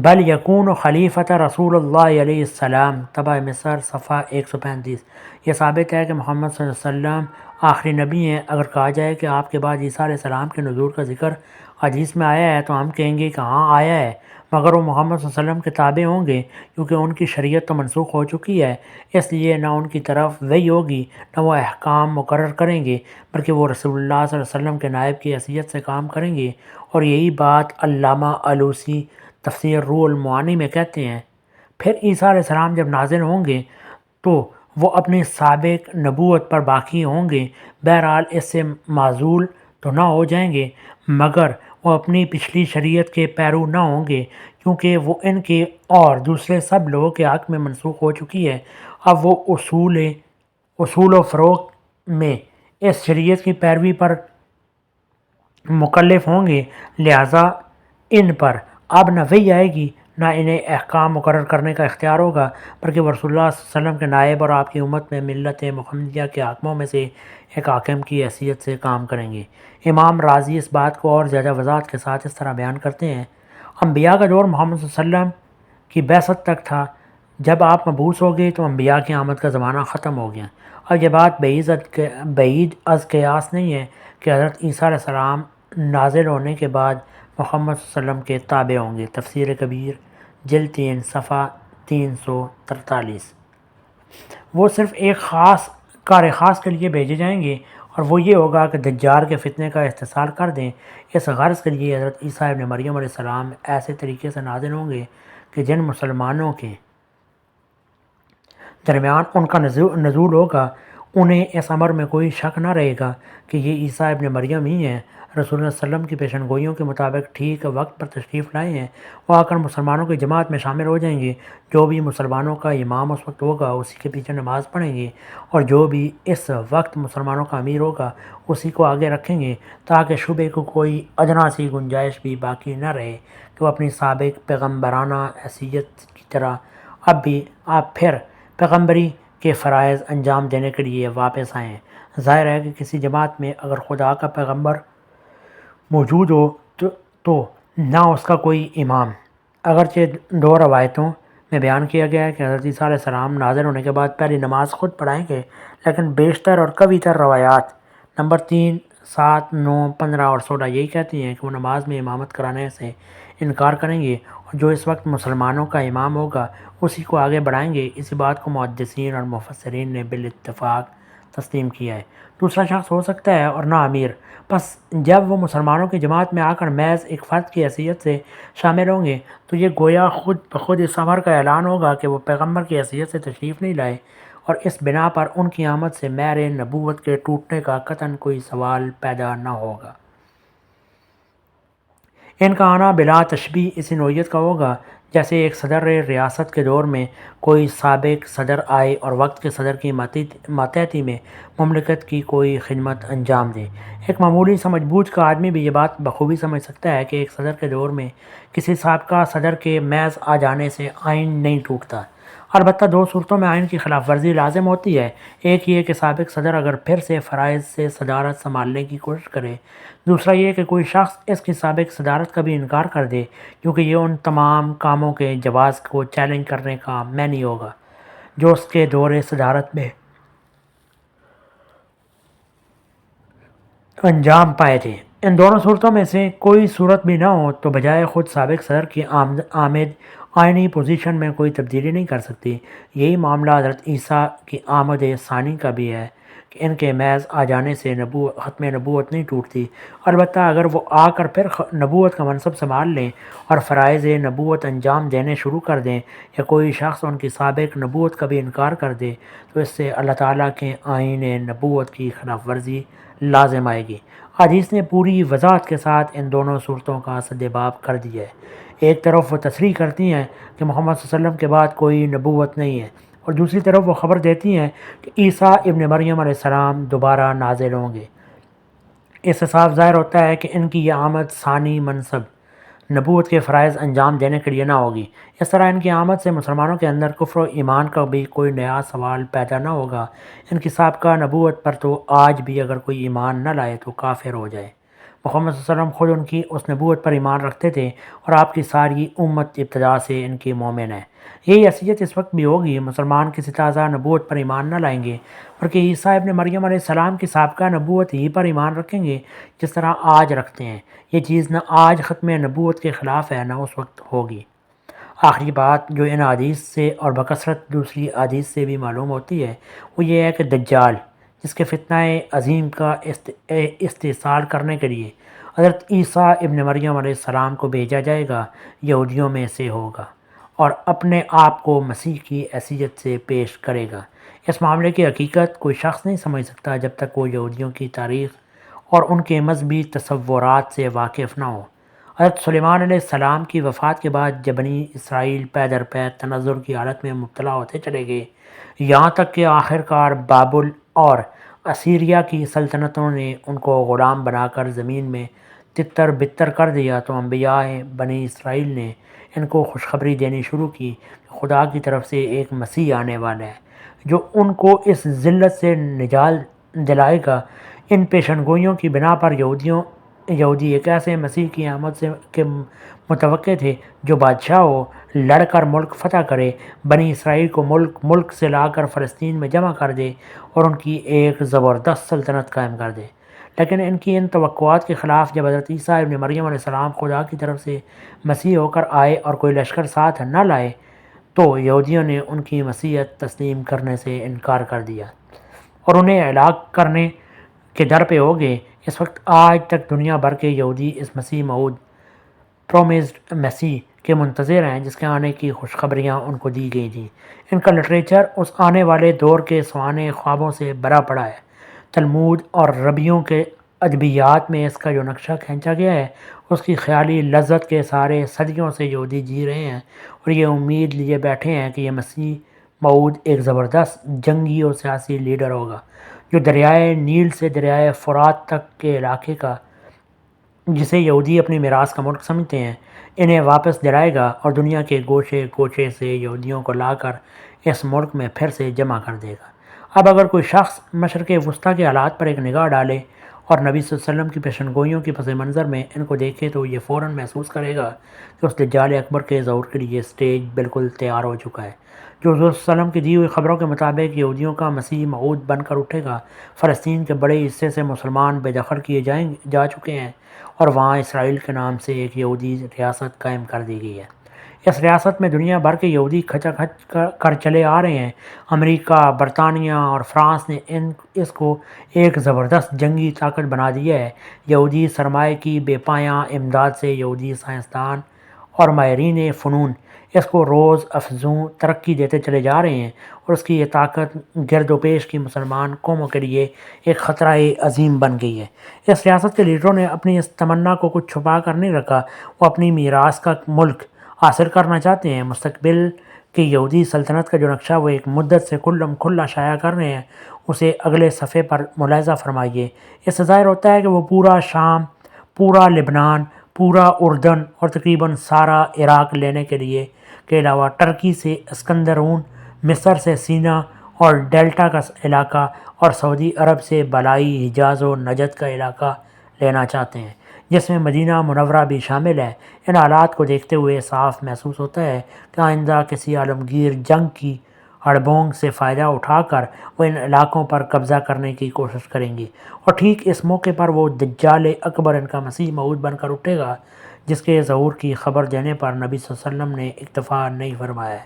بل يكون خلیفۃ رسول اللہ علیہ السلام۔ طبع مصر صفحہ 135۔ یہ ثابت ہے کہ محمد صلی اللہ علیہ وسلم آخری نبی ہیں۔ اگر کہا جائے کہ آپ کے بعد عیسیٰ علیہ السلام کے نزول کا ذکر حدیث میں آیا ہے تو ہم کہیں گے کہ ہاں آیا ہے، مگر وہ محمد صلی اللہ علیہ وسلم کے تابع ہوں گے کیونکہ ان کی شریعت تو منسوخ ہو چکی ہے، اس لیے نہ ان کی طرف وحی ہوگی نہ وہ احکام مقرر کریں گے، بلکہ وہ رسول اللہ صلی اللہ علیہ وسلم کے نائب کی حیثیت سے کام کریں گے۔ اور یہی بات علامہ آلوسی تفسیر روح المعانی میں کہتے ہیں۔ پھر عیسیٰ علیہ السلام جب نازل ہوں گے تو وہ اپنی سابق نبوت پر باقی ہوں گے، بہرحال اس سے معزول تو نہ ہو جائیں گے، مگر وہ اپنی پچھلی شریعت کے پیرو نہ ہوں گے کیونکہ وہ ان کے اور دوسرے سب لوگوں کے حق میں منسوخ ہو چکی ہے۔ اب وہ اصول و فروغ میں اس شریعت کی پیروی پر مکلف ہوں گے، لہٰذا ان پر اب نہ وحی آئے گی نہ انہیں احکام مقرر کرنے کا اختیار ہوگا، بلکہ وہ رسول اللہ صلی اللہ علیہ وسلم کے نائب اور آپ کی امت میں ملت محمدیہ کے حاکموں میں سے ایک حاکم کی حیثیت سے کام کریں گے۔ امام رازی اس بات کو اور زیادہ وضاحت کے ساتھ اس طرح بیان کرتے ہیں، انبیاء کا دور محمد صلی اللہ علیہ وسلم کی بعثت تک تھا، جب آپ مبعوث ہو گئے تو انبیاء کی آمد کا زمانہ ختم ہو گیا۔ اب یہ بات بعید از قیاس نہیں ہے کہ حضرت عیسیٰ علیہ السلام نازل ہونے کے بعد محمد صلی اللہ علیہ وسلم کے تابع ہوں گے۔ تفسیر کبیر جلد 3 صفحہ 343۔ وہ صرف ایک خاص کار خاص کے لیے بھیجے جائیں گے اور وہ یہ ہوگا کہ دجال کے فتنے کا استحصال کر دیں۔ اس غرض کے لیے حضرت عیسیٰ ابن مریم علیہ السلام ایسے طریقے سے نازل ہوں گے کہ جن مسلمانوں کے درمیان ان کا نزول ہوگا انہیں اس امر میں کوئی شک نہ رہے گا کہ یہ عیسیٰ ابن مریم ہی ہیں۔ رسول اللہ صلی اللہ علیہ وسلم کی پیشن گوئیوں کے مطابق ٹھیک وقت پر تشریف لائے ہیں۔ وہ آ کر مسلمانوں کی جماعت میں شامل ہو جائیں گے، جو بھی مسلمانوں کا امام اس وقت ہوگا اسی کے پیچھے نماز پڑھیں گے، اور جو بھی اس وقت مسلمانوں کا امیر ہوگا اسی کو آگے رکھیں گے، تاکہ شبہ کو کوئی ادنا سی گنجائش بھی باقی نہ رہے کہ وہ اپنی سابق پیغمبرانہ حیثیت کی طرح اب پھر پیغمبری کے فرائض انجام دینے کے لیے واپس آئیں۔ ظاہر ہے کہ کسی جماعت میں اگر خدا کا پیغمبر موجود ہو تو نہ اس کا کوئی امام۔ اگرچہ 2 روایتوں میں بیان کیا گیا ہے کہ حضرت عیسیٰ علیہ السلام نازل ہونے کے بعد پہلی نماز خود پڑھائیں گے، لیکن بیشتر اور قوی تر روایات نمبر 3، 7، 9، 15 اور 16 یہی کہتی ہیں کہ وہ نماز میں امامت کرانے سے انکار کریں گے اور جو اس وقت مسلمانوں کا امام ہوگا اسی کو آگے بڑھائیں گے۔ اسی بات کو محدثین اور مفسرین نے بالاتفاق تسلیم کیا ہے۔ دوسرا شخص ہو سکتا ہے اور نہ امیر، بس جب وہ مسلمانوں کی جماعت میں آ کر محض ایک فرد کی حیثیت سے شامل ہوں گے تو یہ گویا خود بخود اس امر کا اعلان ہوگا کہ وہ پیغمبر کی حیثیت سے تشریف نہیں لائے، اور اس بنا پر ان کی آمد سے مہر نبوت کے ٹوٹنے کا قطعاً کوئی سوال پیدا نہ ہوگا۔ ان کا آنا بلا تشبیہ اسی نوعیت کا ہوگا جیسے ایک صدر ریاست کے دور میں کوئی سابق صدر آئے اور وقت کے صدر کی ماتحتی میں مملکت کی کوئی خدمت انجام دے۔ ایک معمولی سمجھ بوجھ کا آدمی بھی یہ بات بخوبی سمجھ سکتا ہے کہ ایک صدر کے دور میں کسی سابقہ صدر کے محض آ جانے سے آئین نہیں ٹوٹتا۔ البتہ 2 صورتوں میں آئین کی خلاف ورزی لازم ہوتی ہے، ایک یہ کہ سابق صدر اگر پھر سے فرائض سے صدارت سنبھالنے کی کوشش کرے، دوسرا یہ کہ کوئی شخص اس کی سابق صدارت کا بھی انکار کر دے، کیونکہ یہ ان تمام کاموں کے جواز کو چیلنج کرنے کا معنی ہوگا جو اس کے دور صدارت میں انجام پائے تھے۔ ان دونوں صورتوں میں سے کوئی صورت بھی نہ ہو تو بجائے خود سابق صدر کی آمد آئینی پوزیشن میں کوئی تبدیلی نہیں کر سکتی۔ یہی معاملہ حضرت عیسیٰ کی آمد ثانی کا بھی ہے کہ ان کے محض آ جانے سے ختم نبوت نہیں ٹوٹتی، البتہ اگر وہ آ کر پھر نبوت کا منصب سنبھال لیں اور فرائض نبوت انجام دینے شروع کر دیں، یا کوئی شخص ان کی سابق نبوت کا بھی انکار کر دے تو اس سے اللہ تعالیٰ کے آئین نبوت کی خلاف ورزی لازم آئے گی۔ حدیث نے پوری وضاحت کے ساتھ ان دونوں صورتوں کا سدباب کر دیا ہے۔ ایک طرف وہ تصریح کرتی ہیں کہ محمد صلی اللہ علیہ وسلم کے بعد کوئی نبوت نہیں ہے، اور دوسری طرف وہ خبر دیتی ہیں کہ عیسیٰ ابن مریم علیہ السلام دوبارہ نازل ہوں گے۔ اس سے صاف ظاہر ہوتا ہے کہ ان کی یہ آمد ثانی منصب نبوت کے فرائض انجام دینے کے لیے نہ ہوگی۔ اس طرح ان کی آمد سے مسلمانوں کے اندر کفر و ایمان کا بھی کوئی نیا سوال پیدا نہ ہوگا۔ ان کی سابقہ نبوت پر تو آج بھی اگر کوئی ایمان نہ لائے تو کافر ہو جائے۔ محمد صلی اللہ علیہ وسلم خود ان کی اس نبوت پر ایمان رکھتے تھے، اور آپ کی ساری امت ابتدا سے ان کی مومن ہے۔ یہی حیثیت اس وقت بھی ہوگی۔ مسلمان کسی تازہ نبوت پر ایمان نہ لائیں گے، بلکہ عیسیٰ ابن مریم علیہ السلام کی سابقہ نبوت ہی پر ایمان رکھیں گے جس طرح آج رکھتے ہیں۔ یہ چیز نہ آج ختم نبوت کے خلاف ہے، نہ اس وقت ہوگی۔ آخری بات جو ان حدیث سے اور بکثرت دوسری حدیث سے بھی معلوم ہوتی ہے وہ یہ ہے کہ دجال، جس کے فتنہ عظیم کا استحصال کرنے کے لیے حضرت عیسیٰ ابن مریم علیہ السلام کو بھیجا جائے گا، یہودیوں میں سے ہوگا اور اپنے آپ کو مسیح کی حیثیت سے پیش کرے گا۔ اس معاملے کی حقیقت کوئی شخص نہیں سمجھ سکتا جب تک وہ یہودیوں کی تاریخ اور ان کے مذہبی تصورات سے واقف نہ ہو۔ حضرت سلیمان علیہ السلام کی وفات کے بعد جب بنی اسرائیل پے در پے تنزل کی حالت میں مبتلا ہوتے چلے گئے، یہاں تک کہ آخر کار بابل اور اسیریا کی سلطنتوں نے ان کو غلام بنا کر زمین میں تتر بتر کر دیا، تو انبیاء بنی اسرائیل نے ان کو خوشخبری دینی شروع کی کہ خدا کی طرف سے ایک مسیح آنے والا ہے جو ان کو اس ذلت سے نجات دلائے گا۔ ان پیشن گوئیوں کی بنا پر یہودی ایک ایسے مسیح کی آمد کے متوقع تھے جو بادشاہ ہو، لڑ کر ملک فتح کرے، بنی اسرائیل کو ملک سے لا کر فلسطین میں جمع کر دے اور ان کی ایک زبردست سلطنت قائم کر دے۔ لیکن ان کی ان توقعات کے خلاف جب حضرت عیسیٰ ابن مریم علیہ السلام خدا کی طرف سے مسیح ہو کر آئے اور کوئی لشکر ساتھ نہ لائے، تو یہودیوں نے ان کی مسیحیت تسلیم کرنے سے انکار کر دیا اور انہیں ہلاک کرنے کے در پہ ہو گئے۔ اس وقت آج تک دنیا بھر کے یہودی اس مسیح موعود پرومیزڈ مسیح کے منتظر ہیں جس کے آنے کی خوشخبریاں ان کو دی گئی تھیں۔ ان کا لٹریچر اس آنے والے دور کے سوانح خوابوں سے بھرا پڑا ہے۔ تلمود اور ربیوں کے ادبیات میں اس کا جو نقشہ کھینچا گیا ہے، اس کی خیالی لذت کے سارے صدیوں سے یہودی جی رہے ہیں اور یہ امید لیے بیٹھے ہیں کہ یہ مسیح موعود ایک زبردست جنگی اور سیاسی لیڈر ہوگا جو دریائے نیل سے دریائے فرات تک کے علاقے کا، جسے یہودی اپنی میراث کا ملک سمجھتے ہیں، انہیں واپس دلائے گا اور دنیا کے گوشے گوشے سے یہودیوں کو لا کر اس ملک میں پھر سے جمع کر دے گا۔ اب اگر کوئی شخص مشرق وسطیٰ کے حالات پر ایک نگاہ ڈالے اور نبی صلی اللہ علیہ وسلم کی پیشن گوئیوں کی پس منظر میں ان کو دیکھے تو یہ فوراً محسوس کرے گا کہ اس دجال اکبر کے ظہور کے لیے اسٹیج بالکل تیار ہو چکا ہے، جو حضور صلی اللہ علیہ وسلم کی دی ہوئی خبروں کے مطابق یہودیوں کا مسیح موعود بن کر اٹھے گا۔ فلسطین کے بڑے حصے سے مسلمان بے دخل کیے جا چکے ہیں اور وہاں اسرائیل کے نام سے ایک یہودی ریاست قائم کر دی گئی ہے۔ اس ریاست میں دنیا بھر کے یہودی کھچا کھچ کر چلے آ رہے ہیں۔ امریکہ، برطانیہ اور فرانس نے اس کو ایک زبردست جنگی طاقت بنا دیا ہے۔ یہودی سرمایہ کی بے پایاں امداد سے یہودی سائنسدان اور ماہرین فنون اس کو روز افزوں ترقی دیتے چلے جا رہے ہیں، اور اس کی یہ طاقت گرد و پیش کی مسلمان قوموں کے لیے ایک خطرہ عظیم بن گئی ہے۔ اس ریاست کے لیڈروں نے اپنی اس تمنا کو کچھ چھپا کر نہیں رکھا، وہ اپنی میراث کا ملک حاصل کرنا چاہتے ہیں۔ مستقبل کی یہودی سلطنت کا جو نقشہ وہ ایک مدت سے کھلا شائع کر رہے ہیں، اسے اگلے صفحے پر ملاحظہ فرمائیے۔ اس سے ظاہر ہوتا ہے کہ وہ پورا شام، پورا لبنان، پورا اردن اور تقریباً سارا عراق لینے کے علاوہ ٹرکی سے اسکندرون، مصر سے سینا اور ڈیلٹا کا علاقہ اور سعودی عرب سے بالائی حجاز و نجد کا علاقہ لینا چاہتے ہیں، جس میں مدینہ منورہ بھی شامل ہے۔ ان حالات کو دیکھتے ہوئے صاف محسوس ہوتا ہے کہ آئندہ کسی عالمگیر جنگ کی ہڑبونگ سے فائدہ اٹھا کر وہ ان علاقوں پر قبضہ کرنے کی کوشش کریں گی، اور ٹھیک اس موقع پر وہ دجال اکبر ان کا مسیح موعود بن کر اٹھے گا، جس کے ظہور کی خبر دینے پر نبی صلی اللہ علیہ وسلم نے اکتفا نہیں فرمایا ہے،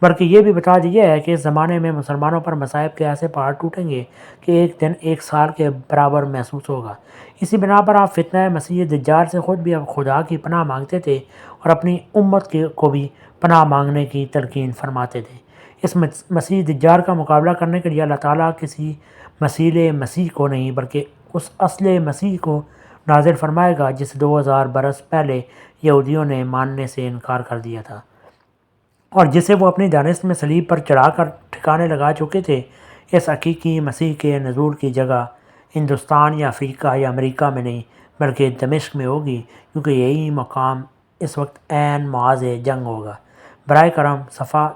بلکہ یہ بھی بتا دیا ہے کہ اس زمانے میں مسلمانوں پر مصائب کے ایسے پہاڑ ٹوٹیں گے کہ ایک دن ایک سال کے برابر محسوس ہوگا۔ اسی بنا پر آپ فتنہ مسیح دجال سے خود بھی اب خدا کی پناہ مانگتے تھے اور اپنی امت کو بھی پناہ مانگنے کی تلقین فرماتے تھے۔ اس مسیح دجال کا مقابلہ کرنے کے لیے اللہ تعالیٰ کسی مثیل مسیح کو نہیں بلکہ اس اصل مسیح کو نازل فرمائے گا جسے 2000 برس پہلے یہودیوں نے ماننے سے انکار کر دیا تھا اور جسے وہ اپنی دانست میں صلیب پر چڑھا کر ٹھکانے لگا چکے تھے۔ اس حقیقی مسیح کے نزول کی جگہ ہندوستان یا افریقہ یا امریکہ میں نہیں بلکہ دمشق میں ہوگی، کیونکہ یہی مقام اس وقت عین معاذ جنگ ہوگا۔ برائے کرم صفحہ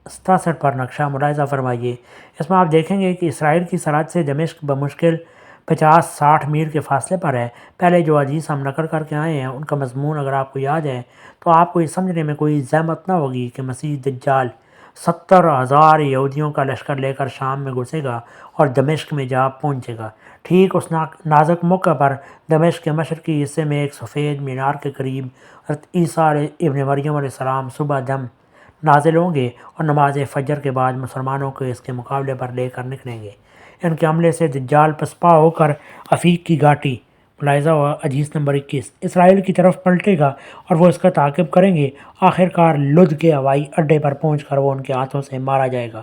67 پر نقشہ ملاحظہ فرمائیے۔ اس میں آپ دیکھیں گے کہ اسرائیل کی سرحد سے دمشق بمشکل 50-60 میل کے فاصلے پر ہے۔ پہلے جو حدیث ہم نقل کر کے آئے ہیں ان کا مضمون اگر آپ کو یاد ہے تو آپ کو یہ سمجھنے میں کوئی زحمت نہ ہوگی کہ مسیح دجال 70,000 یہودیوں کا لشکر لے کر شام میں گھسے گا اور دمشق میں جا پہنچے گا۔ ٹھیک اس نازک موقع پر دمشق کے مشرقی حصے میں ایک سفید مینار کے قریب حضرت عیسیٰ ابن مریم علیہ السلام صبح دم نازل ہوں گے اور نماز فجر کے بعد مسلمانوں کو اس کے مقابلے پر لے کر نکلیں گے۔ ان کے حملے سے دجال پسپا ہو کر عفیق کی گھاٹی ملاحظہ ہوا حدیث نمبر 21 اسرائیل کی طرف پلٹے گا اور وہ اس کا تعاقب کریں گے۔ آخر کار لد کے ہوائی اڈے پر پہنچ کر وہ ان کے ہاتھوں سے مارا جائے گا۔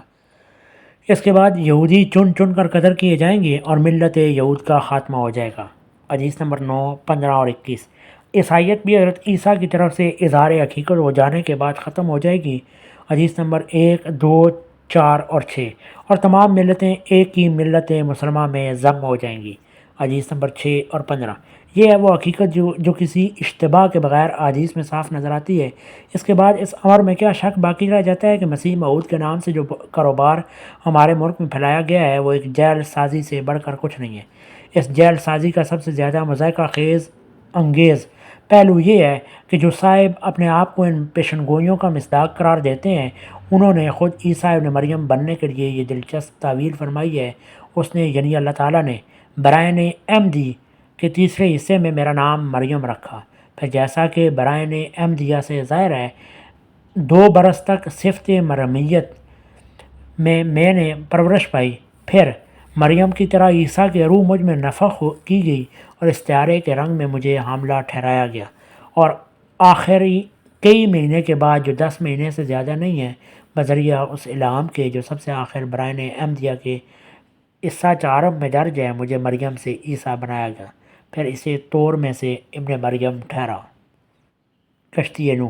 اس کے بعد یہودی چن چن کر قتل کیے جائیں گے اور ملت یہود کا خاتمہ ہو جائے گا۔ حدیث نمبر 9، 15 اور 21 عیسائیت بھی حضرت عیسیٰ کی طرف سے اظہار حقیقت ہو جانے کے بعد ختم ہو جائے گی۔ حدیث نمبر 1، 2، 4 اور 6 اور تمام ملتیں ایک ہی ملت مسلمہ میں ضم ہو جائیں گی۔ حدیث نمبر 6 اور 15 یہ ہے وہ حقیقت جو کسی اشتباہ کے بغیر حدیث میں صاف نظر آتی ہے۔ اس کے بعد اس امر میں کیا شک باقی رہ جاتا ہے کہ مسیح موعود کے نام سے جو کاروبار ہمارے ملک میں پھیلایا گیا ہے وہ ایک جعل سازی سے بڑھ کر کچھ نہیں ہے۔ اس جعل سازی کا سب سے زیادہ مضحکہ انگیز پہلو یہ ہے کہ جو صاحب اپنے آپ کو ان پیشن گوئیوں کا مصداق قرار دیتے ہیں انہوں نے خود عیسیٰ ابن مریم بننے کے لیے یہ دلچسپ تعویل فرمائی ہے۔ اس نے یعنی اللہ تعالیٰ نے برائن احمدی کے تیسرے حصے میں میرا نام مریم رکھا، پھر جیسا کہ برائن احمدیہ سے ظاہر ہے 2 برس تک صفت مرمیت میں نے پرورش پائی، پھر مریم کی طرح عیسیٰ کی روح مجھ میں نفخ کی گئی اور استعارے کے رنگ میں مجھے حاملہ ٹھہرایا گیا، اور آخری کئی مہینے کے بعد جو 10 مہینے سے زیادہ نہیں ہے بذریعہ اس الہام کے جو سب سے آخر برائن احمدیہ کے حصہ چہارم میں درج ہے مجھے مریم سے عیسیٰ بنایا گیا، پھر اسے طور میں سے ابن مریم ٹھہرا۔ کشتی نوح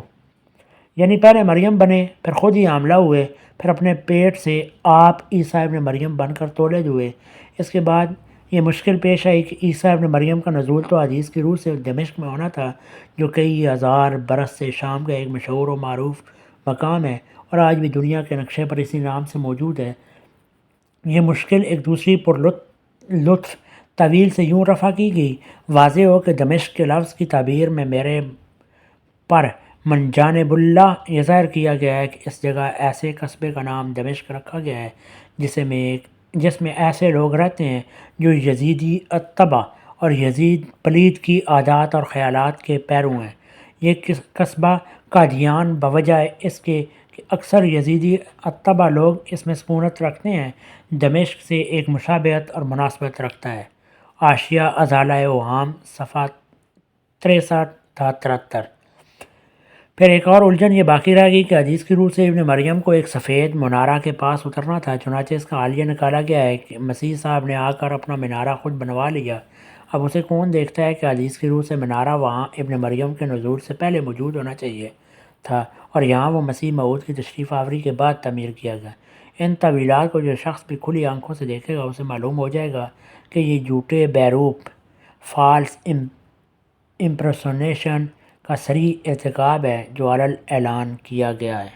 یعنی پہلے مریم بنے، پھر خود ہی حاملہ ہوئے، پھر اپنے پیٹ سے آپ عیسیٰ ابن مریم بن کر تولد ہوئے۔ اس کے بعد یہ مشکل پیش آئی کہ عیسیٰ ابن مریم کا نزول تو حدیث کی روح سے دمشق میں ہونا تھا، جو کئی ہزار برس سے شام کا ایک مشہور و معروف مقام ہے اور آج بھی دنیا کے نقشے پر اسی نام سے موجود ہے۔ یہ مشکل ایک دوسری پر لطف طویل سے یوں رفع کی گئی، واضح ہو کہ دمشق کے لفظ کی تعبیر میں میرے پر من جانب اللہ یہ ظاہر کیا گیا ہے کہ اس جگہ ایسے قصبے کا نام دمشق رکھا گیا ہے جس میں ایسے لوگ رہتے ہیں جو یزیدی الطبع اور یزید پلید کی عادات اور خیالات کے پیرو ہیں۔ یہ قصبہ قادیان بوجہ اس کے کہ اکثر یزیدی الطبع لوگ اس میں سکونت رکھتے ہیں دمشق سے ایک مشابہت اور مناسبت رکھتا ہے۔ حاشیہ ازالہ اوہام صفحہ 63 تا 73 پھر ایک اور الجھن یہ باقی رہ گئی کہ حدیث کی روح سے ابن مریم کو ایک سفید منارہ کے پاس اترنا تھا، چنانچہ اس کا حالیہ نکالا گیا ہے کہ مسیح صاحب نے آ کر اپنا منارہ خود بنوا لیا۔ اب اسے کون دیکھتا ہے کہ حدیث کی روح سے منارہ وہاں ابن مریم کے نزول سے پہلے موجود ہونا چاہیے تھا اور یہاں وہ مسیح موعود کی تشریف آوری کے بعد تعمیر کیا گیا۔ ان طویلات کو جو شخص بھی کھلی آنکھوں سے دیکھے گا اسے معلوم ہو جائے گا کہ یہ جھوٹے بیروپ فالس امپرسونیشن کا صریح ارتکاب ہے جو علی اعلان کیا گیا ہے۔